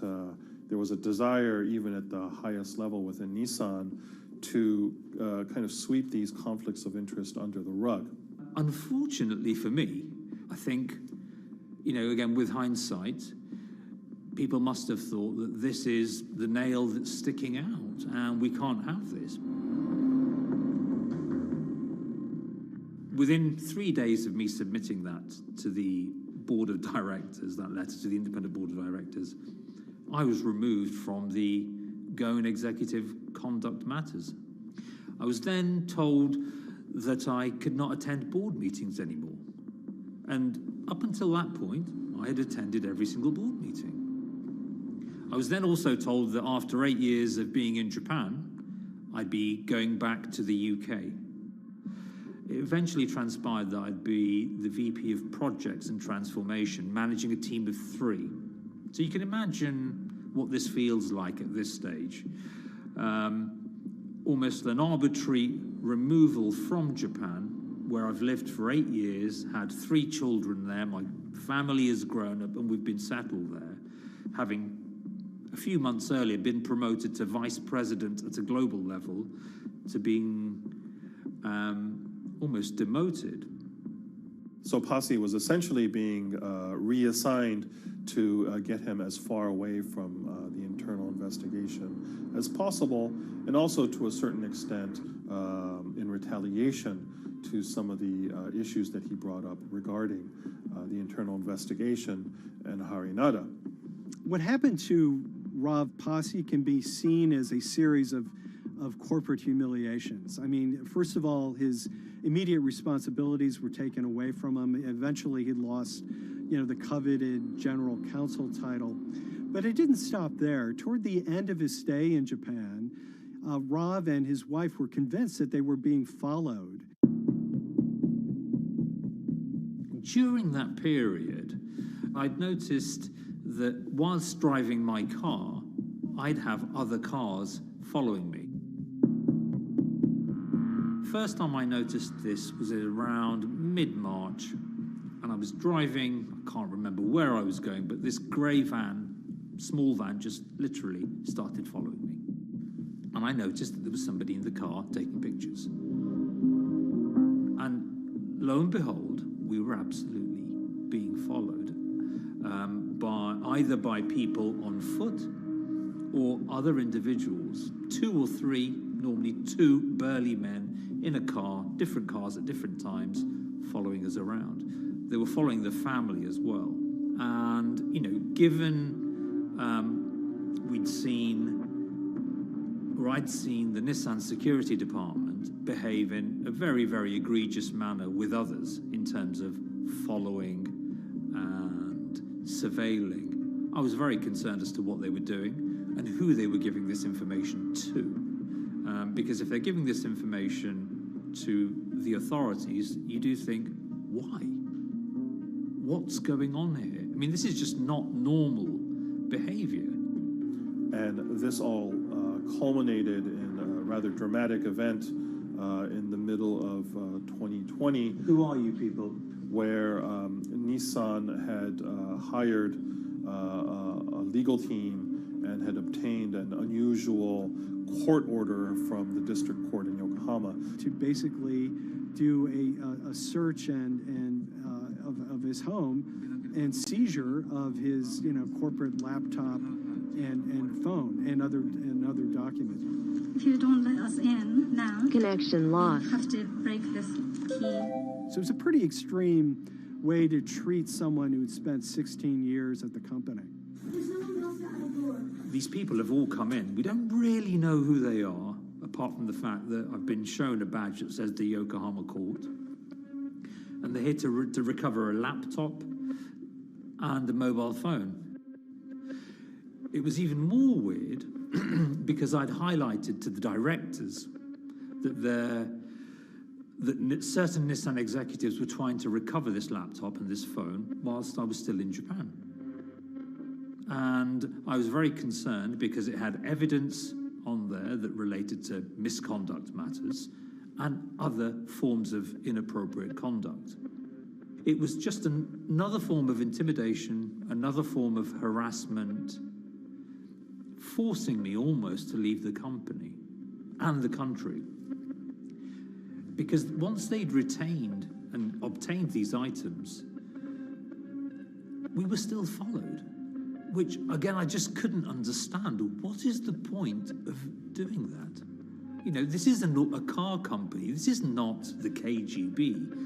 there was a desire, even at the highest level within Nissan, to kind of sweep these conflicts of interest under the rug. Unfortunately for me, I think, again, with hindsight, people must have thought that this is the nail that's sticking out, and we can't have this. Within 3 days of me submitting that to the board of directors, that letter to the independent board of directors, I was removed from the Ghosn Executive Conduct Matters. I was then told that I could not attend board meetings anymore. And up until that point, I had attended every single board meeting. I was then also told that after 8 years of being in Japan, I'd be going back to the UK. It eventually transpired that I'd be the VP of Projects and Transformation, managing a team of 3. So you can imagine what this feels like at this stage. Almost an arbitrary removal from Japan, where I've lived for 8 years, had 3 children there, my family has grown up, and we've been settled there, having a few months earlier been promoted to vice president at a global level, to being almost demoted. So Pasi was essentially being reassigned to get him as far away from the internal investigation as possible, and also to a certain extent in retaliation to some of the issues that he brought up regarding the internal investigation and Harinada. What happened to Rav Pasi can be seen as a series of corporate humiliations. I mean, first of all, his immediate responsibilities were taken away from him. Eventually, he lost, the coveted general counsel title. But it didn't stop there. Toward the end of his stay in Japan, Rav and his wife were convinced that they were being followed. During that period, I'd noticed that whilst driving my car, I'd have other cars following me. First time I noticed this was around mid-March, and I was driving, I can't remember where I was going, but this grey van, small van, just literally started following me. And I noticed that there was somebody in the car taking pictures. And lo and behold, we were absolutely being followed either by people on foot or other individuals, 2 or 3, normally 2 burly men in a car, different cars at different times, following us around. They were following the family as well. And, given I'd seen the Nissan security department behave in a very, very egregious manner with others in terms of following and surveilling, I was very concerned as to what they were doing and who they were giving this information to. Because if they're giving this information to the authorities, you do think, why? What's going on here? I mean, this is just not normal behavior. And this all culminated in a rather dramatic event in the middle of 2020. Who are you people? Where Nissan had hired a legal team and had obtained an unusual court order from the district court in Yokohama to basically do a search of his home and seizure of his corporate laptop and phone and other documents. If you don't let us in now, connection lost. You have to break this key. So it's a pretty extreme way to treat someone who'd spent 16 years at the company. These people have all come in. We don't really know who they are, apart from the fact that I've been shown a badge that says the Yokohama court. And they're here to recover a laptop and a mobile phone. It was even more weird because I'd highlighted to the directors that certain Nissan executives were trying to recover this laptop and this phone whilst I was still in Japan. And I was very concerned because it had evidence on there that related to misconduct matters and other forms of inappropriate conduct. It was just another form of intimidation, another form of harassment, forcing me almost to leave the company and the country. Because once they'd retained and obtained these items, we were still followed, which, again, I just couldn't understand. What is the point of doing that? This isn't a car company. This is not the KGB.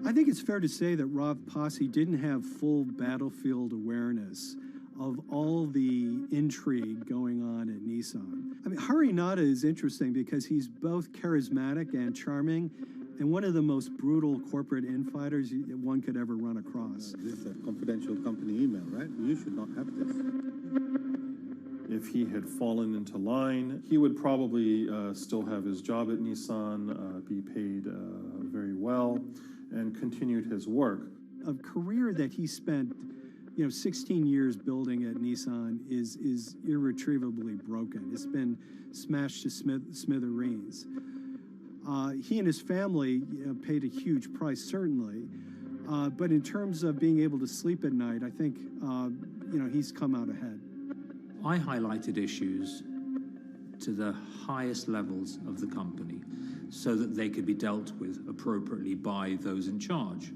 I think it's fair to say that Rav Pasi didn't have full battlefield awareness of all the intrigue going on at Nissan. I mean, Harinata is interesting because he's both charismatic and charming, and one of the most brutal corporate infighters one could ever run across. This is a confidential company email, right? You should not have this. If he had fallen into line, he would probably still have his job at Nissan, be paid very well, and continued his work. A career that he spent 16 years building at Nissan is irretrievably broken. It's been smashed to smithereens. He and his family paid a huge price, certainly. But in terms of being able to sleep at night, I think he's come out ahead. I highlighted issues to the highest levels of the company so that they could be dealt with appropriately by those in charge.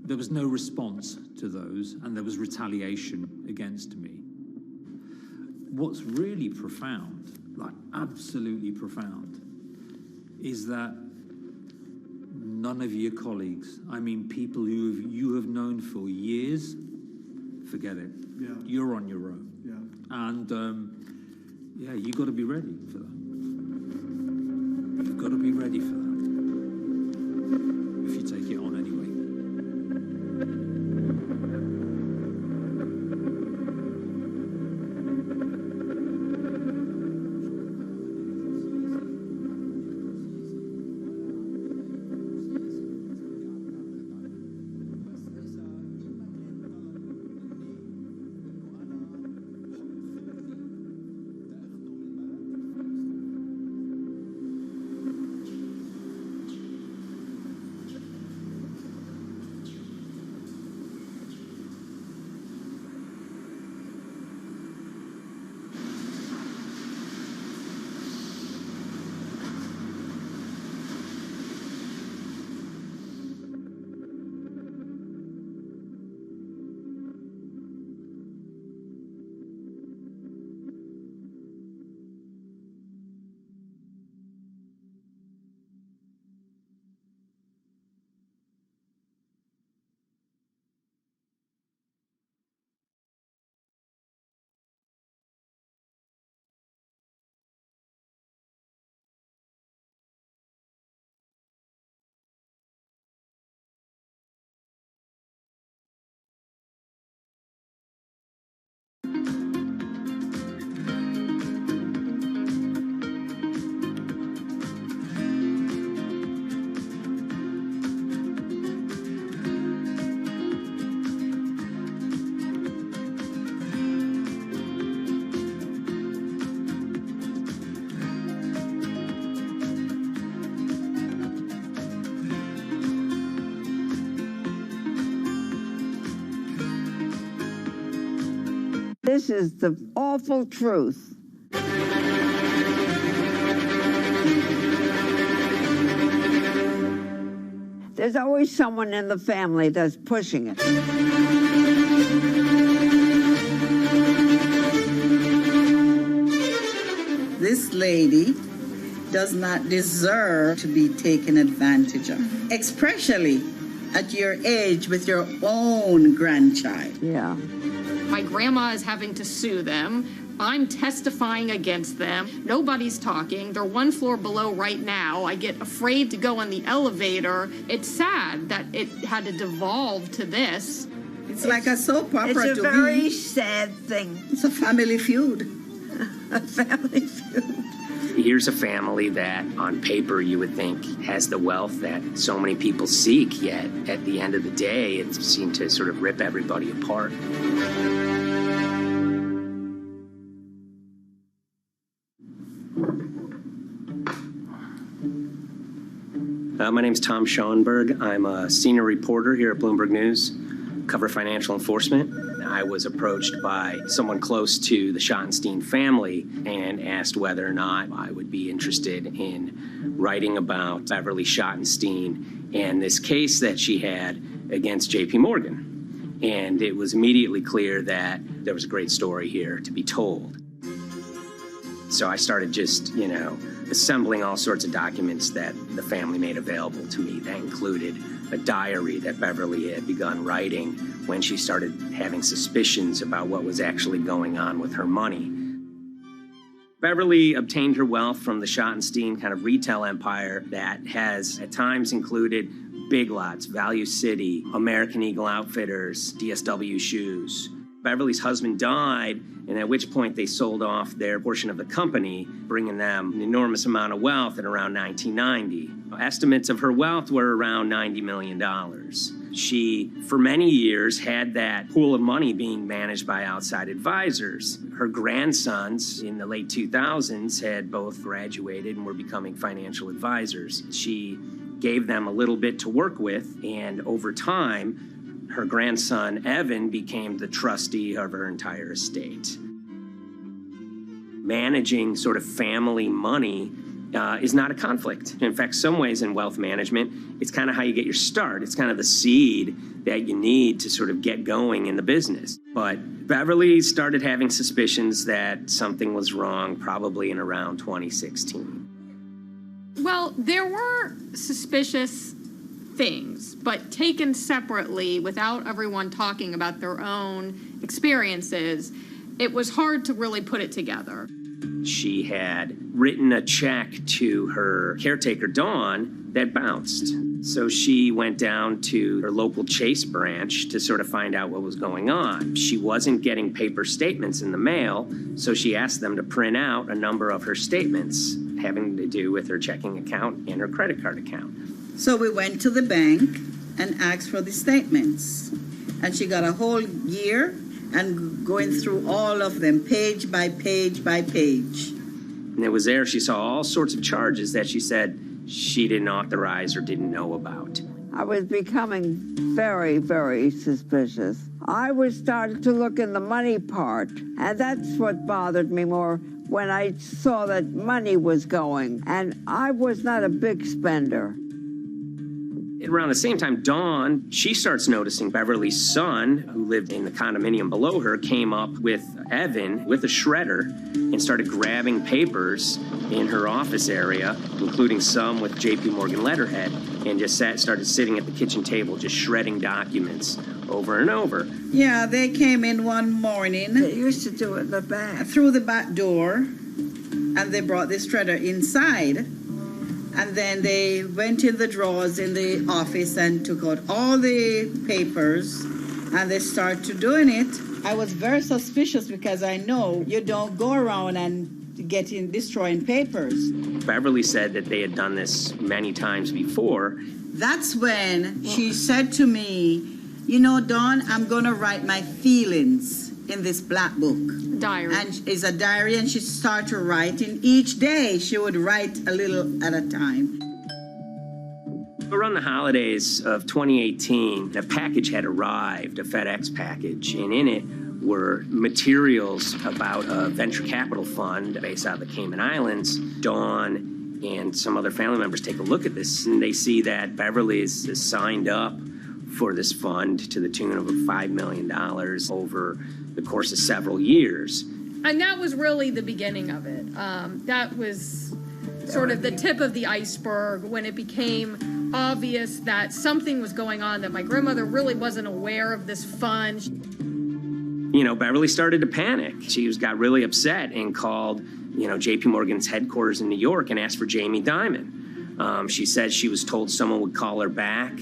There was no response to those, and there was retaliation against me. What's really profound, like absolutely profound, is that none of your colleagues, I mean people who you have known for years, forget it. Yeah. You're on your own. Yeah. And you got to be ready for that. You've got to be ready for that. If you take it on anyway. this is the awful truth. There's always someone in the family that's pushing it. This lady does not deserve to be taken advantage of, especially at your age with your own grandchild. Yeah. My grandma is having to sue them. I'm testifying against them. Nobody's talking. They're one floor below right now. I get afraid to go on the elevator. It's sad that it had to devolve to this. It's like a soap opera to me. It's a very sad thing. It's a family feud. A family feud. Here's a family that, on paper, you would think has the wealth that so many people seek, yet at the end of the day, it seemed to sort of rip everybody apart. My name's Tom Schoenberg. I'm a senior reporter here at Bloomberg News, cover financial enforcement. I was approached by someone close to the Schottenstein family and asked whether or not I would be interested in writing about Beverly Schottenstein and this case that she had against J.P. Morgan. And it was immediately clear that there was a great story here to be told. So I started just, assembling all sorts of documents that the family made available to me. That included a diary that Beverly had begun writing when she started having suspicions about what was actually going on with her money. Beverly obtained her wealth from the Schottenstein kind of retail empire that has at times included Big Lots, Value City, American Eagle Outfitters, DSW Shoes. Beverly's husband died, and at which point they sold off their portion of the company, bringing them an enormous amount of wealth at around 1990. Estimates of her wealth were around $90 million. She, for many years, had that pool of money being managed by outside advisors. Her grandsons in the late 2000s had both graduated and were becoming financial advisors. She gave them a little bit to work with, and over time, her grandson, Evan, became the trustee of her entire estate. Managing sort of family money is not a conflict. In fact, some ways in wealth management, it's kind of how you get your start. It's kind of the seed that you need to sort of get going in the business. But Beverly started having suspicions that something was wrong probably in around 2016. Well, there were suspicious things, but taken separately without everyone talking about their own experiences, it was hard to really put it together. She had written a check to her caretaker, Dawn, that bounced. So she went down to her local Chase branch to sort of find out what was going on. She wasn't getting paper statements in the mail, so she asked them to print out a number of her statements having to do with her checking account and her credit card account. So we went to the bank and asked for the statements. And she got a whole year and going through all of them, page by page by page. And it was there she saw all sorts of charges that she said she didn't authorize or didn't know about. I was becoming very, very suspicious. I was starting to look in the money part, and that's what bothered me more when I saw that money was going, and I was not a big spender. Around the same time, Dawn, she starts noticing Beverly's son, who lived in the condominium below her, came up with Evan with a shredder and started grabbing papers in her office area, including some with J.P. Morgan letterhead, and just started sitting at the kitchen table, just shredding documents over and over. Yeah, they came in one morning. They used to do it in the back. Through the back door, and they brought the shredder inside. And then they went in the drawers in the office and took out all the papers, and they started doing it. I was very suspicious because I know you don't go around and destroying papers. Beverly said that they had done this many times before. That's when she said to me, Dawn, I'm going to write my feelings in this black book. Diary. And it's a diary, and she started writing. Each day she would write a little at a time. Around the holidays of 2018, a package had arrived, a FedEx package, and in it were materials about a venture capital fund based out of the Cayman Islands. Dawn and some other family members take a look at this, and they see that Beverly is signed up for this fund to the tune of $5 million over the course of several years. And that was really the beginning of it. That was sort of the tip of the iceberg when it became obvious that something was going on, that my grandmother really wasn't aware of this fund. You know, Beverly started to panic. She got really upset and called, JP Morgan's headquarters in New York and asked for Jamie Dimon. She said she was told someone would call her back,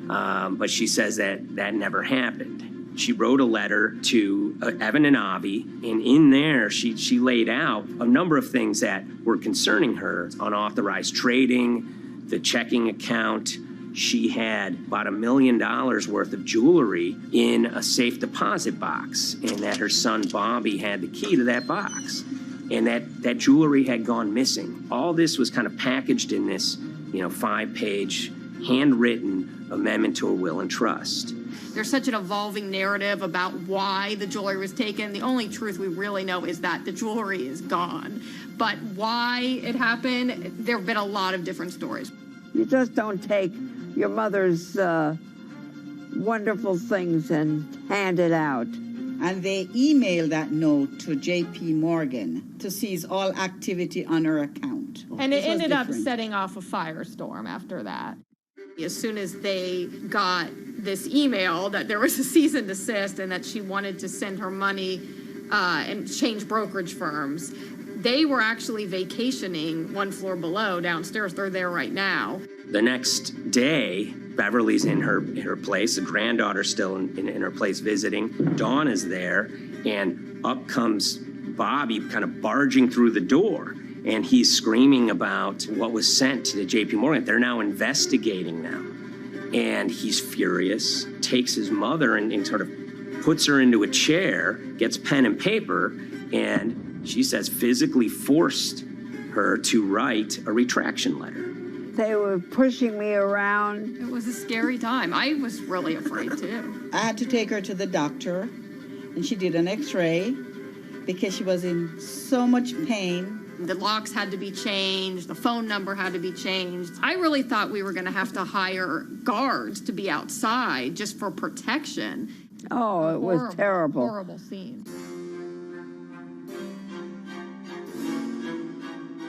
but she says that never happened. She wrote a letter to Evan and Avi, and in there she laid out a number of things that were concerning her: unauthorized trading, the checking account. She had about $1 million worth of jewelry in a safe deposit box, and that her son Bobby had the key to that box, and that jewelry had gone missing. All this was kind of packaged in this, 5-page handwritten amendment to a will and trust. There's such an evolving narrative about why the jewelry was taken. The only truth we really know is that the jewelry is gone. But why it happened, there have been a lot of different stories. You just don't take your mother's wonderful things and hand it out. And they emailed that note to J.P. Morgan to seize all activity on her account. And it ended up setting off a firestorm after that. As soon as they got this email that there was a cease and desist and that she wanted to send her money and change brokerage firms, they were actually vacationing one floor below downstairs. They're there right now. The next day, Beverly's in her place. The granddaughter's still in her place visiting. Dawn is there, and up comes Bobby kind of barging through the door. And he's screaming about what was sent to the J.P. Morgan. They're now investigating now. And he's furious, takes his mother and sort of puts her into a chair, gets pen and paper, and she says physically forced her to write a retraction letter. They were pushing me around. It was a scary time. I was really afraid, too. I had to take her to the doctor, and she did an x-ray because she was in so much pain. The locks had to be changed. The phone number had to be changed. I really thought we were going to have to hire guards to be outside just for protection. Oh, it was terrible. Horrible scene.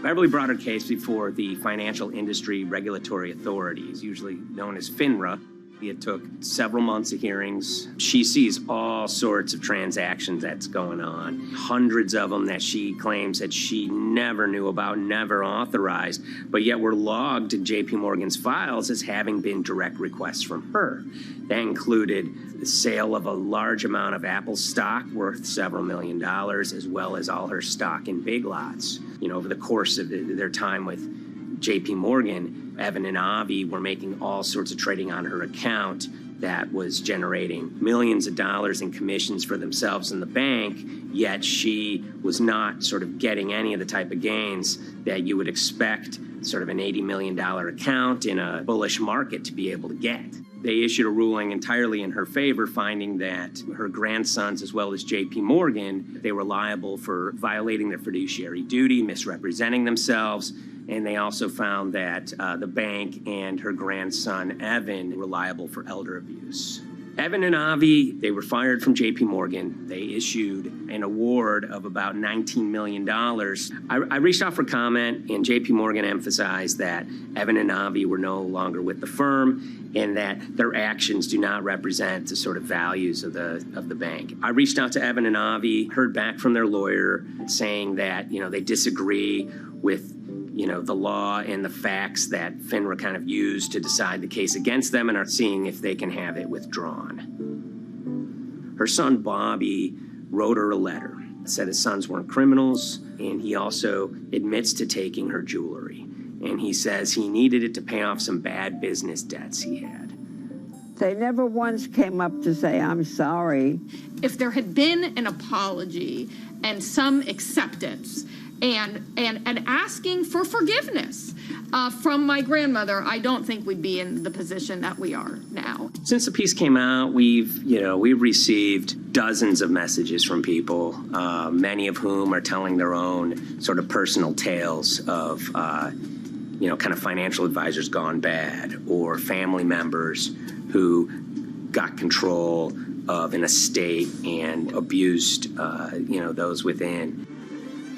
Beverly brought her case before the Financial Industry Regulatory Authorities, usually known as FINRA. It took several months of hearings. She sees all sorts of transactions that's going on, hundreds of them that she claims that she never knew about, never authorized, but yet were logged in J.P. Morgan's files as having been direct requests from her. That included the sale of a large amount of Apple stock worth several $1 million, as well as all her stock in Big Lots. Over the course of their time with J.P. Morgan, Evan and Avi were making all sorts of trading on her account that was generating millions of dollars in commissions for themselves and the bank, yet she was not sort of getting any of the type of gains that you would expect sort of an $80 million account in a bullish market to be able to get. They issued a ruling entirely in her favor, finding that her grandsons, as well as J.P. Morgan, they were liable for violating their fiduciary duty, misrepresenting themselves, and they also found that the bank and her grandson, Evan, were liable for elder abuse. Evan and Avi, they were fired from J.P. Morgan. They issued an award of about $19 million. I reached out for comment, and J.P. Morgan emphasized that Evan and Avi were no longer with the firm and that their actions do not represent the sort of values of the bank. I reached out to Evan and Avi, heard back from their lawyer saying that, they disagree with the law and the facts that FINRA kind of used to decide the case against them and are seeing if they can have it withdrawn. Her son, Bobby, wrote her a letter, said his sons weren't criminals, and he also admits to taking her jewelry. And he says he needed it to pay off some bad business debts he had. They never once came up to say, I'm sorry. If there had been an apology and some acceptance, and asking for forgiveness from my grandmother, I don't think we'd be in the position that we are now. Since the piece came out, we've received dozens of messages from people, many of whom are telling their own sort of personal tales of, kind of financial advisors gone bad, or family members who got control of an estate and abused, those within.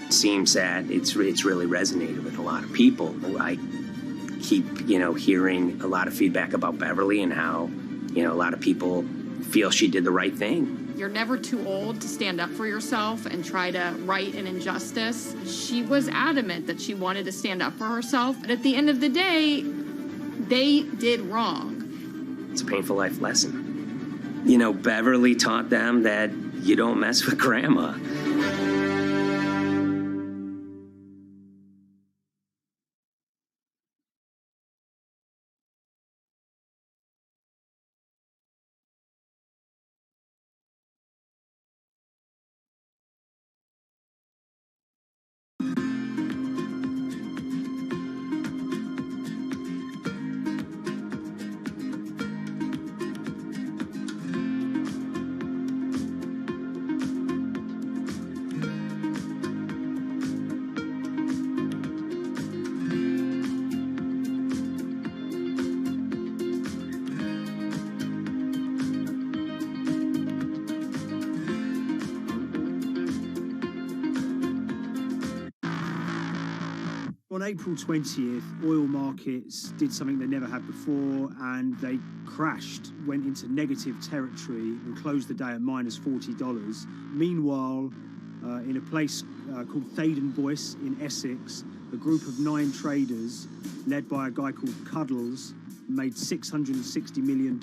It seems that it's really resonated with a lot of people. I keep, hearing a lot of feedback about Beverly and how, a lot of people feel she did the right thing. You're never too old to stand up for yourself and try to right an injustice. She was adamant that she wanted to stand up for herself, but at the end of the day, they did wrong. It's a painful life lesson. Beverly taught them that you don't mess with grandma. On April 20th, oil markets did something they never had before, and they crashed, went into negative territory and closed the day at minus $40. Meanwhile, in a place called Thaden Boyce in Essex, a group of 9 traders, led by a guy called Cuddles, made $660 million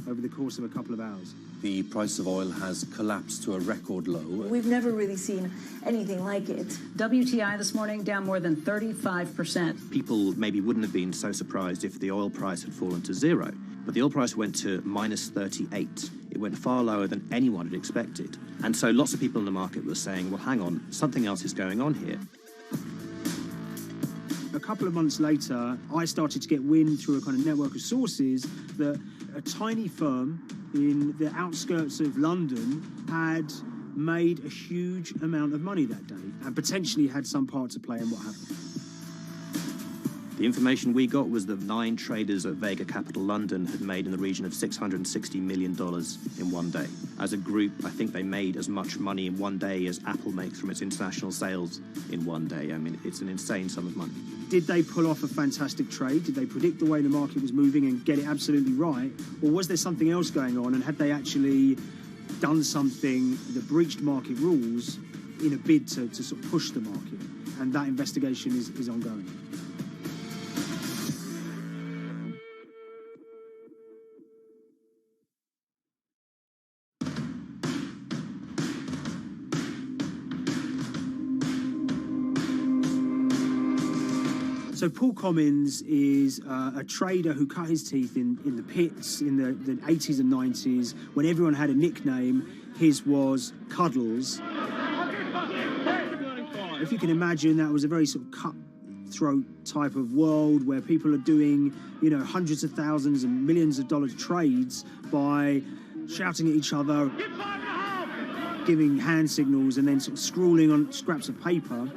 over the course of a couple of hours. The price of oil has collapsed to a record low. We've never really seen anything like it. WTI this morning down more than 35%. People maybe wouldn't have been so surprised if the oil price had fallen to zero, but the oil price went to minus 38. It went far lower than anyone had expected. And so lots of people in the market were saying, well, hang on, something else is going on here. A couple of months later, I started to get wind through a kind of network of sources that a tiny firm in the outskirts of London had made a huge amount of money that day and potentially had some part to play in what happened. The information we got was that 9 traders at Vega Capital London had made in the region of $660 million in one day. As a group, I think they made as much money in one day as Apple makes from its international sales in one day. I mean, it's an insane sum of money. Did they pull off a fantastic trade? Did they predict the way the market was moving and get it absolutely right? Or was there something else going on, and had they actually done something that breached market rules in a bid to sort of push the market? And that investigation is ongoing. So Paul Commins is a trader who cut his teeth in the pits in the 80s and 90s. When everyone had a nickname, his was Cuddles. If you can imagine, that was a very sort of cutthroat type of world where people are doing, hundreds of thousands and millions of dollar trades by shouting at each other, giving hand signals, and then sort of scrawling on scraps of paper.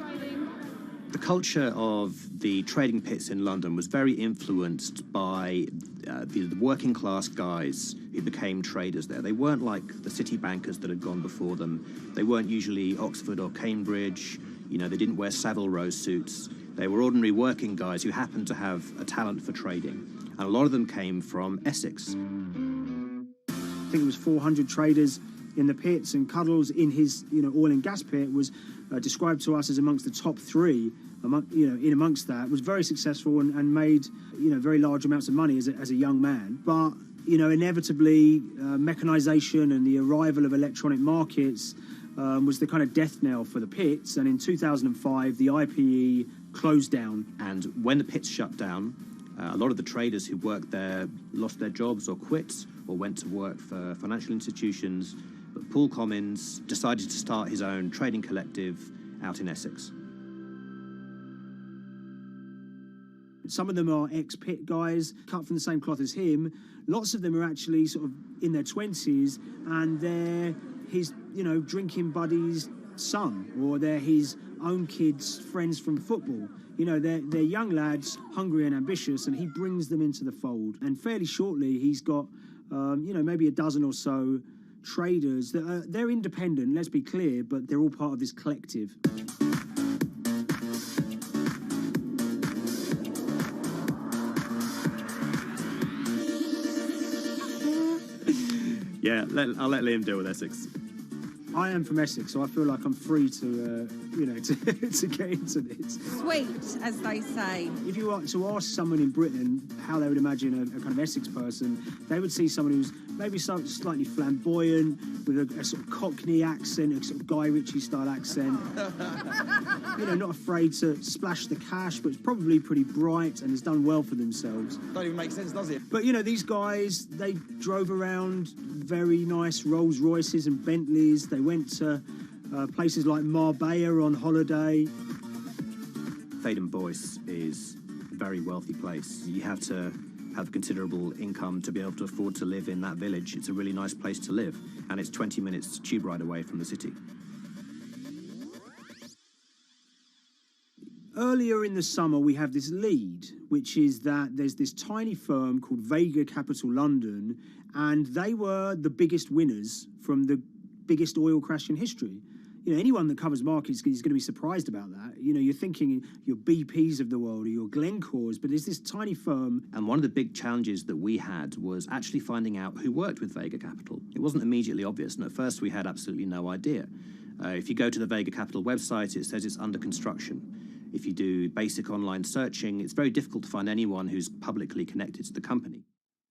The culture of the trading pits in London was very influenced by the working class guys who became traders there. They weren't like the city bankers that had gone before them. They weren't usually Oxford or Cambridge. They didn't wear Savile Row suits. They were ordinary working guys who happened to have a talent for trading. And a lot of them came from Essex. I think it was 400 traders in the pits, and Cuddles in his oil and gas pit was described to us as amongst the top 3. In amongst that, was very successful and made very large amounts of money as a young man. But inevitably, mechanization and the arrival of electronic markets was the kind of death knell for the pits. And in 2005, the IPE closed down. And when the pits shut down, a lot of the traders who worked there lost their jobs or quit or went to work for financial institutions. But Paul Commins decided to start his own trading collective out in Essex. Some of them are ex-pit guys, cut from the same cloth as him. Lots of them are actually sort of in their 20s, and they're his, drinking buddy's son, or they're his own kids' friends from football. They're young lads, hungry and ambitious, and he brings them into the fold. And fairly shortly, he's got, maybe a dozen or so traders that they're independent, let's be clear, but they're all part of this collective. Yeah, I'll let Liam deal with Essex. I am from Essex, so I feel like I'm free to, to get into this. Sweet, as they say. If you were to ask someone in Britain how they would imagine a kind of Essex person, they would see someone who's maybe slightly flamboyant, with a sort of Cockney accent, a sort of Guy Ritchie-style accent. Not afraid to splash the cash, but it's probably pretty bright and has done well for themselves. Don't even make sense, does it? But, these guys, they drove around very nice Rolls Royces and Bentleys. They went to places like Marbella on holiday. Thaden Boyce is a very wealthy place. You have to have considerable income to be able to afford to live in that village. It's a really nice place to live, and it's 20 minutes tube ride away from the city. Earlier in the summer, we have this lead, which is that there's this tiny firm called Vega Capital London, and they were the biggest winners from the biggest oil crash in history. Anyone that covers markets is going to be surprised about that. You're thinking your BPs of the world or your Glencores, but there's this tiny firm. And one of the big challenges that we had was actually finding out who worked with Vega Capital. It wasn't immediately obvious, and at first we had absolutely no idea. If you go to the Vega Capital website, it says it's under construction. If you do basic online searching, it's very difficult to find anyone who's publicly connected to the company.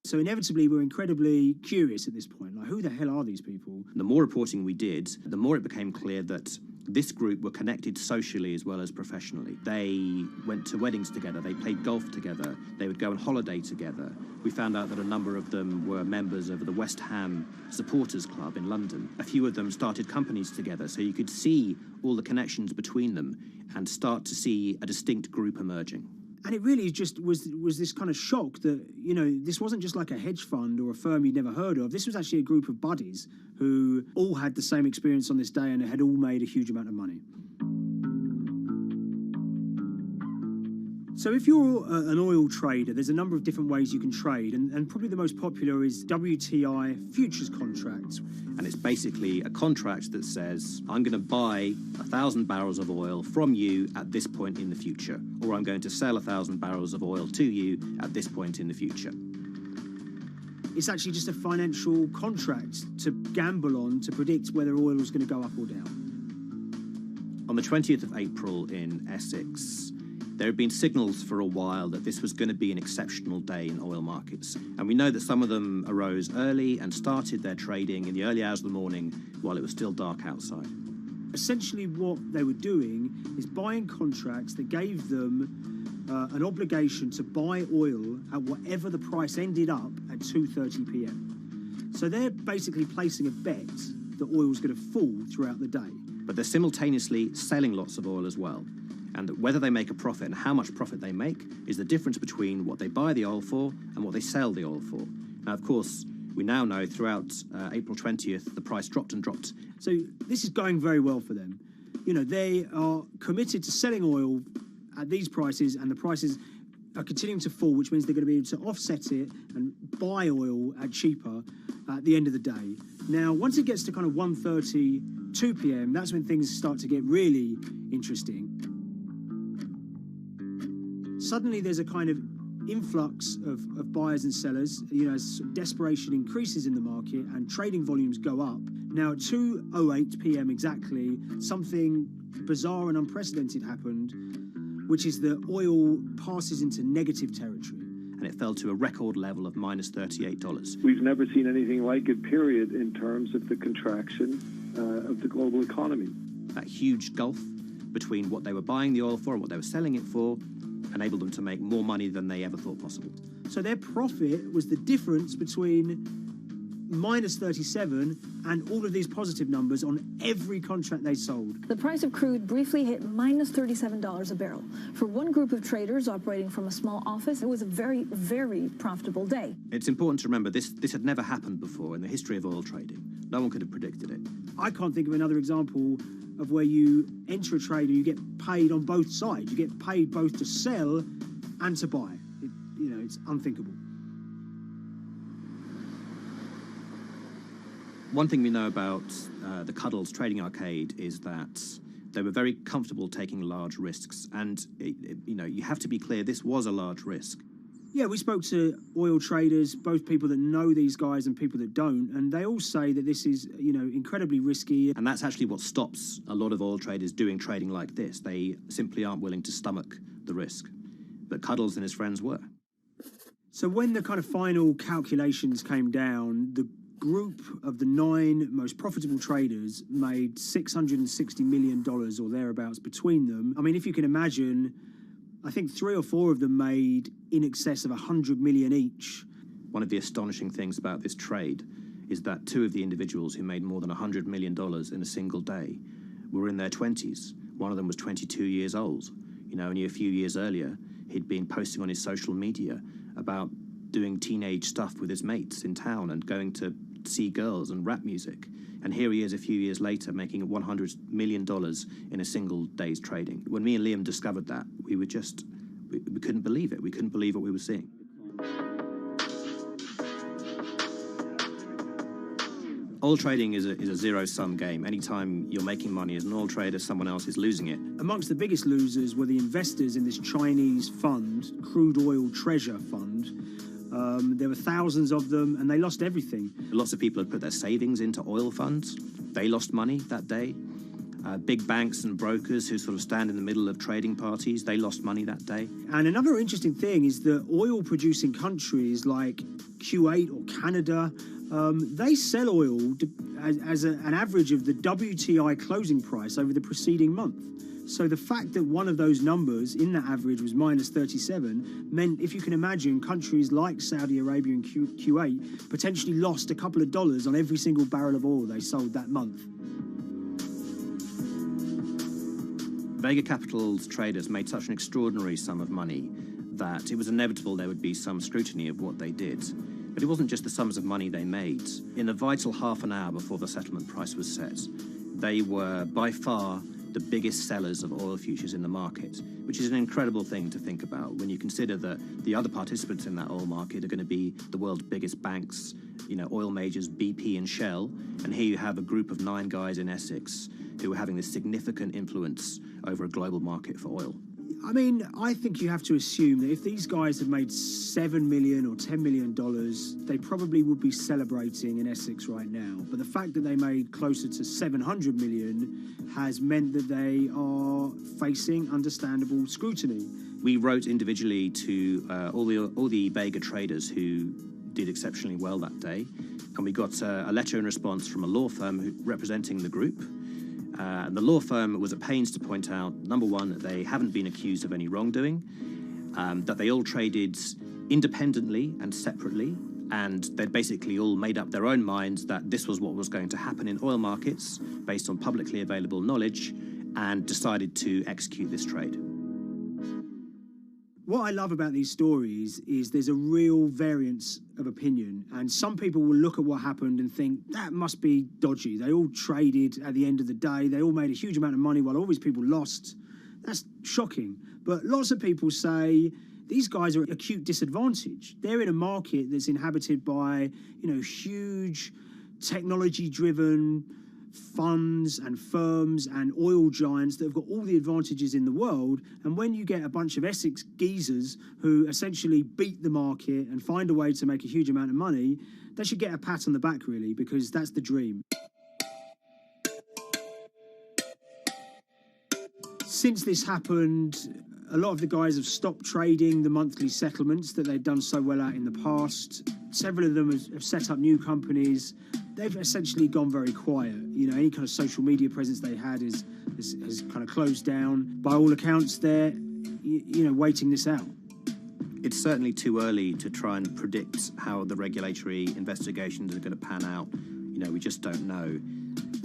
So inevitably, we're incredibly curious at this point. Like, who the hell are these people? The more reporting we did, the more it became clear that this group were connected socially as well as professionally. They went to weddings together, they played golf together, they would go on holiday together. We found out that a number of them were members of the West Ham Supporters Club in London. A few of them started companies together, so you could see all the connections between them and start to see a distinct group emerging. And it really just was this kind of shock that, this wasn't just like a hedge fund or a firm you'd never heard of. This was actually a group of buddies who all had the same experience on this day and had all made a huge amount of money. So if you're an oil trader, there's a number of different ways you can trade, and probably the most popular is WTI futures contracts. And it's basically a contract that says, I'm going to buy 1,000 barrels of oil from you at this point in the future, or I'm going to sell 1,000 barrels of oil to you at this point in the future. It's actually just a financial contract to gamble on to predict whether oil is going to go up or down. On the 20th of April in Essex, there had been signals for a while that this was going to be an exceptional day in oil markets. And we know that some of them arose early and started their trading in the early hours of the morning while it was still dark outside. Essentially what they were doing is buying contracts that gave them an obligation to buy oil at whatever the price ended up at 2:30 p.m. So they're basically placing a bet that oil was going to fall throughout the day. But they're simultaneously selling lots of oil as well. And whether they make a profit and how much profit they make is the difference between what they buy the oil for and what they sell the oil for. Now, of course, we now know throughout April 20th, the price dropped and dropped. So this is going very well for them. They are committed to selling oil at these prices, and the prices are continuing to fall, which means they're going to be able to offset it and buy oil at cheaper at the end of the day. Now, once it gets to kind of 1:30, 2 p.m., that's when things start to get really interesting. Suddenly there's a kind of influx of buyers and sellers, as desperation increases in the market and trading volumes go up. Now at 2:08 p.m. exactly, something bizarre and unprecedented happened, which is that oil passes into negative territory. And it fell to a record level of minus $38. We've never seen anything like it, period, in terms of the contraction of the global economy. That huge gulf between what they were buying the oil for and what they were selling it for enabled them to make more money than they ever thought possible. So their profit was the difference between minus 37 and all of these positive numbers on every contract they sold. The price of crude briefly hit minus $37 a barrel. For one group of traders operating from a small office, it was a very, very profitable day. It's important to remember this had never happened before in the history of oil trading. No one could have predicted it. I can't think of another example of where you enter a trade and you get paid on both sides. You get paid both to sell and to buy. It's unthinkable. One thing we know about the Cuddles Trading Arcade is that they were very comfortable taking large risks. And, you have to be clear, this was a large risk. Yeah, we spoke to oil traders, both people that know these guys and people that don't, and they all say that this is, incredibly risky. And that's actually what stops a lot of oil traders doing trading like this. They simply aren't willing to stomach the risk. But Cuddles and his friends were. So when the kind of final calculations came down, the group of the 9 most profitable traders made $660 million or thereabouts between them. I mean, if you can imagine, I think 3 or 4 of them made in excess of 100 million each. One of the astonishing things about this trade is that 2 of the individuals who made more than $100 million in a single day were in their 20s. One of them was 22 years old. Only a few years earlier, he'd been posting on his social media about doing teenage stuff with his mates in town and going to see girls and rap music. And here he is a few years later making $100 million in a single day's trading. When me and Liam discovered that, we couldn't believe it. We couldn't believe what we were seeing. Oil trading is a zero-sum game. Anytime you're making money as an oil trader, someone else is losing it. Amongst the biggest losers were the investors in this Chinese fund, Crude Oil Treasure Fund. There were thousands of them, and they lost everything. Lots of people had put their savings into oil funds. They lost money that day. Big banks and brokers who sort of stand in the middle of trading parties, they lost money that day. And another interesting thing is that oil-producing countries like Kuwait or Canada, they sell oil as an average of the WTI closing price over the preceding month. So the fact that one of those numbers in that average was minus 37 meant, if you can imagine, countries like Saudi Arabia and Kuwait potentially lost a couple of dollars on every single barrel of oil they sold that month. Vega Capital's traders made such an extraordinary sum of money that it was inevitable there would be some scrutiny of what they did. But it wasn't just the sums of money they made. In the vital half an hour before the settlement price was set, they were by far the biggest sellers of oil futures in the market, which is an incredible thing to think about when you consider that the other participants in that oil market are going to be the world's biggest banks, oil majors, BP and Shell, and here you have a group of 9 guys in Essex who are having this significant influence over a global market for oil. I mean, I think you have to assume that if these guys had made $7 million or $10 million, they probably would be celebrating in Essex right now. But the fact that they made closer to $700 million has meant that they are facing understandable scrutiny. We wrote individually to all the Vega traders who did exceptionally well that day, and we got a letter in response from a law firm representing the group. The law firm was at pains to point out, number one, that they haven't been accused of any wrongdoing, that they all traded independently and separately, and they'd basically all made up their own minds that this was what was going to happen in oil markets based on publicly available knowledge, and decided to execute this trade. What I love about these stories is there's a real variance of opinion, and some people will look at what happened and think that must be dodgy. They all traded at the end of the day. They all made a huge amount of money while all these people lost. That's shocking. But lots of people say these guys are at acute disadvantage. They're in a market that's inhabited by, huge technology-driven funds and firms and oil giants that have got all the advantages in the world, and when you get a bunch of Essex geezers who essentially beat the market and find a way to make a huge amount of money, they should get a pat on the back, really, because that's the dream. Since this happened, a lot of the guys have stopped trading the monthly settlements that they'd done so well at in the past. Several of them have set up new companies. They've essentially gone very quiet. Any kind of social media presence they had has kind of closed down. By all accounts, they're, waiting this out. It's certainly too early to try and predict how the regulatory investigations are going to pan out. We just don't know.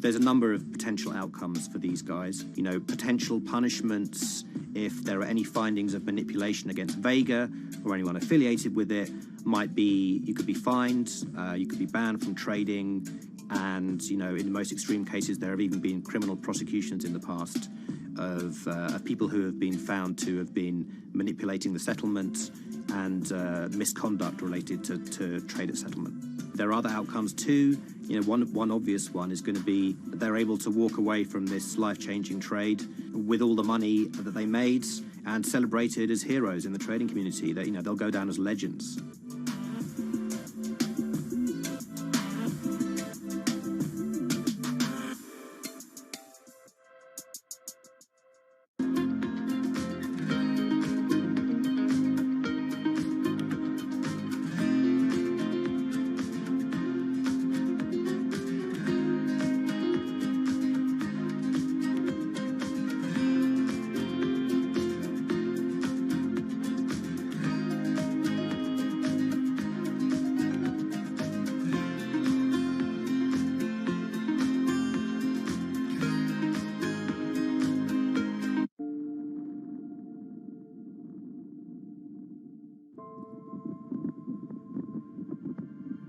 There's a number of potential outcomes for these guys. Potential punishments if there are any findings of manipulation against Vega or anyone affiliated with it might be you could be fined, you could be banned from trading, and in the most extreme cases there have even been criminal prosecutions in the past of people who have been found to have been manipulating the settlement and misconduct related to trade at settlement. There are other outcomes too. One obvious one is going to be they're able to walk away from this life-changing trade with all the money that they made and celebrated as heroes in the trading community. That they'll go down as legends.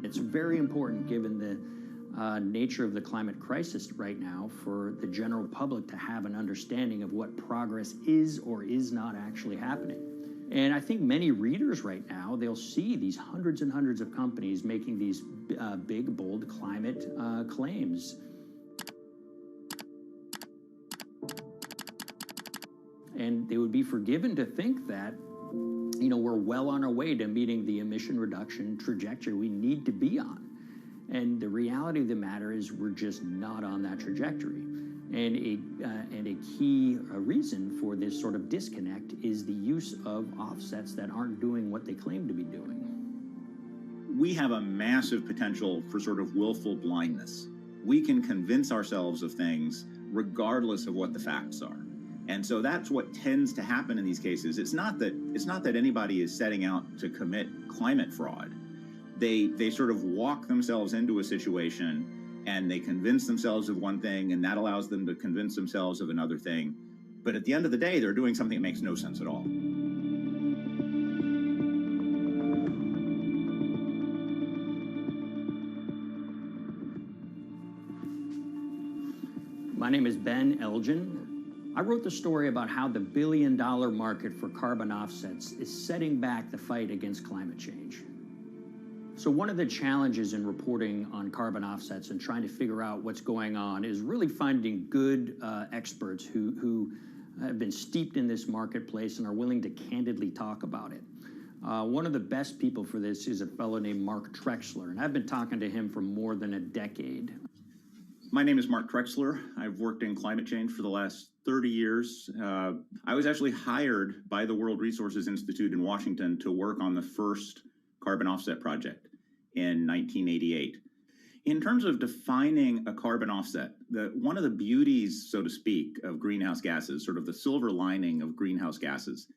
It's very important, given the nature of the climate crisis right now, for the general public to have an understanding of what progress is or is not actually happening. And I think many readers right now, they'll see these hundreds and hundreds of companies making these big, bold climate claims. And they would be forgiven to think that we're well on our way to meeting the emission reduction trajectory we need to be on. And the reality of the matter is we're just not on that trajectory. And a key reason for this sort of disconnect is the use of offsets that aren't doing what they claim to be doing. We have a massive potential for sort of willful blindness. We can convince ourselves of things regardless of what the facts are. And so that's what tends to happen in these cases. It's not that anybody is setting out to commit climate fraud. They sort of walk themselves into a situation and they convince themselves of one thing, and that allows them to convince themselves of another thing. But at the end of the day, they're doing something that makes no sense at all. My name is Ben Elgin. I wrote the story about how the billion-dollar market for carbon offsets is setting back the fight against climate change. So one of the challenges in reporting on carbon offsets and trying to figure out what's going on is really finding good experts who have been steeped in this marketplace and are willing to candidly talk about it. One of the best people for this is a fellow named Mark Trexler, and I've been talking to him for more than a decade. My name is Mark Trexler. I've worked in climate change for the last 30 years. I was actually hired by the World Resources Institute in Washington to work on the first carbon offset project in 1988. In terms of defining a carbon offset, one of the beauties, so to speak, of greenhouse gases, sort of the silver lining of greenhouse gases,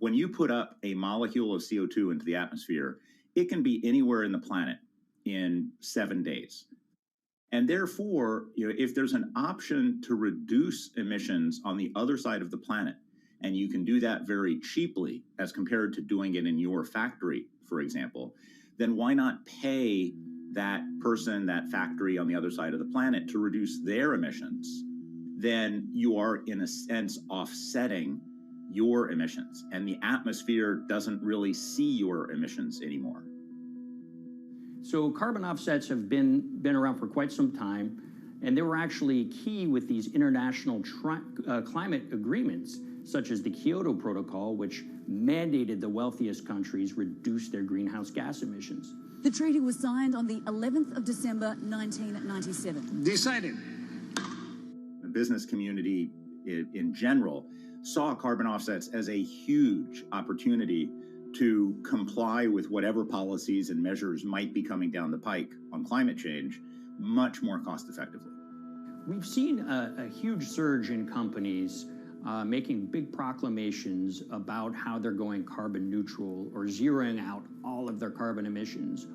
when you put up a molecule of CO2 into the atmosphere, it can be anywhere in the planet in 7 days. And therefore, if there's an option to reduce emissions on the other side of the planet, and you can do that very cheaply as compared to doing it in your factory, for example, then why not pay that person, that factory on the other side of the planet to reduce their emissions? Then you are, in a sense, offsetting your emissions, and the atmosphere doesn't really see your emissions anymore. So carbon offsets have been around for quite some time, and they were actually key with these international climate agreements, such as the Kyoto Protocol, which mandated the wealthiest countries reduce their greenhouse gas emissions. The treaty was signed on the 11th of December, 1997. Decided. The business community in general saw carbon offsets as a huge opportunity to comply with whatever policies and measures might be coming down the pike on climate change much more cost effectively. We've seen a huge surge in companies making big proclamations about how they're going carbon neutral or zeroing out all of their carbon emissions.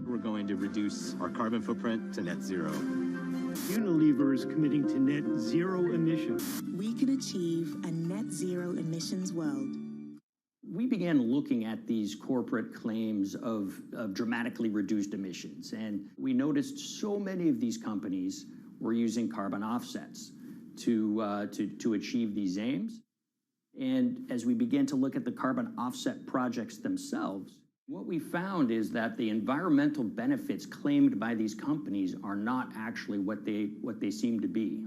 We're going to reduce our carbon footprint to net zero. Unilever is committing to net zero emissions. We can achieve a net zero emissions world. We began looking at these corporate claims of dramatically reduced emissions, and we noticed so many of these companies were using carbon offsets to achieve these aims. And as we began to look at the carbon offset projects themselves, what we found is that the environmental benefits claimed by these companies are not actually what they seem to be.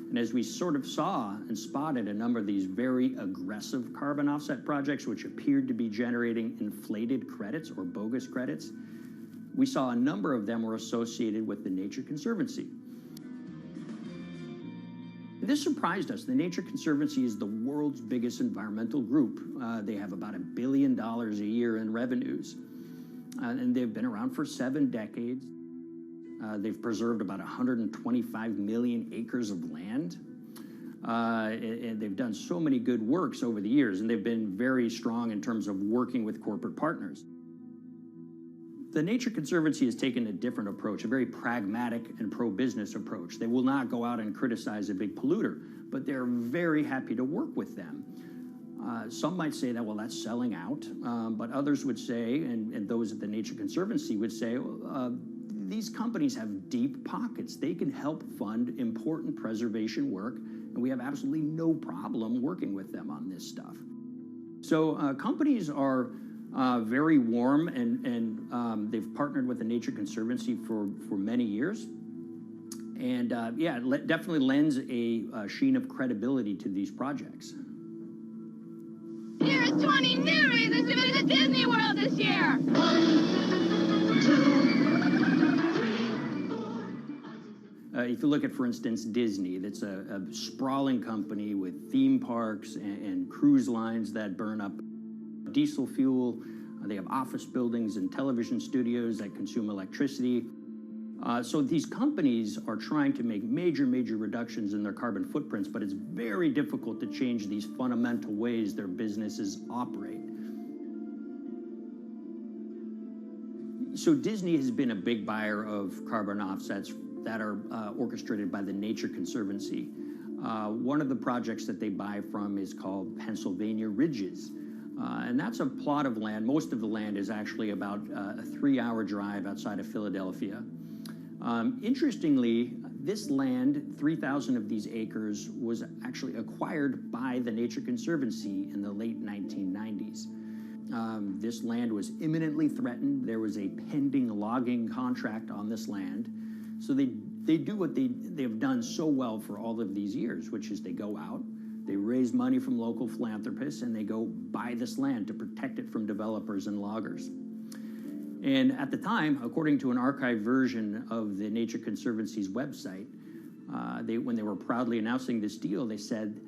And as we sort of saw and spotted a number of these very aggressive carbon offset projects, which appeared to be generating inflated credits or bogus credits, we saw a number of them were associated with the Nature Conservancy. This surprised us. The Nature Conservancy is the world's biggest environmental group. They have about $1 billion a year in revenues, and they've been around for 7 decades. They've preserved about 125 million acres of land, and they've done so many good works over the years, and they've been very strong in terms of working with corporate partners. The Nature Conservancy has taken a different approach, a very pragmatic and pro-business approach. They will not go out and criticize a big polluter, but they're very happy to work with them. Some might say that, well, that's selling out, but others would say, and those at the Nature Conservancy would say, these companies have deep pockets. They can help fund important preservation work, and we have absolutely no problem working with them on this stuff. So companies are very warm, and they've partnered with the Nature Conservancy for many years. And yeah, it definitely lends a sheen of credibility to these projects. Here's 20 new reasons to visit Disney World this year. 1, 2, if you look at, for instance, Disney, that's a sprawling company with theme parks and cruise lines that burn up diesel fuel. They have office buildings and television studios that consume electricity. So these companies are trying to make major reductions in their carbon footprints, but it's very difficult to change these fundamental ways their businesses operate. So Disney has been a big buyer of carbon offsets that are orchestrated by the Nature Conservancy. One of the projects that they buy from is called Pennsylvania Ridges. And that's a plot of land. Most of the land is actually about a 3-hour drive outside of Philadelphia. Interestingly, this land, 3,000 of these acres, was actually acquired by the Nature Conservancy in the late 1990s. This land was imminently threatened. There was a pending logging contract on this land. So they do what they've done so well for all of these years, which is they go out, they raise money from local philanthropists, and they go buy this land to protect it from developers and loggers. And at the time, according to an archived version of the Nature Conservancy's website, when they were proudly announcing this deal, they said,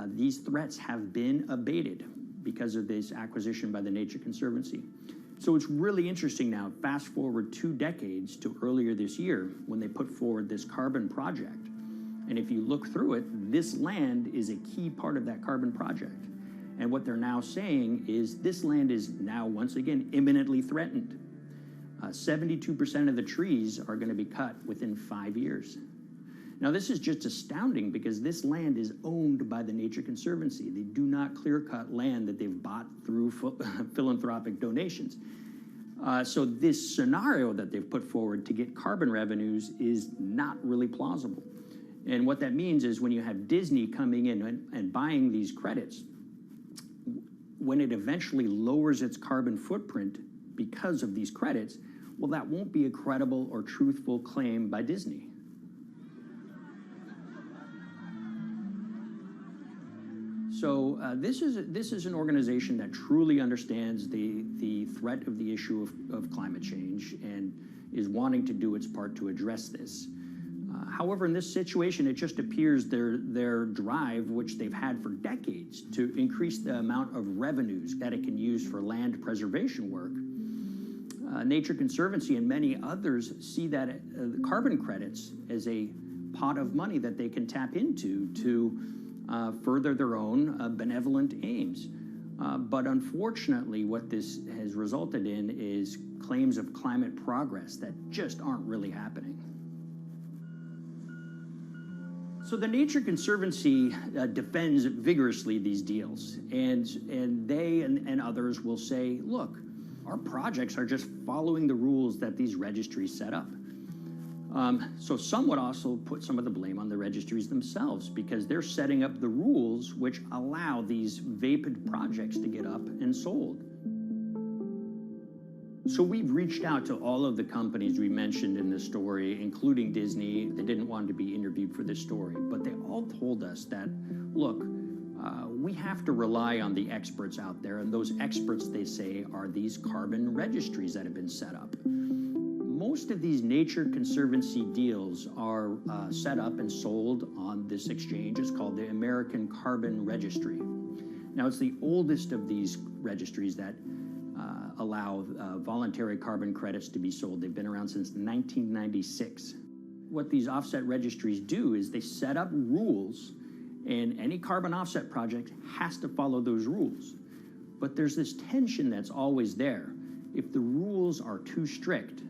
these threats have been abated because of this acquisition by the Nature Conservancy. So it's really interesting now, fast forward 2 decades to earlier this year when they put forward this carbon project. And if you look through it, this land is a key part of that carbon project. And what they're now saying is this land is now, once again, imminently threatened. 72% of the trees are going to be cut within 5 years. Now, this is just astounding because this land is owned by the Nature Conservancy. They do not clear-cut land that they've bought through philanthropic donations. So this scenario that they've put forward to get carbon revenues is not really plausible. And what that means is when you have Disney coming in and buying these credits, when it eventually lowers its carbon footprint because of these credits, well, that won't be a credible or truthful claim by Disney. So this is an organization that truly understands the threat of the issue of climate change and is wanting to do its part to address this. However, in this situation, it just appears their drive, which they've had for decades, to increase the amount of revenues that it can use for land preservation work, Nature Conservancy and many others see that the carbon credits as a pot of money that they can tap into to further their own benevolent aims. But unfortunately, what this has resulted in is claims of climate progress that just aren't really happening. So the Nature Conservancy defends vigorously these deals, and they and others will say, look, our projects are just following the rules that these registries set up. So some would also put some of the blame on the registries themselves because they're setting up the rules which allow these vapid projects to get up and sold. So we've reached out to all of the companies we mentioned in this story, including Disney. They didn't want to be interviewed for this story, but they all told us that, look, we have to rely on the experts out there, and those experts, they say, are these carbon registries that have been set up. Most of these Nature Conservancy deals are set up and sold on this exchange. It's called the American Carbon Registry. Now, it's the oldest of these registries that allow voluntary carbon credits to be sold. They've been around since 1996. What these offset registries do is they set up rules, and any carbon offset project has to follow those rules. But there's this tension that's always there. If the rules are too strict,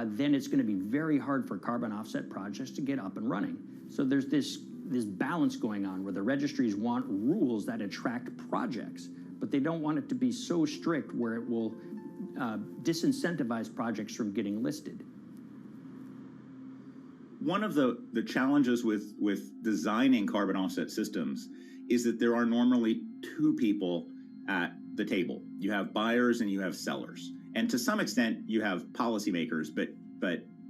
then it's going to be very hard for carbon offset projects to get up and running. So there's this balance going on where the registries want rules that attract projects, but they don't want it to be so strict where it will disincentivize projects from getting listed. One of the challenges with designing carbon offset systems is that there are normally two people at the table. You have buyers and you have sellers. And to some extent, you have policymakers, but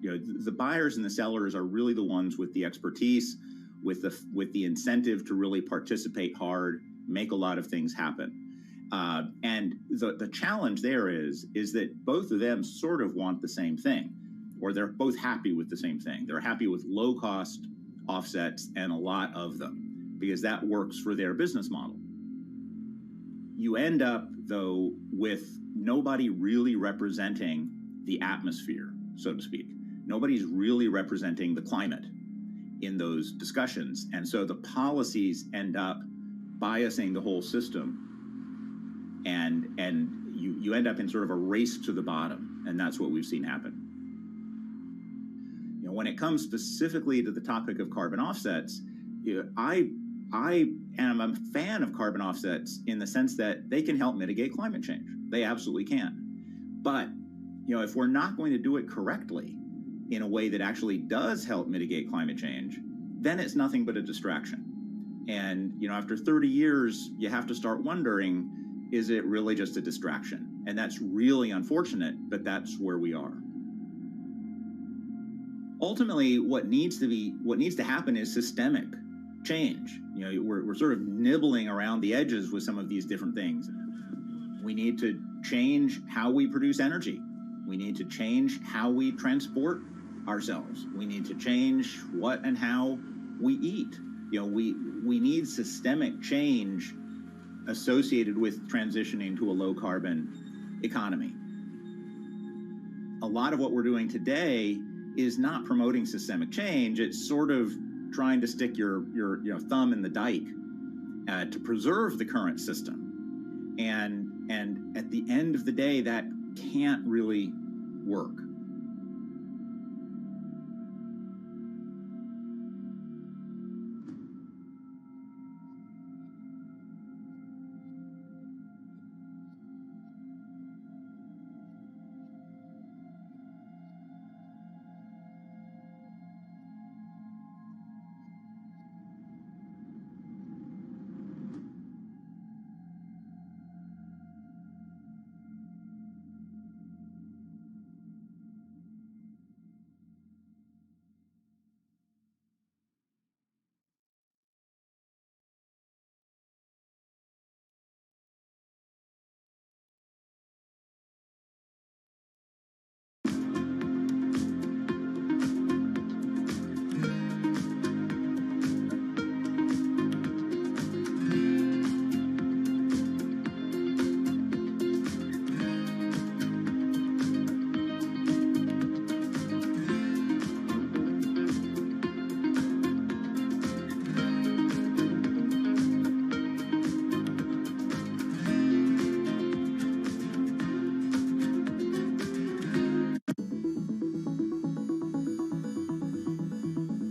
you know, the buyers and the sellers are really the ones with the expertise, with the incentive to really participate hard, make a lot of things happen. And the challenge there is that both of them sort of want the same thing, or they're both happy with the same thing. They're happy with low-cost offsets and a lot of them, because that works for their business model. You end up, though, with nobody really representing the atmosphere, so to speak. Nobody's really representing the climate in those discussions. And so the policies end up biasing the whole system. And you end up in sort of a race to the bottom. And that's what we've seen happen. You know, when it comes specifically to the topic of carbon offsets, you know, I am a fan of carbon offsets in the sense that they can help mitigate climate change. They absolutely can. But, you know, if we're not going to do it correctly in a way that actually does help mitigate climate change, then it's nothing but a distraction. And, you know, after 30 years, you have to start wondering, is it really just a distraction? And that's really unfortunate, but that's where we are. Ultimately, what needs to happen is systemic change. You know, we're sort of nibbling around the edges with some of these different things. We need to change how we produce energy. We need to change how we transport ourselves. We need to change what and how we eat. You know, we need systemic change associated with transitioning to a low carbon economy. A lot of what we're doing today is not promoting systemic change. It's sort of trying to stick your thumb in the dike to preserve the current system. And at the end of the day, that can't really work.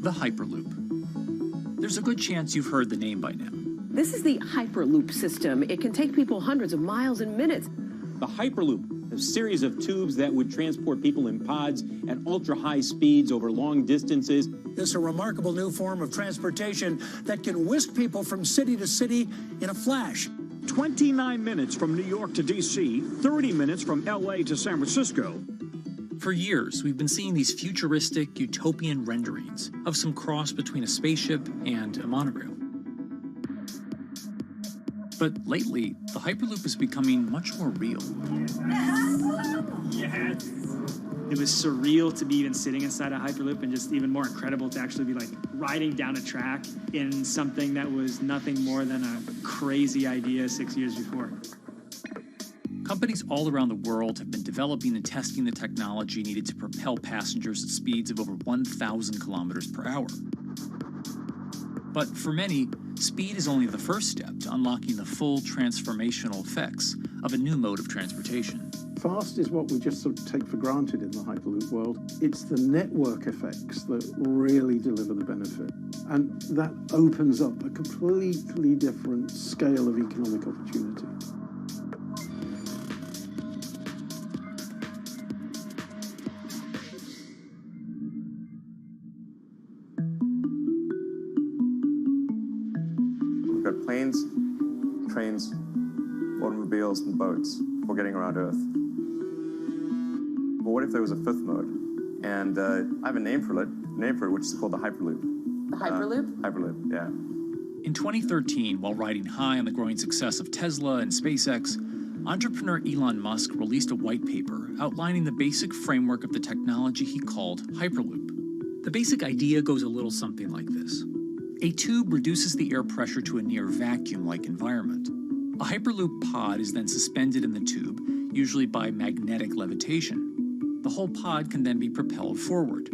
the Hyperloop. There's a good chance you've heard the name by now. This is the Hyperloop system. It can take people hundreds of miles in minutes. The Hyperloop, a series of tubes that would transport people in pods at ultra-high speeds over long distances. It's a remarkable new form of transportation that can whisk people from city to city in a flash. 29 minutes from New York to D.C., 30 minutes from L.A. to San Francisco. For years, we've been seeing these futuristic, utopian renderings of some cross between a spaceship and a monorail. But lately, the Hyperloop is becoming much more real. Yes. It was surreal to be even sitting inside a Hyperloop, and just even more incredible to actually be like riding down a track in something that was nothing more than a crazy idea 6 years before. Companies all around the world have been developing and testing the technology needed to propel passengers at speeds of over 1,000 kilometers per hour. But for many, speed is only the first step to unlocking the full transformational effects of a new mode of transportation. Fast is what we just sort of take for granted in the Hyperloop world. It's the network effects that really deliver the benefit. And that opens up a completely different scale of economic opportunity. We've got planes, trains, automobiles, and boats for getting around Earth. But what if there was a fifth mode? And I have a name for it, which is called the Hyperloop. The Hyperloop? Hyperloop, yeah. In 2013, while riding high on the growing success of Tesla and SpaceX, entrepreneur Elon Musk released a white paper outlining the basic framework of the technology he called Hyperloop. The basic idea goes a little something like this. A tube reduces the air pressure to a near vacuum-like environment. A Hyperloop pod is then suspended in the tube, usually by magnetic levitation. The whole pod can then be propelled forward.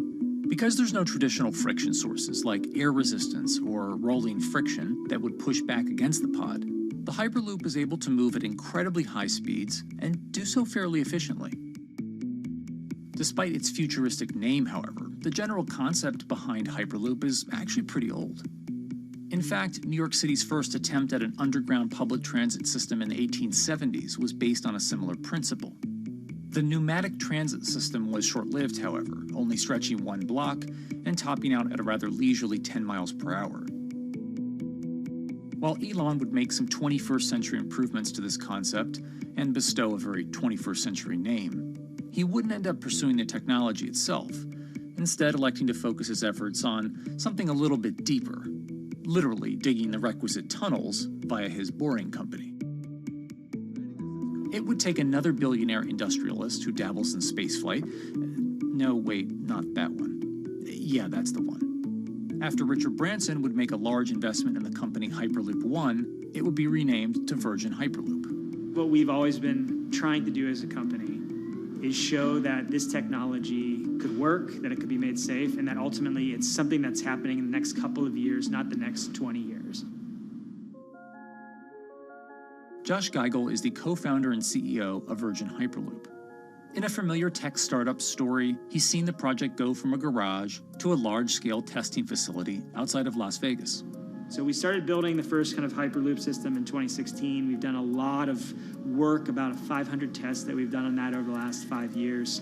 Because there's no traditional friction sources like air resistance or rolling friction that would push back against the pod, the Hyperloop is able to move at incredibly high speeds and do so fairly efficiently. Despite its futuristic name, however, the general concept behind Hyperloop is actually pretty old. In fact, New York City's first attempt at an underground public transit system in the 1870s was based on a similar principle. The pneumatic transit system was short-lived, however, only stretching one block and topping out at a rather leisurely 10 miles per hour. While Elon would make some 21st century improvements to this concept and bestow a very 21st century name, he wouldn't end up pursuing the technology itself, instead electing to focus his efforts on something a little bit deeper, literally digging the requisite tunnels via his boring company. It would take another billionaire industrialist who dabbles in spaceflight. No, wait, not that one. Yeah, that's the one. After Richard Branson would make a large investment in the company Hyperloop One, it would be renamed to Virgin Hyperloop. What we've always been trying to do as a company is show that this technology could work, that it could be made safe, and that ultimately it's something that's happening in the next couple of years, not the next 20 years. Josh Geigel is the co-founder and CEO of Virgin Hyperloop. In a familiar tech startup story, he's seen the project go from a garage to a large-scale testing facility outside of Las Vegas. So we started building the first kind of Hyperloop system in 2016. We've done a lot of work, about 500 tests that we've done on that over the last 5 years.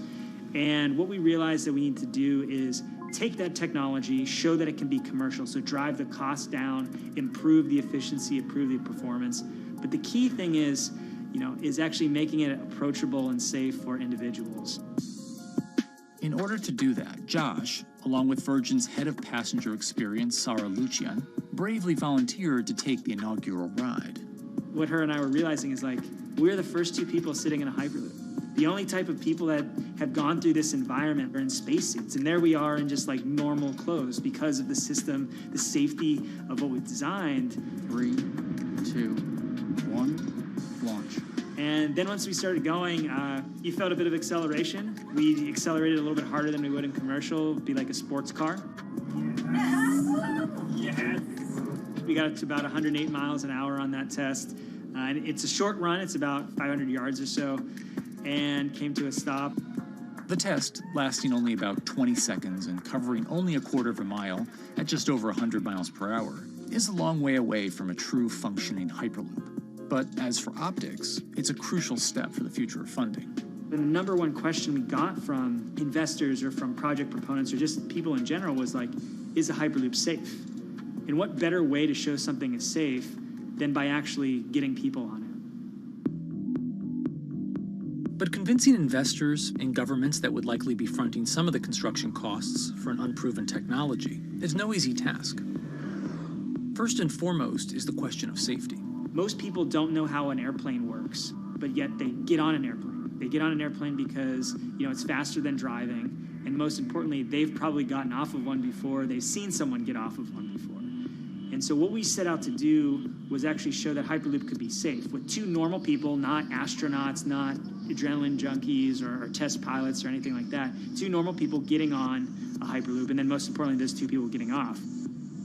And what we realized that we need to do is take that technology, show that it can be commercial, so drive the cost down, improve the efficiency, improve the performance. But the key thing is actually making it approachable and safe for individuals. In order to do that, Josh, along with Virgin's head of passenger experience, Sarah Lucian, bravely volunteered to take the inaugural ride. What her and I were realizing is we're the first two people sitting in a Hyperloop. The only type of people that have gone through this environment are in spacesuits, and there we are in just normal clothes because of the system, the safety of what we've designed. 3, 2, 1, launch. And then once we started going, you felt a bit of acceleration. We accelerated a little bit harder than we would in commercial. It'd be like a sports car. Yes. We got up to about 108 miles an hour on that test. And it's a short run. It's about 500 yards or so. And came to a stop. The test, lasting only about 20 seconds and covering only a quarter of a mile at just over 100 miles per hour, is a long way away from a true functioning Hyperloop. But as for optics, it's a crucial step for the future of funding. The number one question we got from investors or from project proponents or just people in general was like, is a Hyperloop safe? And what better way to show something is safe than by actually getting people on it? But convincing investors and governments that would likely be fronting some of the construction costs for an unproven technology is no easy task. First and foremost is the question of safety. Most people don't know how an airplane works, but yet they get on an airplane. They get on an airplane because, it's faster than driving, and most importantly, they've probably gotten off of one before, they've seen someone get off of one before. And so what we set out to do was actually show that Hyperloop could be safe with two normal people, not astronauts, not adrenaline junkies or test pilots or anything like that. Two normal people getting on a Hyperloop, and then most importantly, those two people getting off.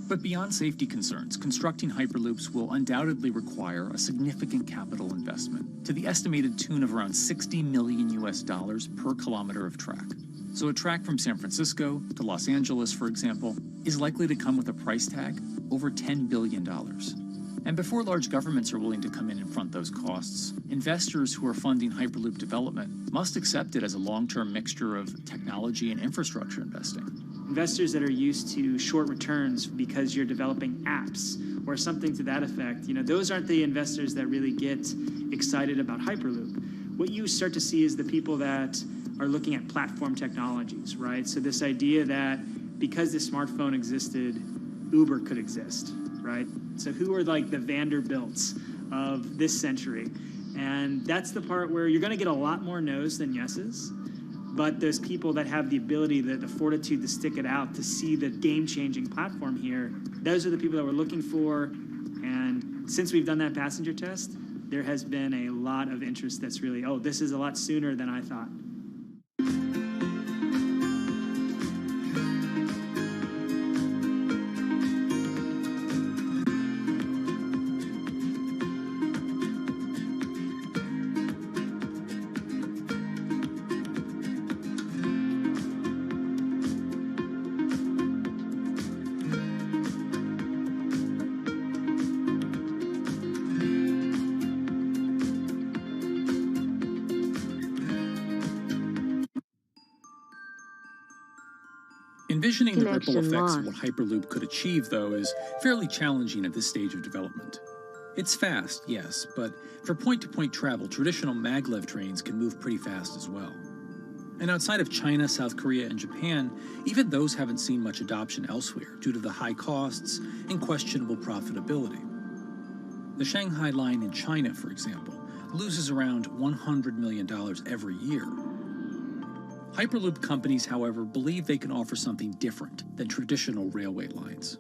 But beyond safety concerns, constructing Hyperloops will undoubtedly require a significant capital investment to the estimated tune of around $60 million per kilometer of track. So a track from San Francisco to Los Angeles, for example, is likely to come with a price tag over $10 billion. And before large governments are willing to come in and front those costs, investors who are funding Hyperloop development must accept it as a long-term mixture of technology and infrastructure investing. Investors that are used to short returns because you're developing apps or something to that effect, those aren't the investors that really get excited about Hyperloop. What you start to see is the people that are looking at platform technologies, right? So this idea that because the smartphone existed, Uber could exist, right? So who are like the Vanderbilts of this century? And that's the part where you're going to get a lot more no's than yeses. But those people that have the ability, the fortitude to stick it out, to see the game-changing platform here, those are the people that we're looking for. And since we've done that passenger test, there has been a lot of interest that's really, this is a lot sooner than I thought. Envisioning the ripple effects of what Hyperloop could achieve, though, is fairly challenging at this stage of development. It's fast, yes, but for point-to-point travel, traditional maglev trains can move pretty fast as well. And outside of China, South Korea, and Japan, even those haven't seen much adoption elsewhere due to the high costs and questionable profitability. The Shanghai line in China, for example, loses around $100 million every year. Hyperloop companies, however, believe they can offer something different than traditional railway lines.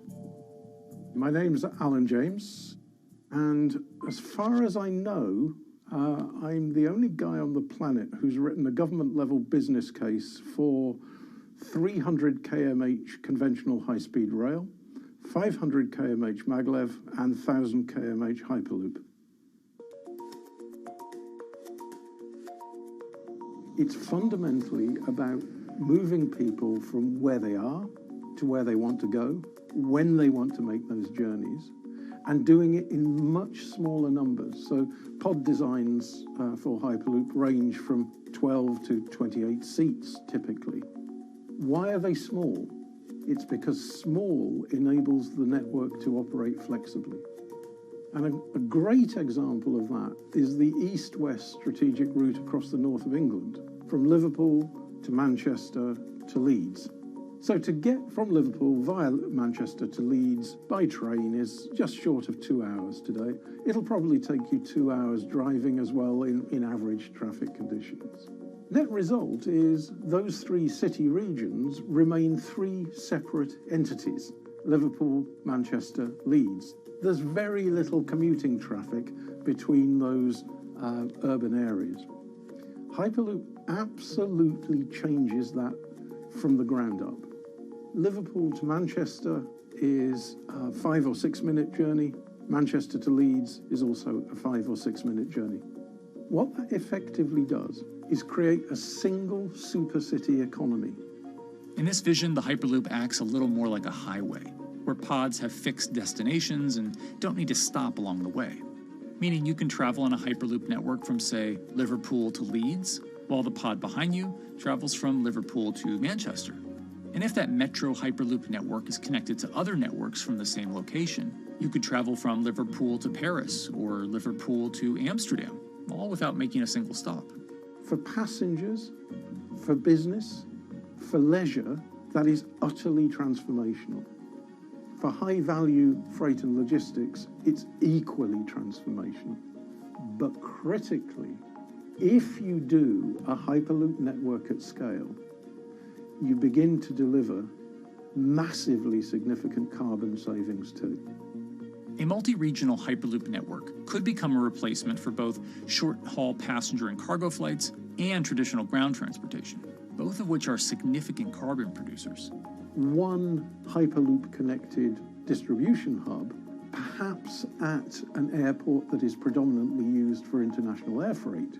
My name's Alan James, and as far as I know, I'm the only guy on the planet who's written a government-level business case for 300 kmh conventional high-speed rail, 500 kmh maglev, and 1,000 kmh Hyperloop. It's fundamentally about moving people from where they are to where they want to go, when they want to make those journeys, and doing it in much smaller numbers. So pod designs for Hyperloop range from 12 to 28 seats, typically. Why are they small? It's because small enables the network to operate flexibly. And a great example of that is the east-west strategic route across the north of England, from Liverpool to Manchester to Leeds. So to get from Liverpool via Manchester to Leeds by train is just short of 2 hours today. It'll probably take you 2 hours driving as well in average traffic conditions. Net result is those three city regions remain three separate entities: Liverpool, Manchester, Leeds. There's very little commuting traffic between those urban areas. Hyperloop absolutely changes that from the ground up. Liverpool to Manchester is a 5 or 6 minute journey. Manchester to Leeds is also a 5 or 6 minute journey. What that effectively does is create a single supercity economy. In this vision, the Hyperloop acts a little more like a highway, where pods have fixed destinations and don't need to stop along the way. Meaning you can travel on a Hyperloop network from, say, Liverpool to Leeds, while the pod behind you travels from Liverpool to Manchester. And if that metro Hyperloop network is connected to other networks from the same location, you could travel from Liverpool to Paris or Liverpool to Amsterdam, all without making a single stop. For passengers, for business, for leisure, that is utterly transformational. For high-value freight and logistics, it's equally transformational. But critically, if you do a Hyperloop network at scale, you begin to deliver massively significant carbon savings too. A multi-regional Hyperloop network could become a replacement for both short-haul passenger and cargo flights and traditional ground transportation, both of which are significant carbon producers. One Hyperloop-connected distribution hub, perhaps at an airport that is predominantly used for international air freight,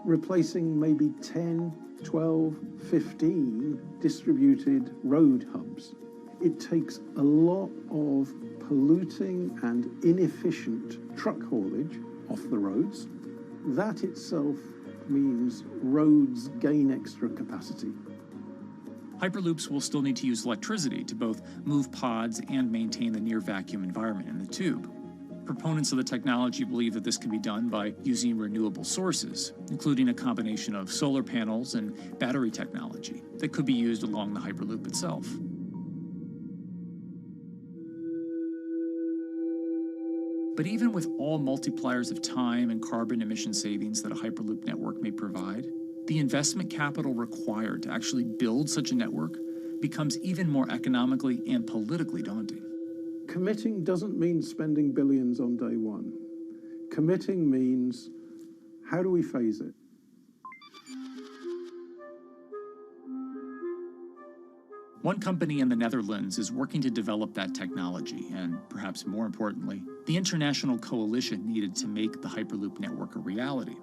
replacing maybe 10, 12, 15 distributed road hubs. It takes a lot of polluting and inefficient truck haulage off the roads. That itself means roads gain extra capacity. Hyperloops will still need to use electricity to both move pods and maintain the near-vacuum environment in the tube. Proponents of the technology believe that this can be done by using renewable sources, including a combination of solar panels and battery technology that could be used along the Hyperloop itself. But even with all multipliers of time and carbon emission savings that a Hyperloop network may provide, the investment capital required to actually build such a network becomes even more economically and politically daunting. Committing doesn't mean spending billions on day one. Committing means, how do we phase it? One company in the Netherlands is working to develop that technology, and perhaps more importantly, the international coalition needed to make the Hyperloop network a reality.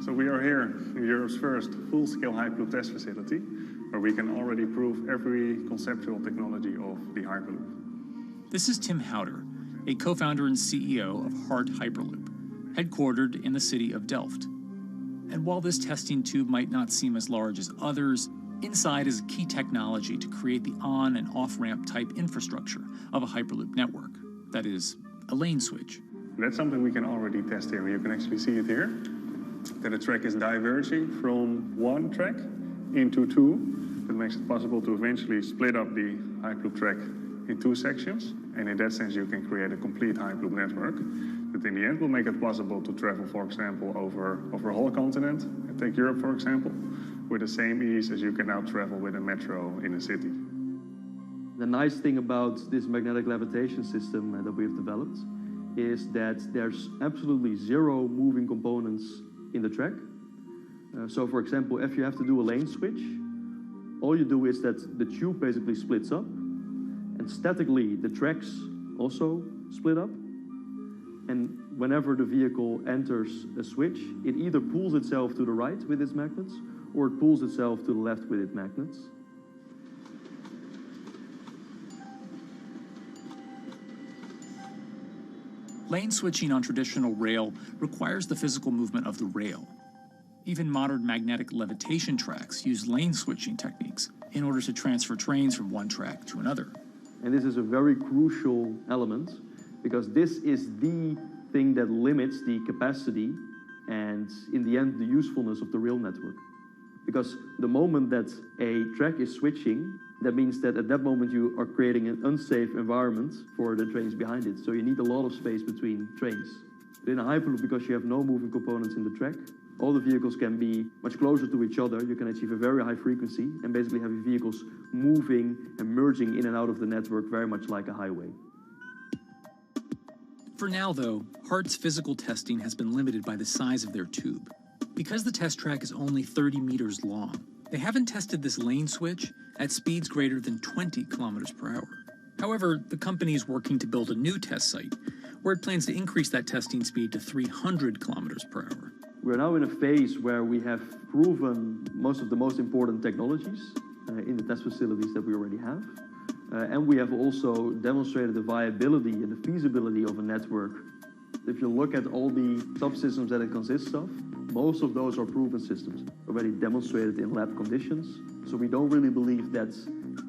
So we are here in Europe's first full-scale Hyperloop test facility, where we can already prove every conceptual technology of the Hyperloop. This is Tim Houter, a co-founder and CEO of Hart Hyperloop, headquartered in the city of Delft. And while this testing tube might not seem as large as others, inside is a key technology to create the on- and off-ramp type infrastructure of a Hyperloop network. That is, a lane switch. That's something we can already test here. You can actually see it here, that the track is diverging from one track into two. That makes it possible to eventually split up the Hyperloop track in two sections. And in that sense, you can create a complete Hyperloop network that in the end will make it possible to travel, for example, over a whole continent. And take Europe, for example, with the same ease as you can now travel with a metro in a city. The nice thing about this magnetic levitation system that we've developed is that there's absolutely zero moving components in the track. So for example, if you have to do a lane switch, all you do is that the tube basically splits up, and statically the tracks also split up. And whenever the vehicle enters a switch, it either pulls itself to the right with its magnets, or it pulls itself to the left with its magnets. Lane switching on traditional rail requires the physical movement of the rail. Even modern magnetic levitation tracks use lane switching techniques in order to transfer trains from one track to another. And this is a very crucial element, because this is the thing that limits the capacity and, in the end, the usefulness of the rail network. Because the moment that a track is switching, that means that at that moment you are creating an unsafe environment for the trains behind it. So you need a lot of space between trains. But in a Hyperloop, because you have no moving components in the track, all the vehicles can be much closer to each other. You can achieve a very high frequency and basically have your vehicles moving and merging in and out of the network very much like a highway. For now, though, Hart's physical testing has been limited by the size of their tube. Because the test track is only 30 meters long, they haven't tested this lane switch at speeds greater than 20 kilometers per hour. However, the company is working to build a new test site where it plans to increase that testing speed to 300 kilometers per hour. We're now in a phase where we have proven most of the most important technologies in the test facilities that we already have. And we have also demonstrated the viability and the feasibility of a network. If you look at all the subsystems that it consists of, most of those are proven systems, already demonstrated in lab conditions. So we don't really believe that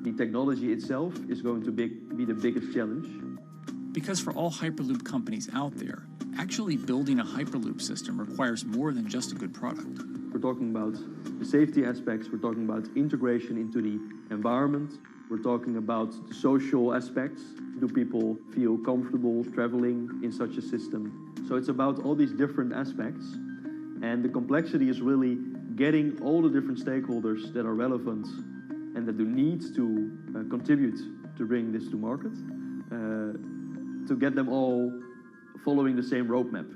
the technology itself is going to be the biggest challenge. Because for all Hyperloop companies out there, actually building a Hyperloop system requires more than just a good product. We're talking about the safety aspects, we're talking about integration into the environment, we're talking about the social aspects. Do people feel comfortable traveling in such a system? So it's about all these different aspects, and the complexity is really getting all the different stakeholders that are relevant and that do need to contribute to bring this to market, to get them all following the same roadmap.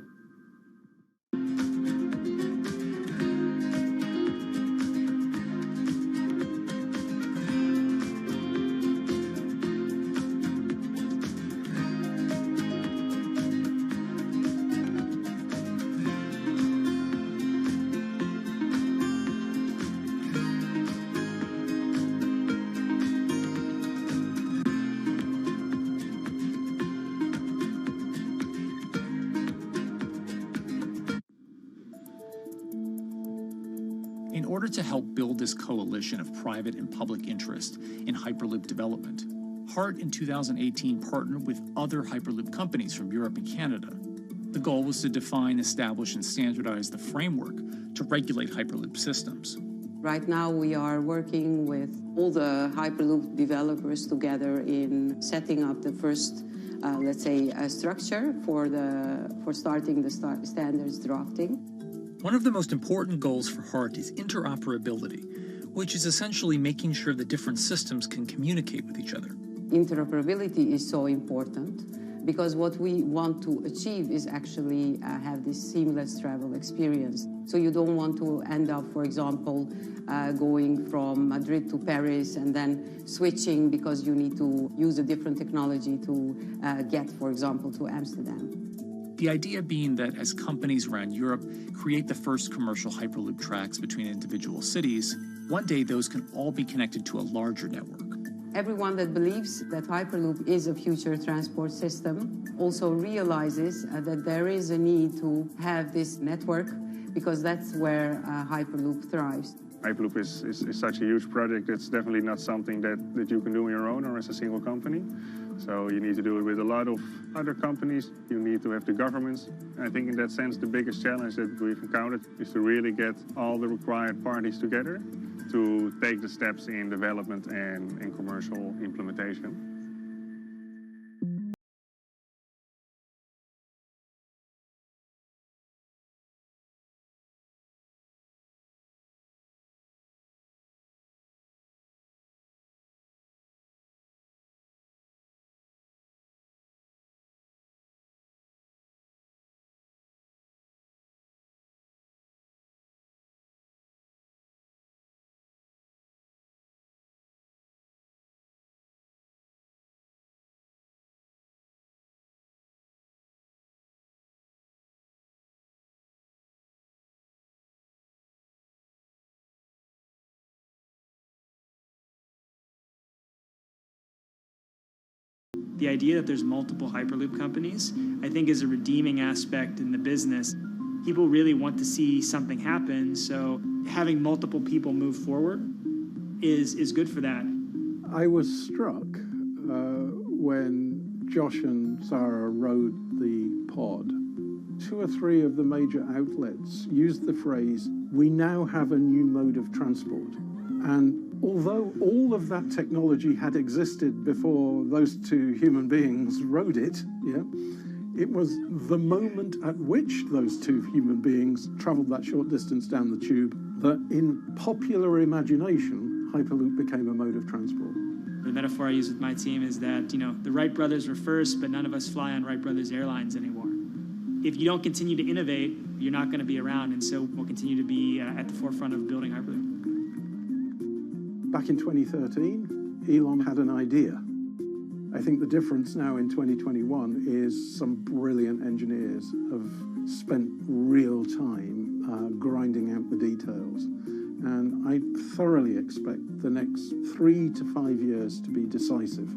In order to help build this coalition of private and public interest in Hyperloop development, HART in 2018 partnered with other Hyperloop companies from Europe and Canada. The goal was to define, establish, and standardize the framework to regulate Hyperloop systems. Right now we are working with all the Hyperloop developers together in setting up the first, let's say, structure for starting the standards drafting. One of the most important goals for HART is interoperability, which is essentially making sure that different systems can communicate with each other. Interoperability is so important because what we want to achieve is actually have this seamless travel experience. So you don't want to end up, for example, going from Madrid to Paris and then switching because you need to use a different technology to get, for example, to Amsterdam. The idea being that as companies around Europe create the first commercial Hyperloop tracks between individual cities, one day those can all be connected to a larger network. Everyone that believes that Hyperloop is a future transport system also realizes that there is a need to have this network because that's where Hyperloop thrives. Hyperloop is such a huge project. It's definitely not something that you can do on your own or as a single company. So you need to do it with a lot of other companies. You need to have the governments. And I think in that sense, the biggest challenge that we've encountered is to really get all the required parties together to take the steps in development and in commercial implementation. The idea that there's multiple Hyperloop companies, I think, is a redeeming aspect in the business. People really want to see something happen, so having multiple people move forward is good for that. I was struck when Josh and Sarah rode the pod. 2 or 3 of the major outlets used the phrase, "We now have a new mode of transport." And although all of that technology had existed before those 2 human beings rode it, it was the moment at which those 2 human beings traveled that short distance down the tube that in popular imagination, Hyperloop became a mode of transport. The metaphor I use with my team is that, the Wright brothers were first, but none of us fly on Wright brothers airlines anymore. If you don't continue to innovate, you're not going to be around, and so we'll continue to be at the forefront of building Hyperloop. Back in 2013, Elon had an idea. I think the difference now in 2021 is some brilliant engineers have spent real time grinding out the details. And I thoroughly expect the next 3 to 5 years to be decisive.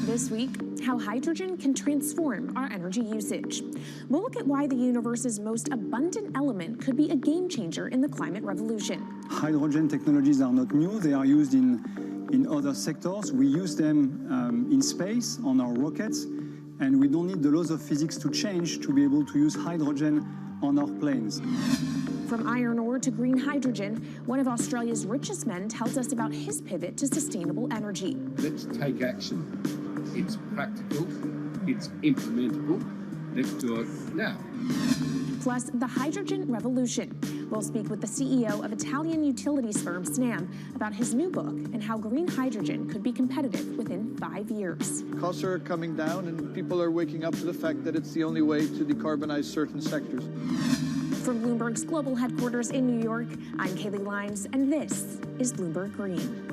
This week, how hydrogen can transform our energy usage. We'll look at why the universe's most abundant element could be a game changer in the climate revolution. Hydrogen technologies are not new. They are used in other sectors. We use them in space, on our rockets, and we don't need the laws of physics to change to be able to use hydrogen on our planes. From iron ore to green hydrogen, one of Australia's richest men tells us about his pivot to sustainable energy. Let's take action. It's practical, it's implementable. Let's do it now. Plus, the hydrogen revolution. We'll speak with the CEO of Italian utilities firm Snam about his new book and how green hydrogen could be competitive within 5 years. Costs are coming down and people are waking up to the fact that it's the only way to decarbonize certain sectors. From Bloomberg's global headquarters in New York, I'm Kaylee Lyons, and this is Bloomberg Green.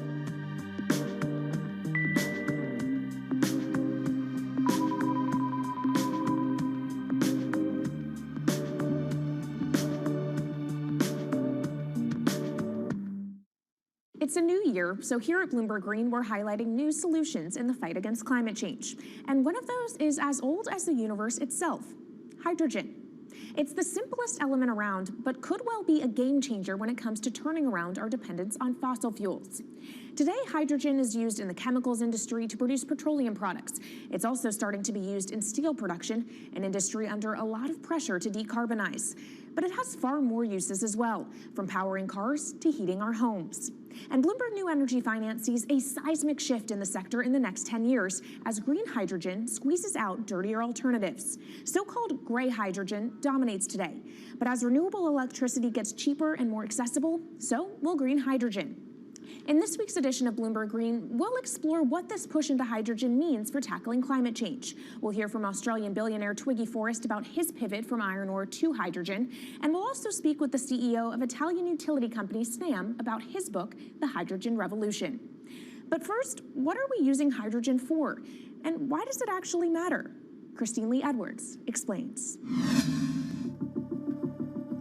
It's a new year, so here at Bloomberg Green, we're highlighting new solutions in the fight against climate change. And one of those is as old as the universe itself, hydrogen. It's the simplest element around, but could well be a game changer when it comes to turning around our dependence on fossil fuels. Today, hydrogen is used in the chemicals industry to produce petroleum products. It's also starting to be used in steel production, an industry under a lot of pressure to decarbonize. But it has far more uses as well, from powering cars to heating our homes. And Bloomberg New Energy Finance sees a seismic shift in the sector in the next 10 years as green hydrogen squeezes out dirtier alternatives. So-called gray hydrogen dominates today. But as renewable electricity gets cheaper and more accessible, so will green hydrogen. In this week's edition of Bloomberg Green, we'll explore what this push into hydrogen means for tackling climate change. We'll hear from Australian billionaire Twiggy Forrest about his pivot from iron ore to hydrogen, and we'll also speak with the CEO of Italian utility company Snam about his book, The Hydrogen Revolution. But first, what are we using hydrogen for? And why does it actually matter? Christine Lee Edwards explains.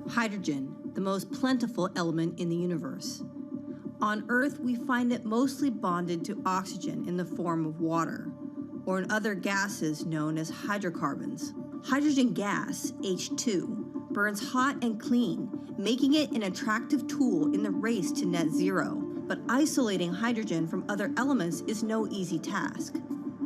Hydrogen, the most plentiful element in the universe. On Earth, we find it mostly bonded to oxygen in the form of water, or in other gases known as hydrocarbons. Hydrogen gas, H2, burns hot and clean, making it an attractive tool in the race to net zero. But isolating hydrogen from other elements is no easy task.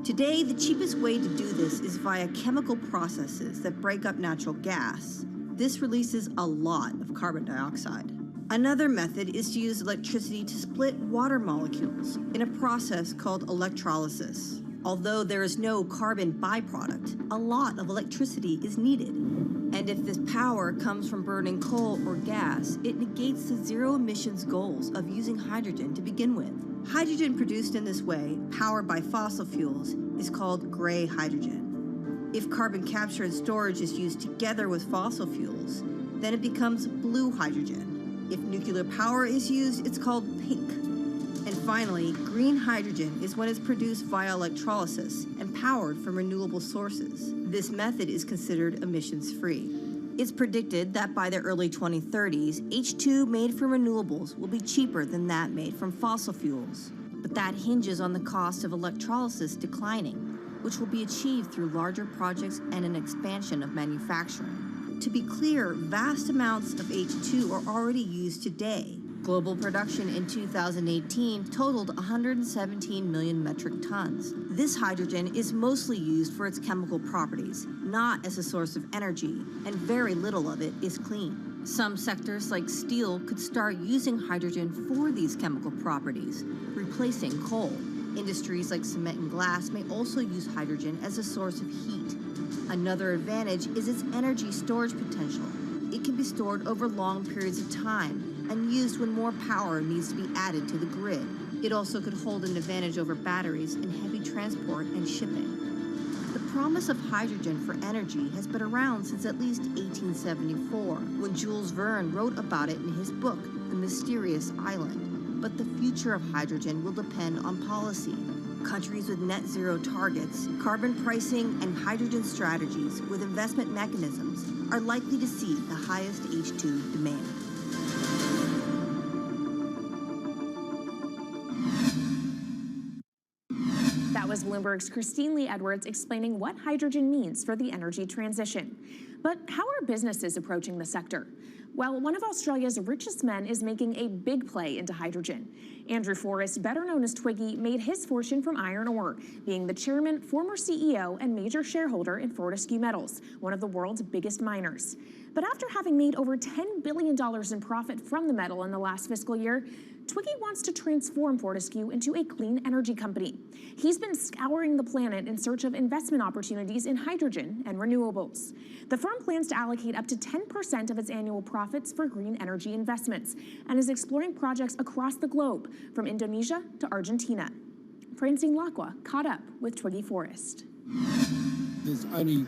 Today, the cheapest way to do this is via chemical processes that break up natural gas. This releases a lot of carbon dioxide. Another method is to use electricity to split water molecules in a process called electrolysis. Although there is no carbon byproduct, a lot of electricity is needed. And if this power comes from burning coal or gas, it negates the zero emissions goals of using hydrogen to begin with. Hydrogen produced in this way, powered by fossil fuels, is called gray hydrogen. If carbon capture and storage is used together with fossil fuels, then it becomes blue hydrogen. If nuclear power is used, it's called pink. And finally, green hydrogen is when it's produced via electrolysis and powered from renewable sources. This method is considered emissions-free. It's predicted that by the early 2030s, H2 made from renewables will be cheaper than that made from fossil fuels. But that hinges on the cost of electrolysis declining, which will be achieved through larger projects and an expansion of manufacturing. To be clear, vast amounts of H2 are already used today. Global production in 2018 totaled 117 million metric tons. This hydrogen is mostly used for its chemical properties, not as a source of energy, and very little of it is clean. Some sectors like steel could start using hydrogen for these chemical properties, replacing coal. Industries like cement and glass may also use hydrogen as a source of heat. Another advantage is its energy storage potential. It can be stored over long periods of time and used when more power needs to be added to the grid. It also could hold an advantage over batteries in heavy transport and shipping. The promise of hydrogen for energy has been around since at least 1874, when Jules Verne wrote about it in his book, The Mysterious Island. But the future of hydrogen will depend on policy. Countries with net zero targets, carbon pricing, and hydrogen strategies with investment mechanisms are likely to see the highest H2 demand. That was Bloomberg's Christine Lee Edwards explaining what hydrogen means for the energy transition. But how are businesses approaching the sector? Well, one of Australia's richest men is making a big play into hydrogen. Andrew Forrest, better known as Twiggy, made his fortune from iron ore, being the chairman, former CEO, and major shareholder in Fortescue Metals, one of the world's biggest miners. But after having made over $10 billion in profit from the metal in the last fiscal year, Twiggy wants to transform Fortescue into a clean energy company. He's been scouring the planet in search of investment opportunities in hydrogen and renewables. The firm plans to allocate up to 10% of its annual profits for green energy investments and is exploring projects across the globe, from Indonesia to Argentina. Francine Lacqua caught up with Twiggy Forrest. There's only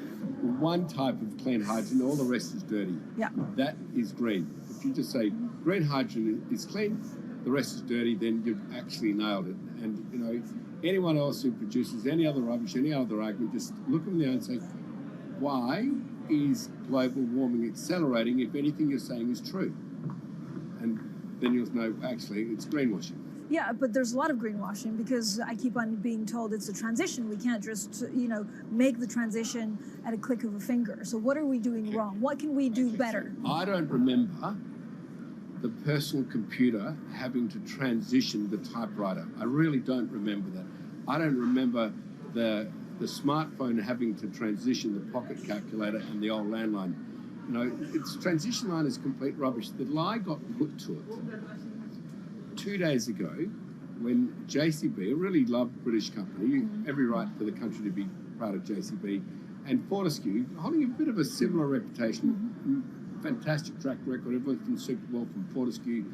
one type of clean hydrogen, all the rest is dirty. Yeah. That is green. If you just say green hydrogen is clean, the rest is dirty, then you've actually nailed it. And, you know, anyone else who produces any other rubbish, any other argument, just look them there and say, why is global warming accelerating if anything you're saying is true? And then you'll know, actually, it's greenwashing. Yeah, but there's a lot of greenwashing because I keep on being told it's a transition. We can't just, make the transition at a click of a finger. So what are we doing wrong? What can we do better? I don't remember the personal computer having to transition the typewriter. I really don't remember that. I don't remember the smartphone having to transition the pocket calculator and the old landline. You know, its transition line is complete rubbish. The lie got put to it 2 days ago when JCB, a really loved British company, every right for the country to be proud of JCB, and Fortescue, holding a bit of a similar reputation, fantastic track record, everyone's been super well from Fortescue,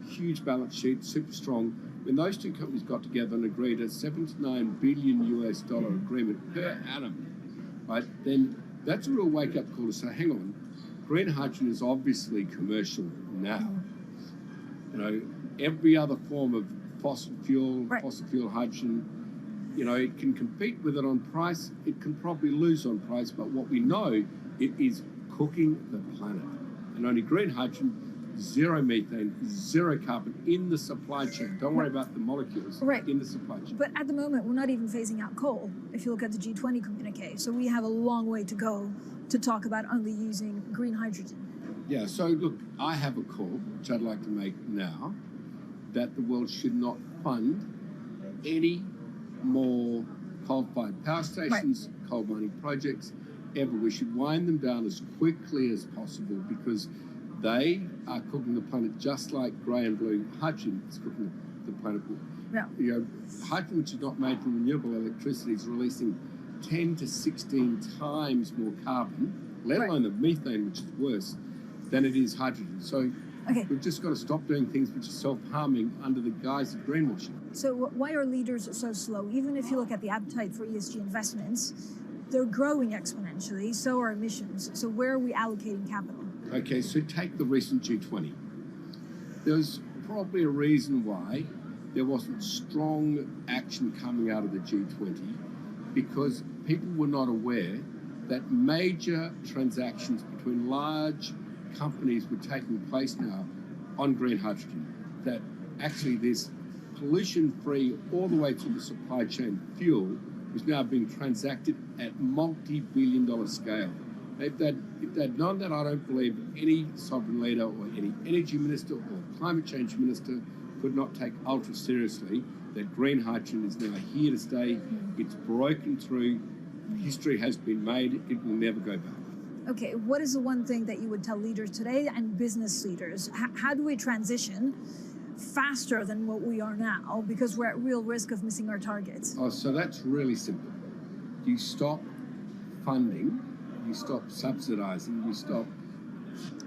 huge balance sheet, super strong. When those two companies got together and agreed a $79 billion US agreement per annum, right, then that's a real wake-up call to say, hang on, green hydrogen is obviously commercial now. You know, every other form of fossil fuel hydrogen, you know, it can compete with it on price, it can probably lose on price, but what we know, it is cooking the planet. And only green hydrogen zero methane, zero carbon in the supply chain. Don't worry about the molecules in the supply chain. But at the moment, we're not even phasing out coal, if you look at the G20 communique. So we have a long way to go to talk about only using green hydrogen. Yeah, so look, I have a call, which I'd like to make now, that the world should not fund any more coal-fired power stations, coal mining projects, ever. We should wind them down as quickly as possible because they are cooking the planet just like grey and blue hydrogen is cooking the planet. Yeah. You know, hydrogen, which is not made from renewable electricity, is releasing 10 to 16 times more carbon, let alone the methane, which is worse, than it is hydrogen. So we've just got to stop doing things which are self-harming under the guise of greenwashing. So why are leaders so slow? Even if you look at the appetite for ESG investments, they're growing exponentially, so are emissions. So where are we allocating capital? Okay, so take the recent G20. There's probably a reason why there wasn't strong action coming out of the G20 because people were not aware that major transactions between large companies were taking place now on green hydrogen, that actually this pollution-free all the way through the supply chain fuel was now being transacted at multi-billion-dollar scale. If they'd known that, I don't believe any sovereign leader or any energy minister or climate change minister could not take ultra seriously that green hydrogen is now here to stay. It's broken through. History has been made. It will never go back. Okay, what is the one thing that you would tell leaders today and business leaders? How do we transition faster than what we are now because we're at real risk of missing our targets? Oh, so that's really simple. You stop funding, you stop subsidizing, you stop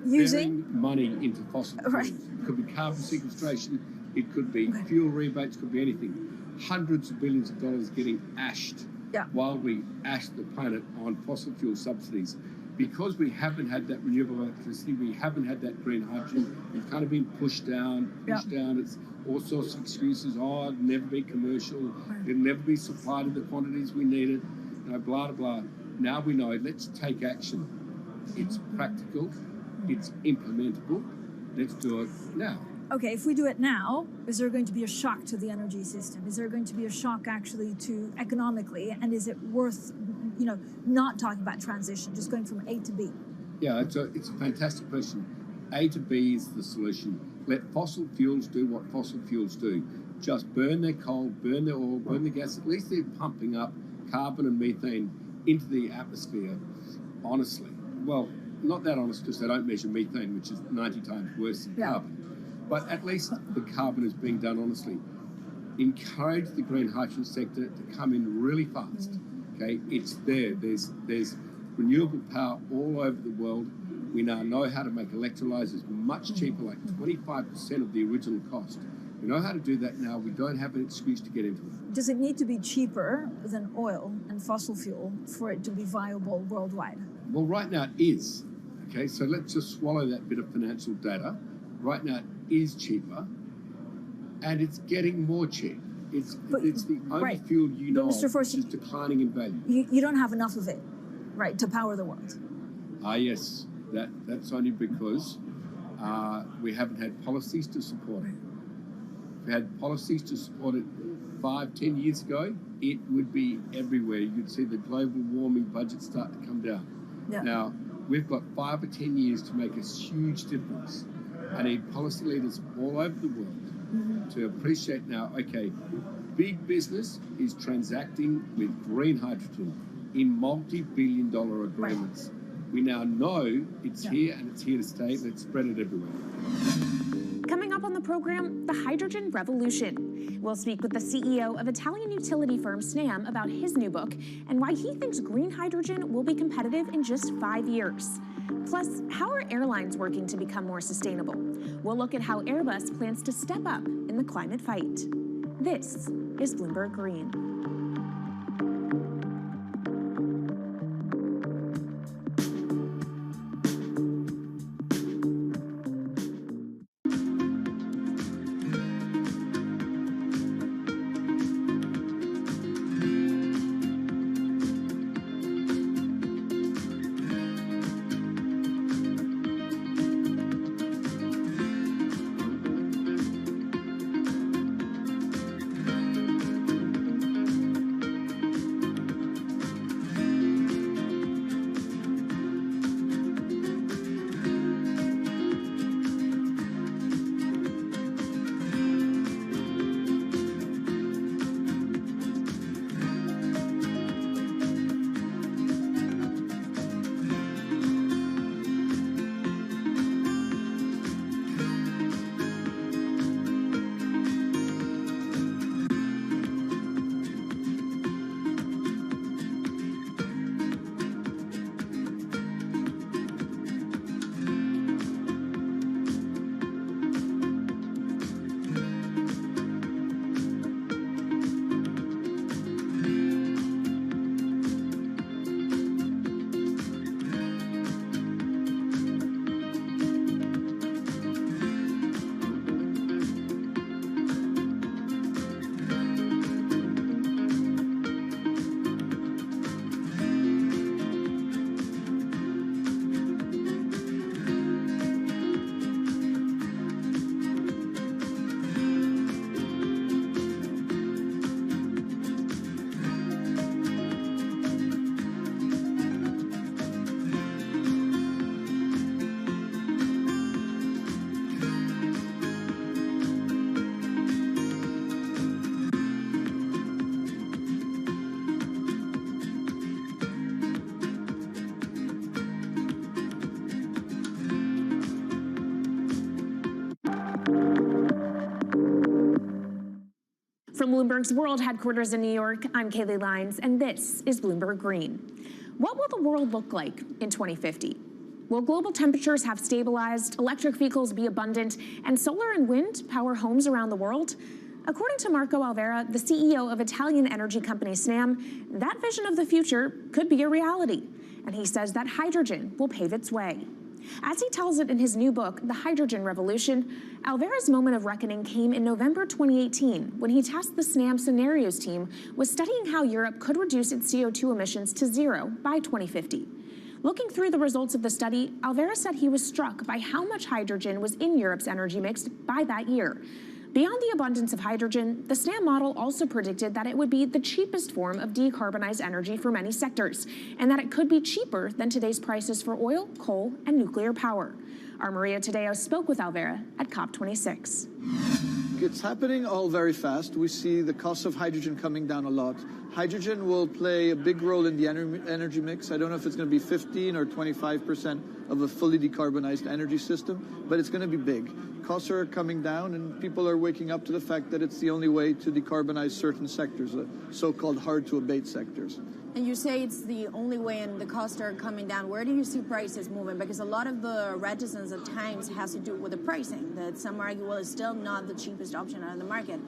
using money into fossil fuels. It could be carbon sequestration, it could be fuel rebates, could be anything. Hundreds of billions of dollars getting ashed while we ash the planet on fossil fuel subsidies. Because we haven't had that renewable electricity, we haven't had that green hydrogen, we've kind of been pushed down. It's all sorts of excuses. Oh, it'll never be commercial, it'll never be supplied in the quantities we needed, you know, blah, blah, blah. Now we know, let's take action. It's practical, it's implementable, let's do it now. Okay, if we do it now, is there going to be a shock to the energy system? Is there going to be a shock actually to economically? And is it worth, you know, not talking about transition, just going from A to B? Yeah, it's a fantastic question. A to B is the solution. Let fossil fuels do what fossil fuels do. Just burn their coal, burn their oil, burn their gas. At least they're pumping up carbon and methane into the atmosphere honestly. Well, not that honest because they don't measure methane, which is 90 times worse than carbon. But at least the carbon is being done honestly. Encourage the green hydrogen sector to come in really fast. Okay, it's there. There's renewable power all over the world. We now know how to make electrolyzers much cheaper, like 25% of the original cost. We know how to do that now. We don't have an excuse to get into it. Does it need to be cheaper than oil and fossil fuel for it to be viable worldwide? Well, right now it is. Okay, so let's just swallow that bit of financial data. Right now it is cheaper, and it's getting more cheap. It's the only fuel you know of which is declining in value. You don't have enough of it, right, to power the world? Yes. That's only because we haven't had policies to support it. If we had policies to support it 5-10 years ago, it would be everywhere. You'd see the global warming budget start to come down. Now, we've got 5 or 10 years to make a huge difference. I need policy leaders all over the world to appreciate now, okay, big business is transacting with green hydrogen in multi-billion-dollar agreements. We now know it's here and it's here to stay. Let's spread it everywhere. Coming up on the program, the hydrogen revolution. We'll speak with the CEO of Italian utility firm Snam about his new book and why he thinks green hydrogen will be competitive in just 5 years. Plus, how are airlines working to become more sustainable? We'll look at how Airbus plans to step up in the climate fight. This is Bloomberg Green. From Bloomberg's World Headquarters in New York, I'm Kaylee Lyons, and this is Bloomberg Green. What will the world look like in 2050? Will global temperatures have stabilized, electric vehicles be abundant, and solar and wind power homes around the world? According to Marco Alvera, the CEO of Italian energy company Snam, that vision of the future could be a reality. And he says that hydrogen will pave its way. As he tells it in his new book, The Hydrogen Revolution, Alvera's moment of reckoning came in November 2018 when he tasked the Snam Scenarios team with studying how Europe could reduce its CO2 emissions to zero by 2050. Looking through the results of the study, Alvera said he was struck by how much hydrogen was in Europe's energy mix by that year. Beyond the abundance of hydrogen, the Snam model also predicted that it would be the cheapest form of decarbonized energy for many sectors, and that it could be cheaper than today's prices for oil, coal, and nuclear power. Our Maria Tadeo spoke with Alvera at COP26. It's happening all very fast. We see the cost of hydrogen coming down a lot. Hydrogen will play a big role in the energy mix. I don't know if it's going to be 15 or 25% of a fully decarbonized energy system, but it's going to be big. Costs are coming down, and people are waking up to the fact that it's the only way to decarbonize certain sectors, the so-called hard-to-abate sectors. And you say it's the only way and the costs are coming down. Where do you see prices moving? Because a lot of the reticence at times has to do with the pricing, that some argue, well, it's still not the cheapest option on the market.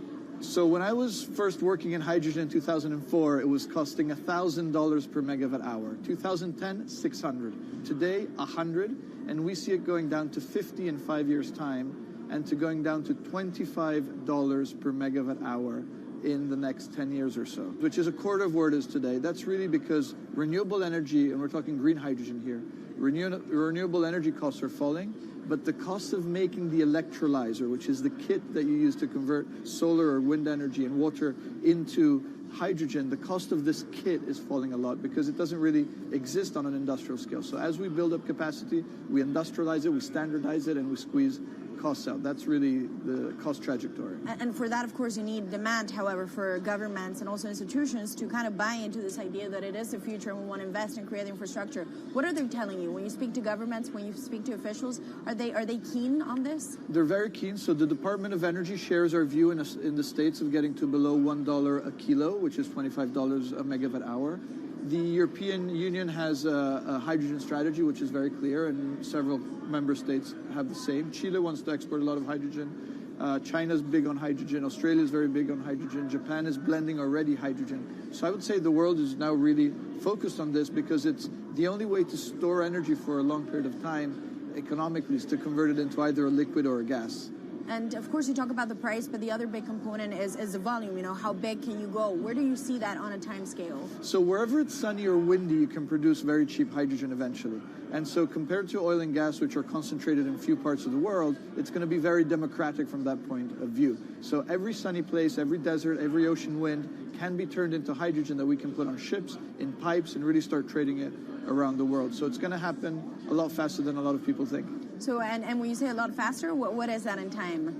So when I was first working in hydrogen in 2004, it was costing $1,000 per megawatt hour. 2010, $600. Today, $100, and we see it going down to $50 in 5 years' time, and to going down to $25 per megawatt hour in the next 10 years or so, which is a quarter of where it is today. That's really because renewable energy, and we're talking green hydrogen here, renewable energy costs are falling, but the cost of making the electrolyzer, which is the kit that you use to convert solar or wind energy and water into hydrogen, the cost of this kit is falling a lot because it doesn't really exist on an industrial scale. So as we build up capacity, we industrialize it, we standardize it, and we squeeze costs out. That's really the cost trajectory. And for that, of course, you need demand, however, for governments and also institutions to kind of buy into this idea that it is the future and we want to invest and create infrastructure. What are they telling you? When you speak to governments, when you speak to officials, are they keen on this? They're very keen. So the Department of Energy shares our view in the States of getting to below $1 a kilo, which is $25 a megawatt hour. The European Union has a hydrogen strategy, which is very clear, and several member states have the same. Chile wants to export a lot of hydrogen. China's big on hydrogen. Australia is very big on hydrogen. Japan is blending already hydrogen. So I would say the world is now really focused on this because it's the only way to store energy for a long period of time economically is to convert it into either a liquid or a gas. And of course, you talk about the price, but the other big component is the volume. You know, how big can you go? Where do you see that on a time scale? So wherever it's sunny or windy, you can produce very cheap hydrogen eventually. And so compared to oil and gas, which are concentrated in few parts of the world, it's going to be very democratic from that point of view. So every sunny place, every desert, every ocean wind can be turned into hydrogen that we can put on ships, in pipes, and really start trading it around the world. So it's going to happen a lot faster than a lot of people think. So, and when you say a lot faster, what is that in time?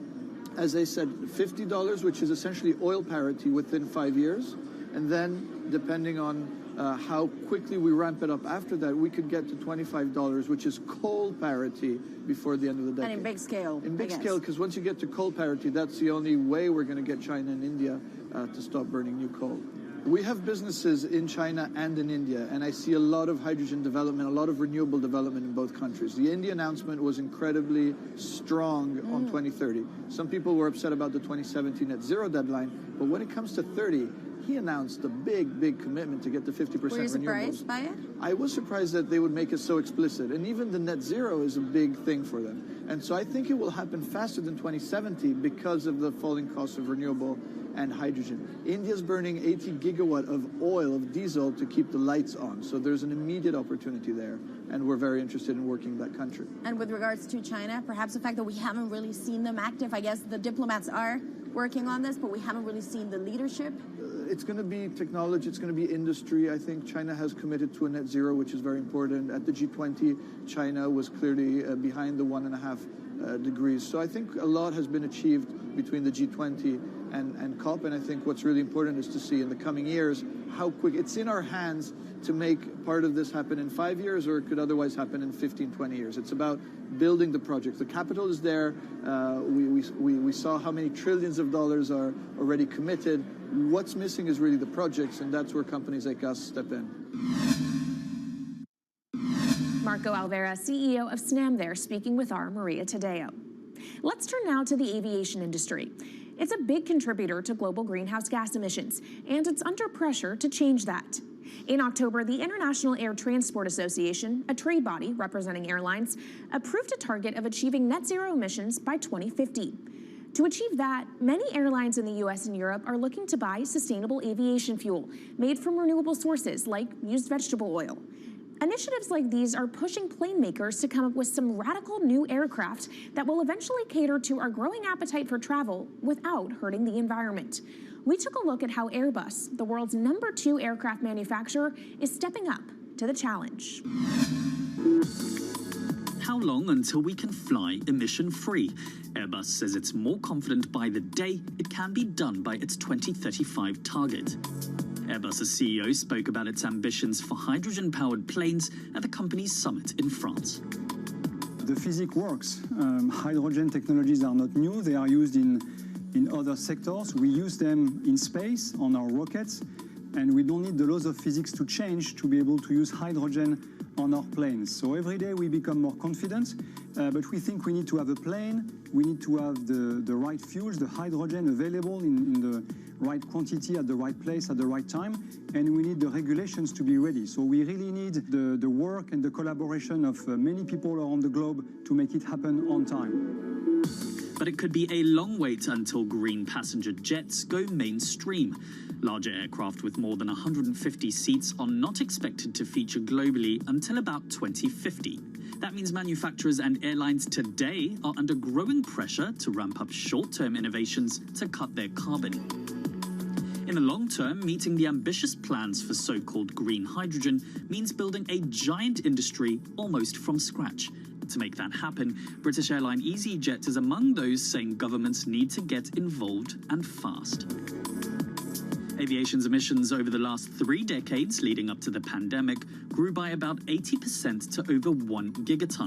As I said, $50, which is essentially oil parity within 5 years. And then, depending on how quickly we ramp it up after that, we could get to $25, which is coal parity before the end of the decade. And in big scale. In big scale, because once you get to coal parity, that's the only way we're going to get China and India to stop burning new coal. We have businesses in China and in India, and I see a lot of hydrogen development, a lot of renewable development in both countries. The India announcement was incredibly strong on 2030. Some people were upset about the 2017 net zero deadline, but when it comes to 30, he announced a big commitment to get to 50% renewables. Were you surprised by it? I was surprised that they would make it so explicit, and even the net zero is a big thing for them. And so I think it will happen faster than 2070 because of the falling cost of renewable and hydrogen. India's burning 80 gigawatt of oil, of diesel, to keep the lights on. So there's an immediate opportunity there, and we're very interested in working that country. And with regards to China, perhaps the fact that we haven't really seen them active, I guess the diplomats are working on this, but we haven't really seen the leadership. It's going to be technology, it's going to be industry. I think China has committed to a net zero, which is very important. At the G20, China was clearly behind the 1.5 degrees. So I think a lot has been achieved between the G20 and COP. And I think what's really important is to see in the coming years how quick it's in our hands to make part of this happen in 5 years, or it could otherwise happen in 15, 20 years. It's about building the project. The capital is there. We saw how many trillions of dollars are already committed. What's missing is really the projects, and that's where companies like us step in. Marco Alvera, CEO of SNAM there, speaking with our Maria Tadeo. Let's turn now to the aviation industry. It's a big contributor to global greenhouse gas emissions, and it's under pressure to change that. In October, the International Air Transport Association, a trade body representing airlines, approved a target of achieving net zero emissions by 2050. To achieve that, many airlines in the US and Europe are looking to buy sustainable aviation fuel made from renewable sources like used vegetable oil. Initiatives like these are pushing plane makers to come up with some radical new aircraft that will eventually cater to our growing appetite for travel without hurting the environment. We took a look at how Airbus, the world's #2 aircraft manufacturer, is stepping up to the challenge. How long until we can fly emission-free? Airbus says it's more confident by the day it can be done by its 2035 target. Airbus's CEO spoke about its ambitions for hydrogen-powered planes at the company's summit in France. The physics works. Hydrogen technologies are not new. They are used in other sectors. We use them in space on our rockets, and we don't need the laws of physics to change to be able to use hydrogen on our planes. So every day we become more confident, but we think we need to have a plane, we need to have the right fuels, the hydrogen available in the right quantity at the right place at the right time, and we need the regulations to be ready. So we really need the work and the collaboration of many people around the globe to make it happen on time. But it could be a long wait until green passenger jets go mainstream. Larger aircraft with more than 150 seats are not expected to feature globally until about 2050. That means manufacturers and airlines today are under growing pressure to ramp up short-term innovations to cut their carbon. In the long term, meeting the ambitious plans for so-called green hydrogen means building a giant industry almost from scratch. To make that happen, British airline EasyJet is among those saying governments need to get involved and fast. Aviation's emissions over the last 3 decades leading up to the pandemic grew by about 80% to over 1 gigaton.